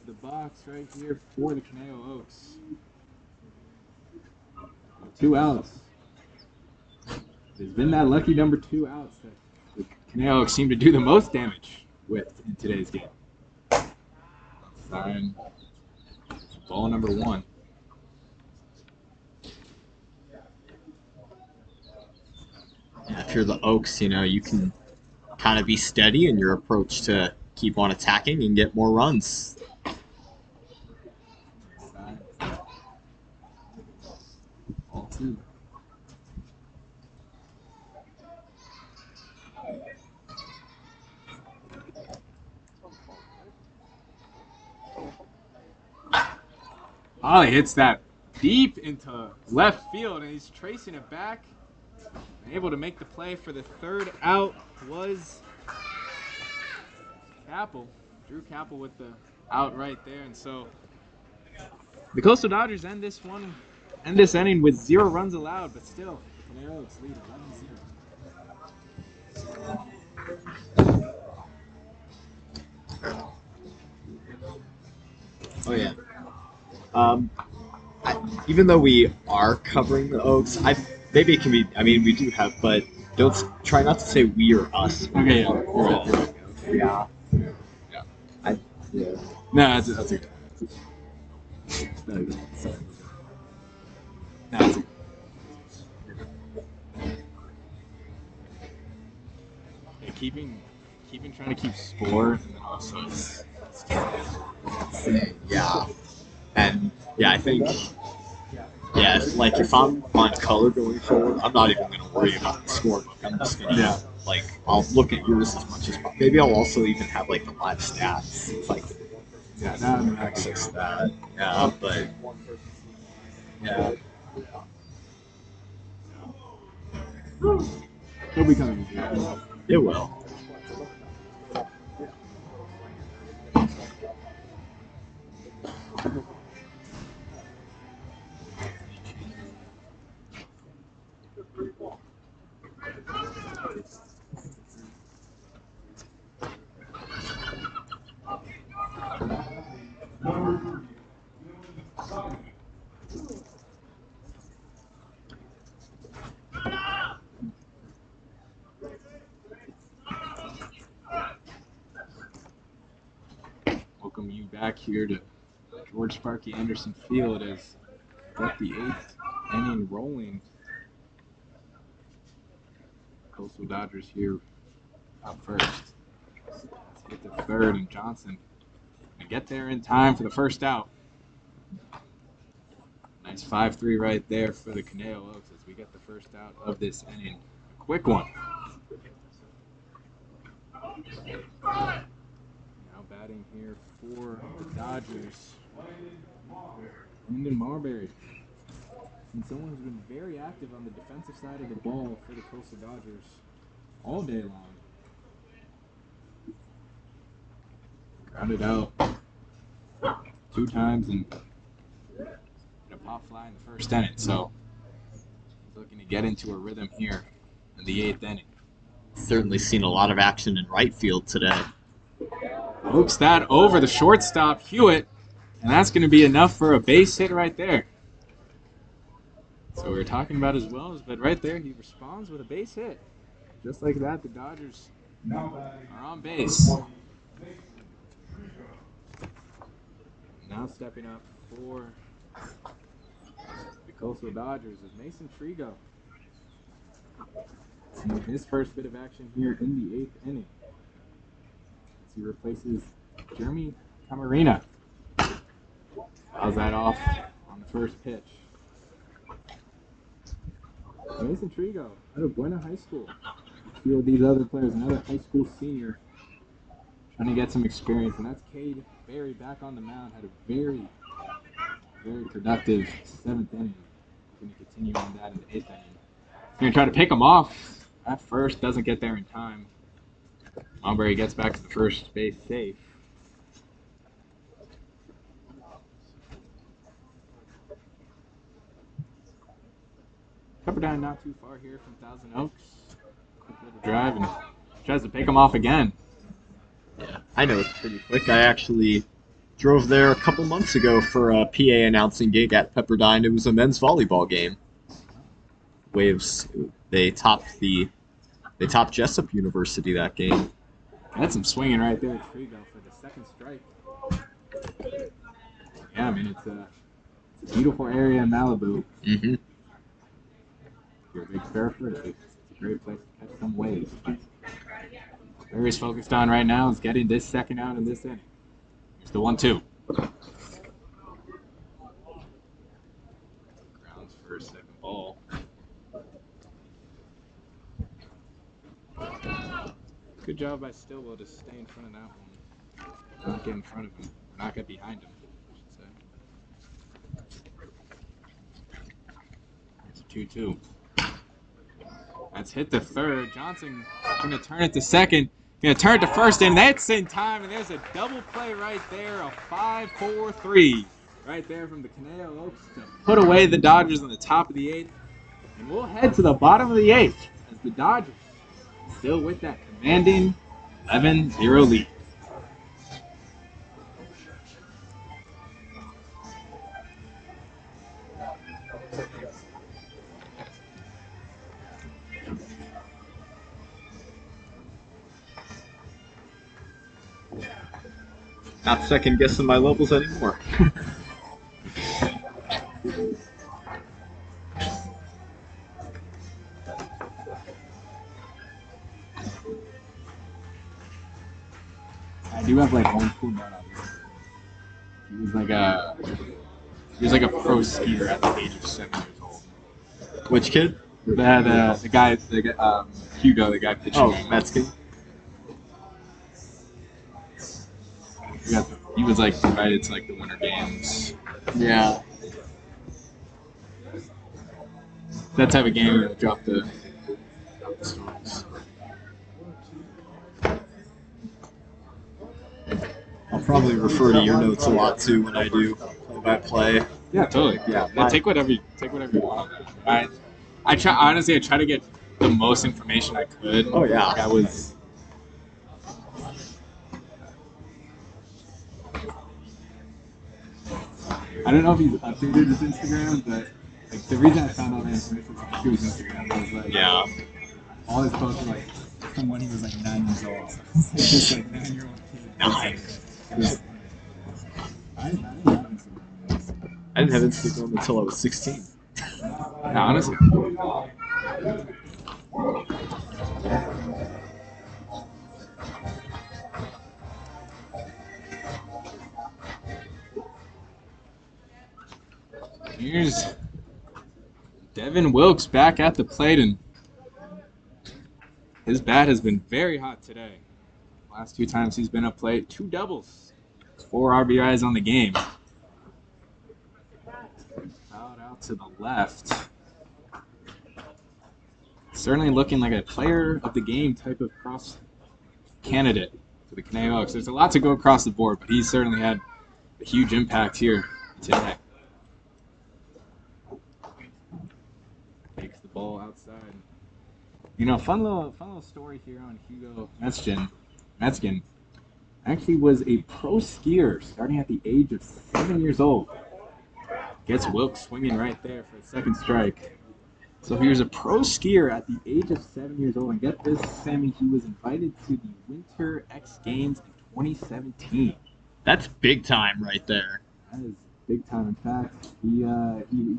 the box right here for the Conejo Oaks. 2 outs. It's been that lucky number 2 outs that the Conejo Oaks seem to do the most damage with in today's game. Sign ball number 1. Yeah, if you're the Oaks, you can kind of be steady in your approach to keep on attacking and get more runs. Sign ball 2. Ollie hits that deep into left field, and he's tracing it back. Able to make the play for the 3rd out was Capel. Drew Capel with the out right there, and so the Coastal Dodgers end this inning with 0 runs allowed, but still, the Conejo Oaks lead 11-0. Oh yeah. Even though we are covering the Oaks, maybe it can be. I mean, we do have, but don't try not to say we or us. Okay, yeah, you're right. Yeah. Yeah. Yeah. No, that's okay. No, that's okay. Yeah, keeping trying to keep score, and then also Yeah. And yeah, I think. Yeah, like if I'm on color going forward, I'm not even going to worry about the scorebook. I'm just going to, I'll look at yours as much as possible. Maybe I'll also even have, the live stats. It's access that. Yeah, but, yeah. It'll be coming. It will. Welcome you back here to George Sparky Anderson Field as we get the 8th inning rolling. Coastal Dodgers here up first. Let's get to 3rd, and Johnson to get there in time for the 1st out. Nice 5-3 right there for the Conejo Oaks as we get the 1st out of this inning. A quick one. Now batting here for the Dodgers, Lyndon Marbury. And someone who's been very active on the defensive side of the ball for the Coastal Dodgers all day long. Grounded out 2 times and a pop fly in the 1st inning. So he's looking to get into a rhythm here in the 8th inning. Certainly seen a lot of action in right field today. Hooks that over the shortstop, Hewitt, and that's going to be enough for a base hit right there. So we were talking about his wells, but right there he responds with a base hit. Just like that, the Dodgers are on base. Now stepping up for the Coastal Dodgers is Mason Trigo. In his first bit of action here in the 8th inning, as he replaces Jeremy Camarena. Fouls that off on the first pitch. Mason Trigo out of Buena High School. A few of these other players, another high school senior, trying to get some experience, and that's Cade Berry back on the mound. Had a very, very productive 7th inning. Going to continue on that in the 8th inning. Going to try to pick him off at first, doesn't get there in time. Marbury gets back to the first base safe. Pepperdine not too far here from Thousand Oaks. Quick little drive and tries to pick him off again. Yeah, I know it's pretty quick. I actually drove there a couple months ago for a PA announcing gig at Pepperdine. It was a men's volleyball game. Waves, they topped Jessup University that game. That's some swinging right there at Trigo for the second strike. Yeah, I mean, it's a beautiful area in Malibu. Mm-hmm. If you're a big surfer, it's a great place to catch some waves. But where he's focused on right now is getting this second out in this inning. Here's the 1-2. Grounds for a second ball. Good job by Stillwell to stay in front of that one. Not get in front of him. Or not get behind him, I should say. It's a 2-2. That's hit to third. Johnson going to turn it to second. Going to turn it to first, and that's in time. And there's a double play right there, a 5-4-3 right there from the Conejo Oaks to put away the Dodgers in the top of the 8th. And we'll head to the bottom of the 8th as the Dodgers still with that commanding 11-0 lead. Not second guessing my levels anymore. I do have like one cool note on this. He was like a pro skier at the age of 7 years old. Which kid? The guy, Hugo, the guy pitching. Oh, Metzger. He was like invited to like the Winter Games. Yeah. That type of game where they drop the stories. I'll probably refer to your notes a lot too when I do play-by-play. Yeah, totally. Yeah, take whatever you want. I try to get the most information I could. Oh yeah. Like I was. I don't know if he's updated his Instagram, but like the reason I found all that information was through his Instagram. Was like all his posts were like from when he was like 9 years old. So it's like this like 9-year-old kid. Nice. I didn't have Instagram. I didn't have Instagram until I was 16. Yeah, honestly. Here's Devin Wilkes back at the plate, and his bat has been very hot today. Last 2 times he's been up plate, 2 doubles, 4 RBIs on the game. Out to the left. Certainly looking like a player of the game type of cross candidate for the Conejo Oaks. There's a lot to go across the board, but he's certainly had a huge impact here today. Takes the ball outside. You know, fun little story here on Hugo Metzgen. Actually was a pro skier starting at the age of 7 years old. Gets Wilkes swinging right there for the second strike. So here's a pro skier at the age of 7 years old. And get this, Sammy, he was invited to the Winter X Games in 2017. That's big time right there. That is big time. In fact, he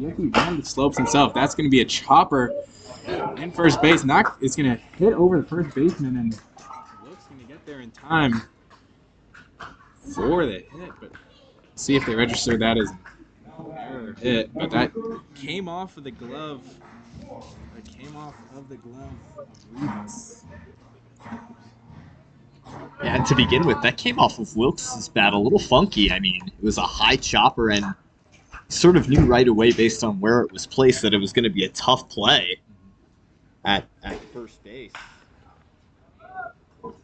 actually ran the slopes himself. That's going to be a chopper in first base. It's going to hit over the first baseman, and Wilkes going to get there in time for the hit. But see if they register that as an error hit. But that came off of the glove. It came off of the glove of Rivas. Yeah, and to begin with, that came off of Wilkes' bat a little funky. I mean, it was a high chopper, and sort of knew right away based on where it was placed that it was going to be a tough play at first base.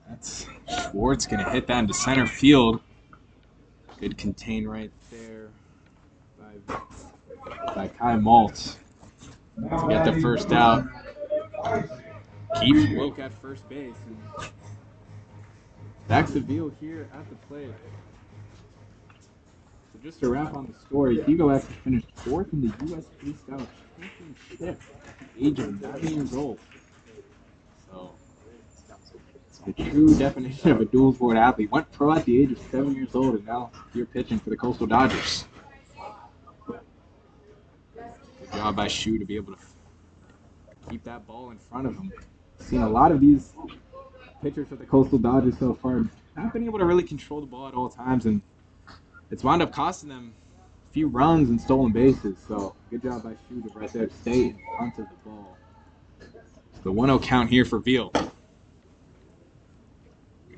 That's Schwartz going to hit that into center field. Good contain right there by Kai Maltz to get the first out. Keeps Wilk at first base. And back to Veal here at the plate. So just to wrap on the story, Hugo actually finished 4th in the U.S. Freestyle Championship at the age of 9 years old. So the true definition of a dual sport athlete. Went pro at the age of 7 years old, and now you're pitching for the Coastal Dodgers. Good job by Shu to be able to keep that ball in front of him. Seen a lot of these pitchers for the Coastal Dodgers so far not been able to really control the ball at all times, and it's wound up costing them a few runs and stolen bases. So good job by Shu to right there stay in front of the ball. The 1-0 count here for Veal.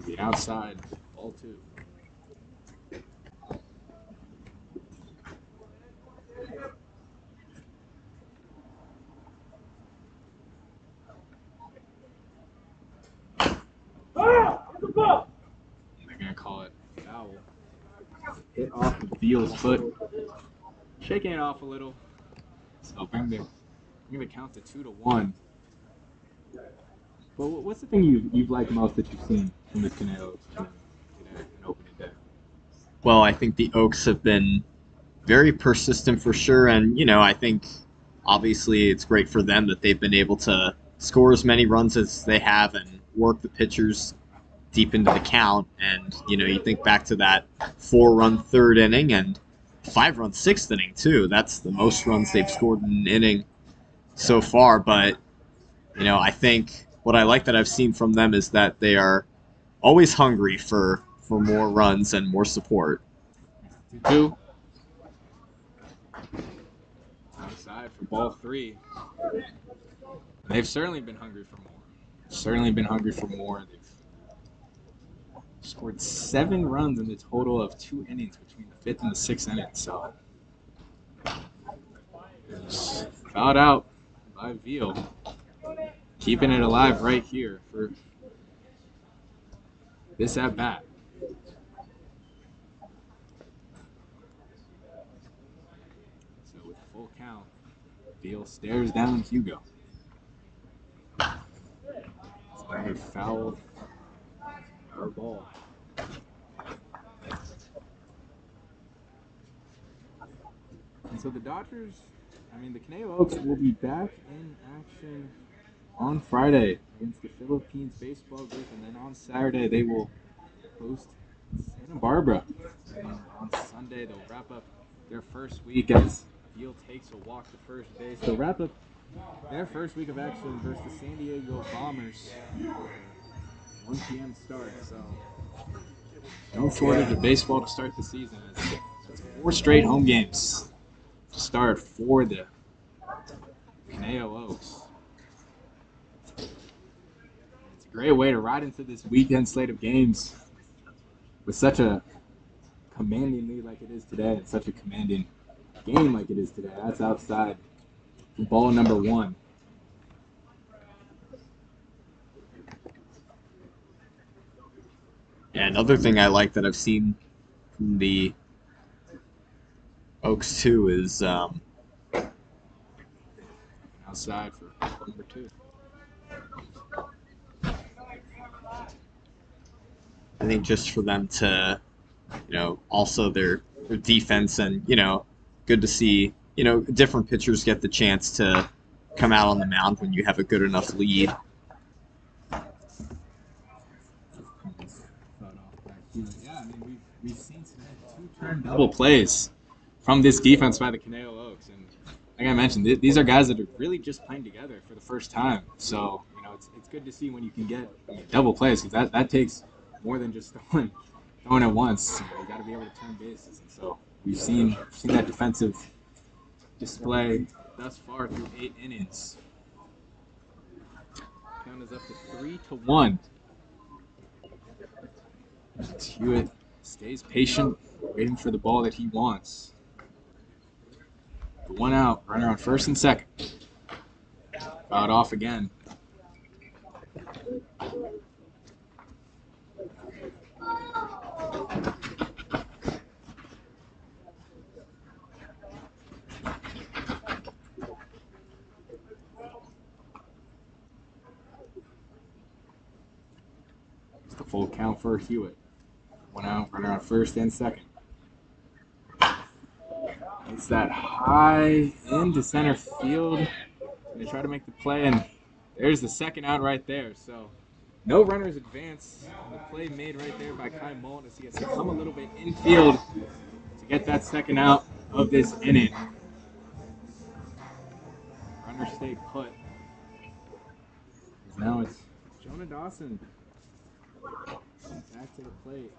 The outside, ball 2. They're going to call it foul. Hit off of Veal's foot. Shaking it off a little. So bring the count to 2-1. Well, what's the thing you've liked most that you've seen from this Conejo today in opening day? Well, I think the Oaks have been very persistent for sure, and I think obviously it's great for them that they've been able to score as many runs as they have and work the pitchers deep into the count. And you think back to that 4-run third inning and 5-run sixth inning too. That's the most runs they've scored in an inning so far. But I think what I like that I've seen from them is that they are always hungry for more runs and more support. 2-2. Outside for ball 3. They've certainly been hungry for more. They've scored 7 runs in the total of 2 innings between the 5th and the 6th inning. So fouled out by Veal. Keeping it alive right here for this at-bat. So with full count, Veal stares down Hugo. It's a foul or ball. And so the Dodgers, the Conejo Oaks will be back in action on Friday against the Philippines baseball group, and then on Saturday they will host Santa Barbara. And on Sunday they'll wrap up their first week as Veal takes a walk to first base. They'll wrap up their first week of action versus the San Diego Bombers. 1 p.m. start, so no shortage of baseball to start the season. It's 4 straight home games to start for the Conejo Oaks. It's a great way to ride into this weekend slate of games with such a commanding lead like it is today and such a commanding game like it is today. That's outside for ball number 1. Yeah, another thing I like that I've seen from the Oaks too is outside for number 2. I think just for them to, also their defense and, good to see, different pitchers get the chance to come out on the mound when you have a good enough lead. Yeah, we've seen today 2 turn double plays from this defense by the Conejo Oaks, and like I mentioned, these are guys that are really just playing together for the first time. So it's good to see when you can get double plays, because that takes more than just throwing it once. You got to be able to turn bases, and so we've seen that defensive display thus far through 8 innings. Count is up to 3-1. Hewitt stays patient, waiting for the ball that he wants. 1 out, runner on first and second. Fouled off again. It's the full count for Hewitt. 1 out, runner on first and second. It's that high into center field. They try to make the play, and there's the second out right there. So No runners advance. The play made right there by Kai Malton as he has to come a little bit infield to get that second out of this inning. Runners stay put. Now it's Jonah Dawson back to the plate.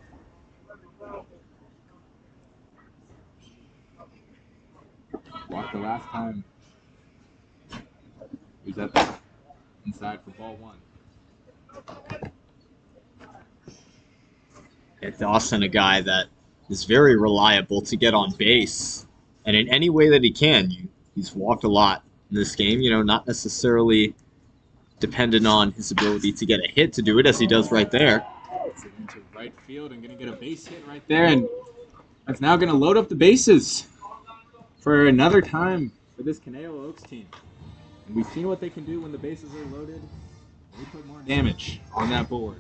Walked the last time. He was at the inside for ball one. Yeah, Dawson, a guy that is very reliable to get on base, and in any way that he can. He's walked a lot in this game, not necessarily dependent on his ability to get a hit to do it, as he does right there. It's into right field and going to get a base hit right there, and that's now going to load up the bases for another time for this Conejo Oaks team. And we've seen what they can do when the bases are loaded. They put more damage on that board.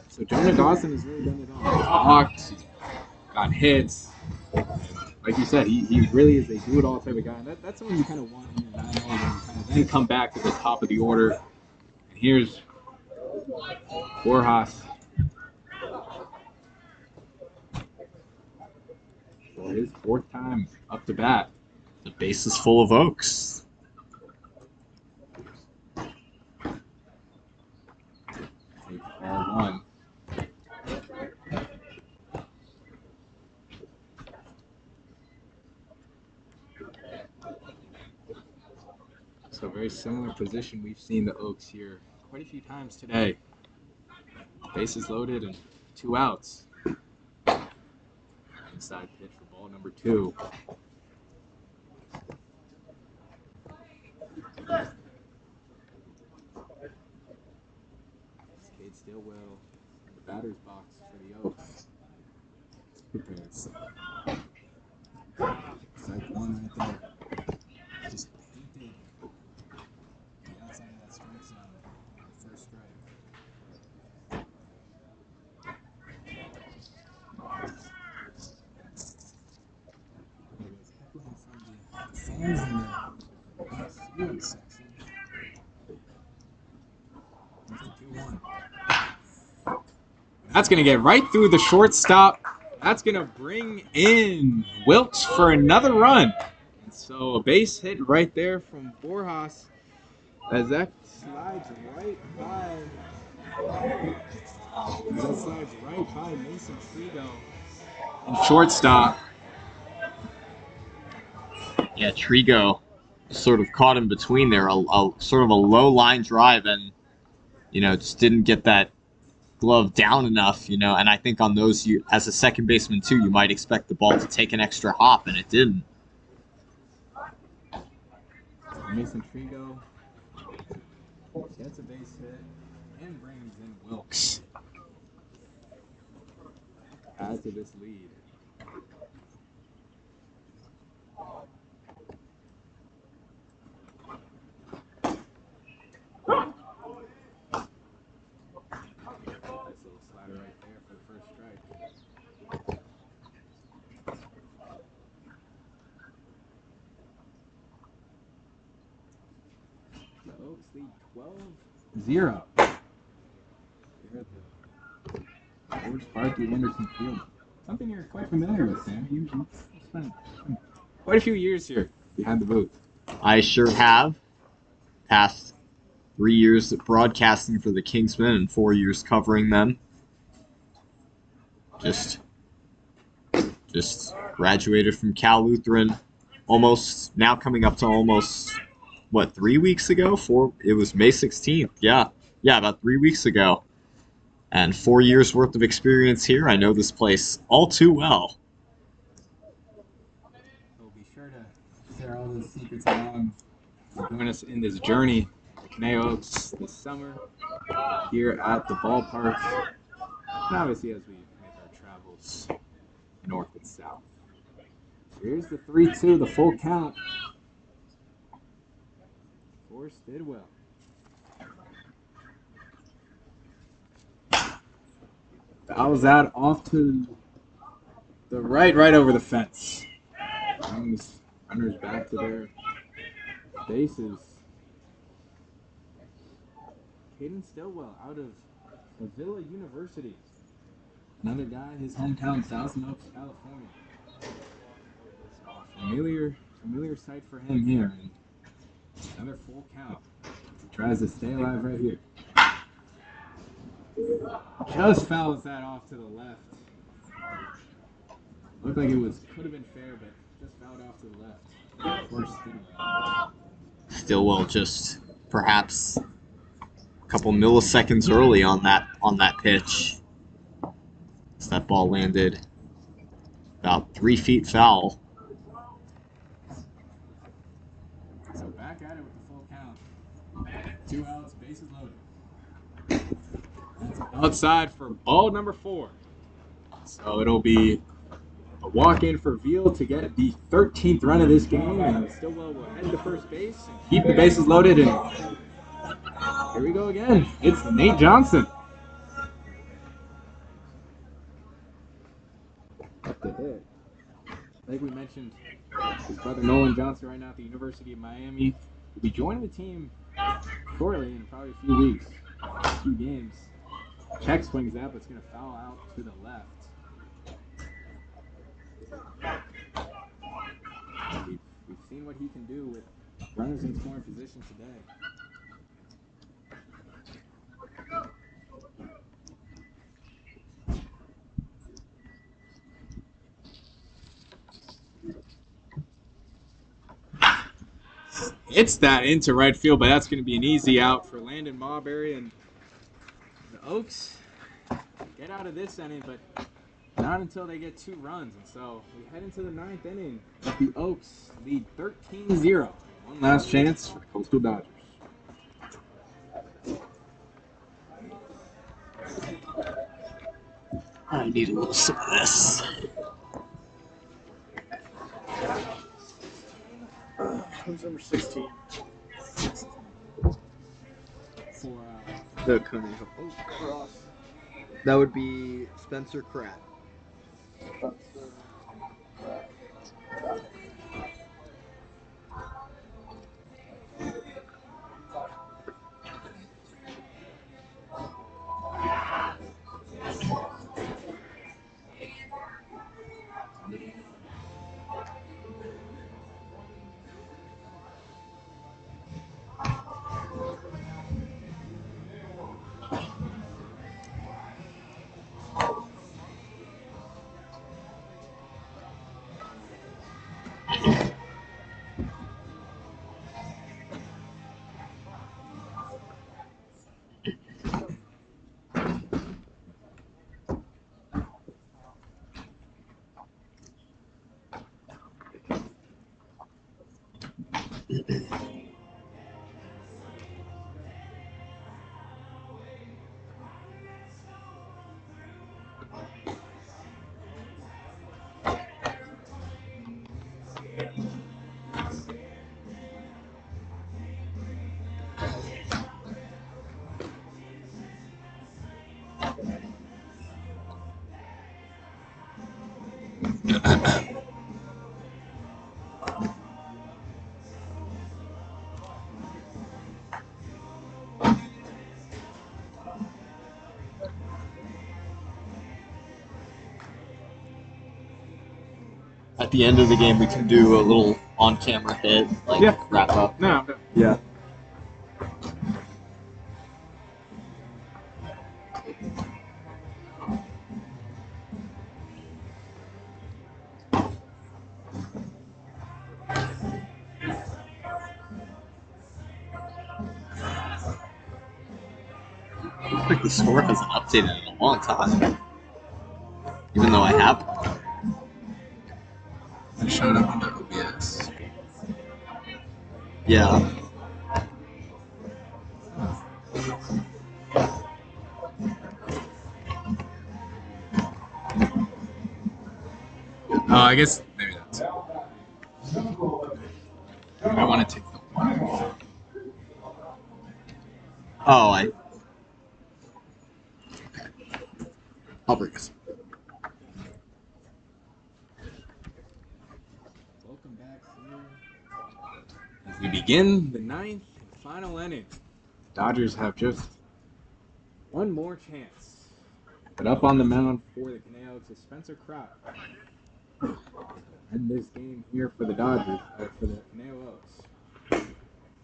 So Jonah Dawson has really done it all. He's walked, he's got hits. And like you said, he really is a do-it-all type of guy. And that's what you kind of want in your 9-hole when you kind of then come back to the top of the order. And here's Borjas for his 4th time up to bat. The base is full of Oaks. Take ball one. So very similar position we've seen the Oaks here quite a few times today. Bases loaded and 2 outs. Inside pitch for ball number 2. Cade Stillwell in the batter's box for the Oaks. Prepares. Strike one right there. Just painted the outside of that strike zone on the first strike. Heckling from the fans in the field section. That's going to get right through the shortstop. That's going to bring in Wilkes for another run. And so a base hit right there from Borjas as that slides right by Mason Trigo and shortstop. Yeah, Trigo sort of caught in between there, a sort of a low line drive, and just didn't get that glove down enough, and I think on those, you as a second baseman too, you might expect the ball to take an extra hop, and it didn't. Mason Trigo gets a base hit and brings in Wilkes. Add to this lead. Nice little slider right there for the first strike. The Oaks lead 12-0. Here at the George Sparky Anderson Field. Something you're quite familiar with, Sam. You spent quite a few years here behind the booth. I sure have. Past 3 years broadcasting for the Kingsmen and 4 years covering them. Just graduated from Cal Lutheran now coming up to almost, 3 weeks ago? It was May 16th. Yeah, about 3 weeks ago. And 4 years worth of experience here. I know this place all too well. We'll be sure to share all those secrets along. Join us in this journey to Conejo Oaks this summer here at the ballpark. And obviously as we make our travels north and south. Here's the 3-2, the full count for Stidwell. Fouls out off to the right over the fence. Brings runners back to their bases. Caden Stillwell out of Avila University. Another guy, his hometown, Thousand Oaks, California. So familiar sight for him here. And another full count. He tries to stay alive right here. Just fouls that off to the left. Looked like could have been fair, but just fouled off to the left. For Stillwell. Stillwell just perhaps a couple milliseconds early on that pitch. So that ball landed about 3 feet foul. So back at it with the full count. 2 outs, bases loaded. That's outside for ball number 4. So it'll be a walk-in for Veal to get the 13th run of this game, and Stillwell will head to first base and keep the bases loaded. And here we go again. It's Nate Johnson. Up the hit. Like we mentioned, his brother Nolan Johnson right now at the University of Miami will be joining the team shortly in probably a few weeks, a few games. Check swings that, but it's going to foul out to the left. We've seen what he can do with runners in scoring position today. It's that into right field, but that's going to be an easy out for Landon Marbury, and the Oaks get out of this inning, but not until they get 2 runs. And so we head into the 9th inning. The Oaks lead 13-0. One last chance for the Coastal Dodgers. I need a little sip of this. Who's number 16? For The Conejo. For us. That would be Spencer Pratt. At the end of the game, we can do a little on-camera hit, wrap up. no. Yeah. Looks like the score hasn't updated in a long time. Even though I have one. It showed up under OBS. Yeah. I guess maybe that's it. I want to take the one. Oh, I'll bring us. Welcome back here as we begin the 9th and final inning. Dodgers have just one more chance. But up on the mound for the Conejo is Spencer Kraut. And this game here for the Dodgers, for the Conejo Oaks.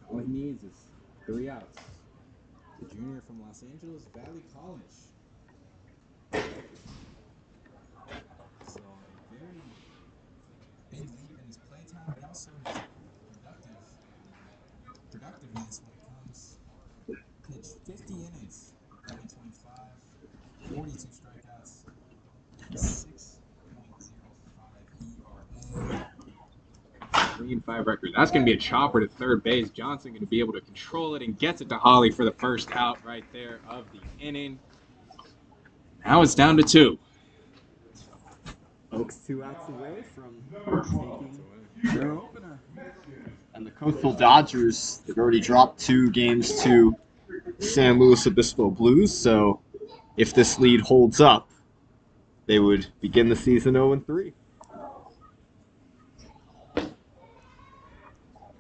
All he needs is 3 outs. The junior from Los Angeles Valley College. So a very big leap in his playtime, but also his productiveness when it comes. Pitched 50 innings, 2025, 42 strikeouts, 6.05 ERA. 3-5 record. That's going to be a chopper to third base. Johnson going to be able to control it and gets it to Holly for the first out right there of the inning. Now it's down to 2. Oaks 2 outs away from taking their opener. And the Coastal Dodgers, they've already dropped 2 games to San Luis Obispo Blues, so if this lead holds up, they would begin the season 0-3.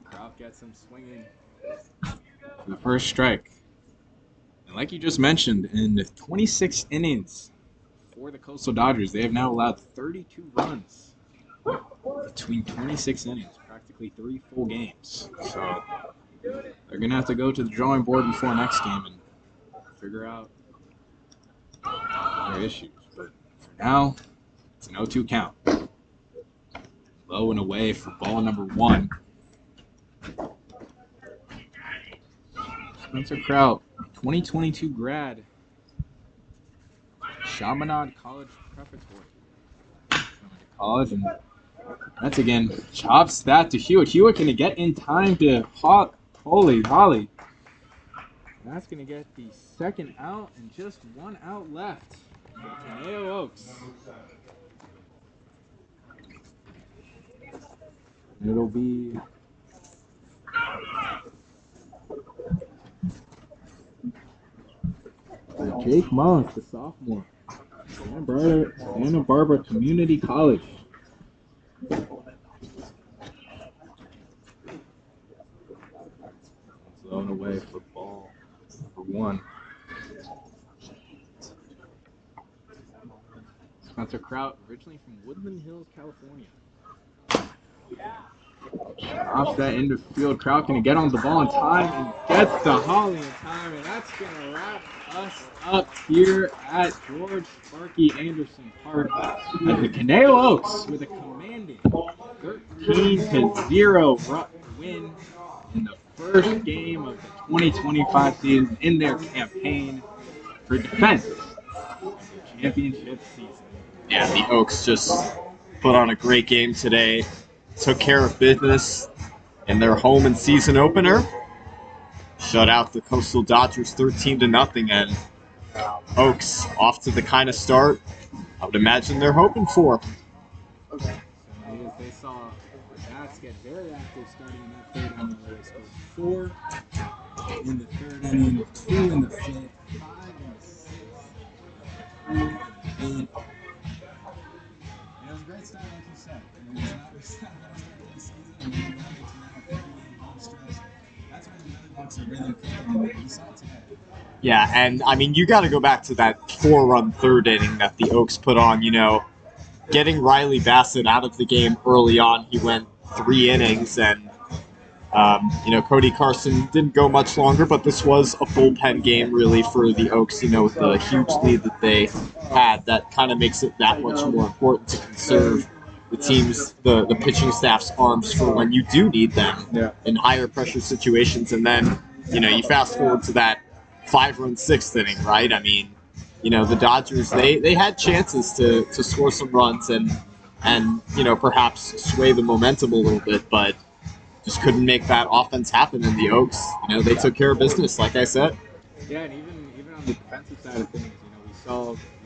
Kraut gets him swinging for the first strike. And like you just mentioned, in the 26 innings for the Coastal Dodgers, they have now allowed 32 runs between 26 innings, practically 3 full games. So they're going to have to go to the drawing board before next game and figure out their issues. But for now, it's an 0-2 count. Low and away for ball number 1. Spencer Kraut, 2022 grad, Chaminade College Preparatory. College, and that's again chops that to Hewitt. Hewitt going to get in time to Holly. That's going to get the second out and just 1 out left for Conejo Oaks. It'll be Jake Mullins, the sophomore. Santa Barbara Community College. Thrown away for ball number 1. Spencer Kraut, originally from Woodland Hills, California. Off that end of field, Kraut going to get on the ball in time and gets the Holly in time, and that's going to wrap us up here at George Sparky Anderson Park at the Conejo Oaks with a commanding 13-0 win in the first game of the 2025 season in their campaign for defense of the championship season. Yeah, the Oaks just put on a great game today, took care of business in their home and season opener, shut out the Coastal Dodgers 13-0, and Oaks off to the kind of start I would imagine they're hoping for. They saw the bats get very active starting in that third inning where they scored 4 in the third inning, 2 in the fifth, 5 in the sixth, 3 in the eighth. And it was a great start, like you said. It was not a start to the season, and we went into now a 30-game home stretch. That's when the other books are really clicking, and we saw it today. Yeah, and I mean, you got to go back to that 4-run third inning that the Oaks put on. You know, getting Riley Bassett out of the game early on, he went 3 innings, and you know, Cody Carson didn't go much longer, but this was a bullpen game really for the Oaks. You know, with the huge lead that they had, that kind of makes it that much more important to conserve the team's, the pitching staff's arms for when you do need them in higher pressure situations. And then, you know, you fast forward to that 5-run 6th inning, right? I mean, you know, the Dodgers, they had chances to score some runs and you know, perhaps sway the momentum a little bit, but just couldn't make that offense happen in the Oaks. You know, they took care of business, like I said. Yeah, and even on the defensive side of things, you know, we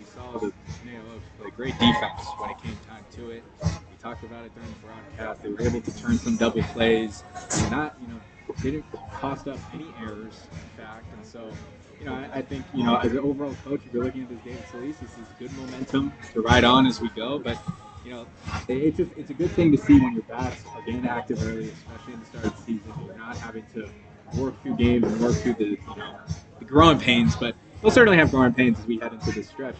saw the Conejo Oaks play great defense when it came time to it. We talked about it during the broadcast. They were able to turn some double plays, and not, you know, didn't cost up any errors, in fact. And so, you know, I think, you know, as an overall coach, if you're looking at this David Solis, this is good momentum to ride on as we go. But, you know, it's a good thing to see when your bats are getting active early, especially in the start of the season. You're not having to work through games and work through the growing pains. But We'll certainly have growing pains as we head into this stretch,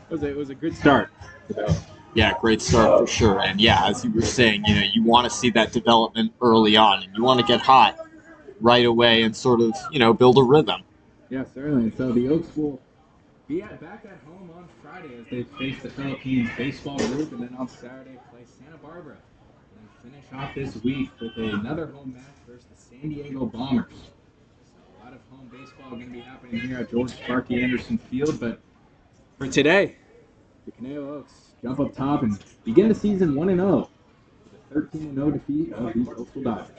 but it was a good start for the Oaks. Yeah, great start for sure. And yeah, as you were saying, you want to see that development early on, and you want to get hot right away and sort of, build a rhythm. Yeah, certainly. So the Oaks will be back at home on Friday as they face the Philippines baseball group, and then on Saturday play Santa Barbara. And then finish off this week with another home match versus the San Diego Bombers. So a lot of home baseball going to be happening here at George Sparky Anderson Field, but for today, the Conejo Oaks jump up top and begin the season 1-0 with a 13-0 defeat of the Coastal Dodgers.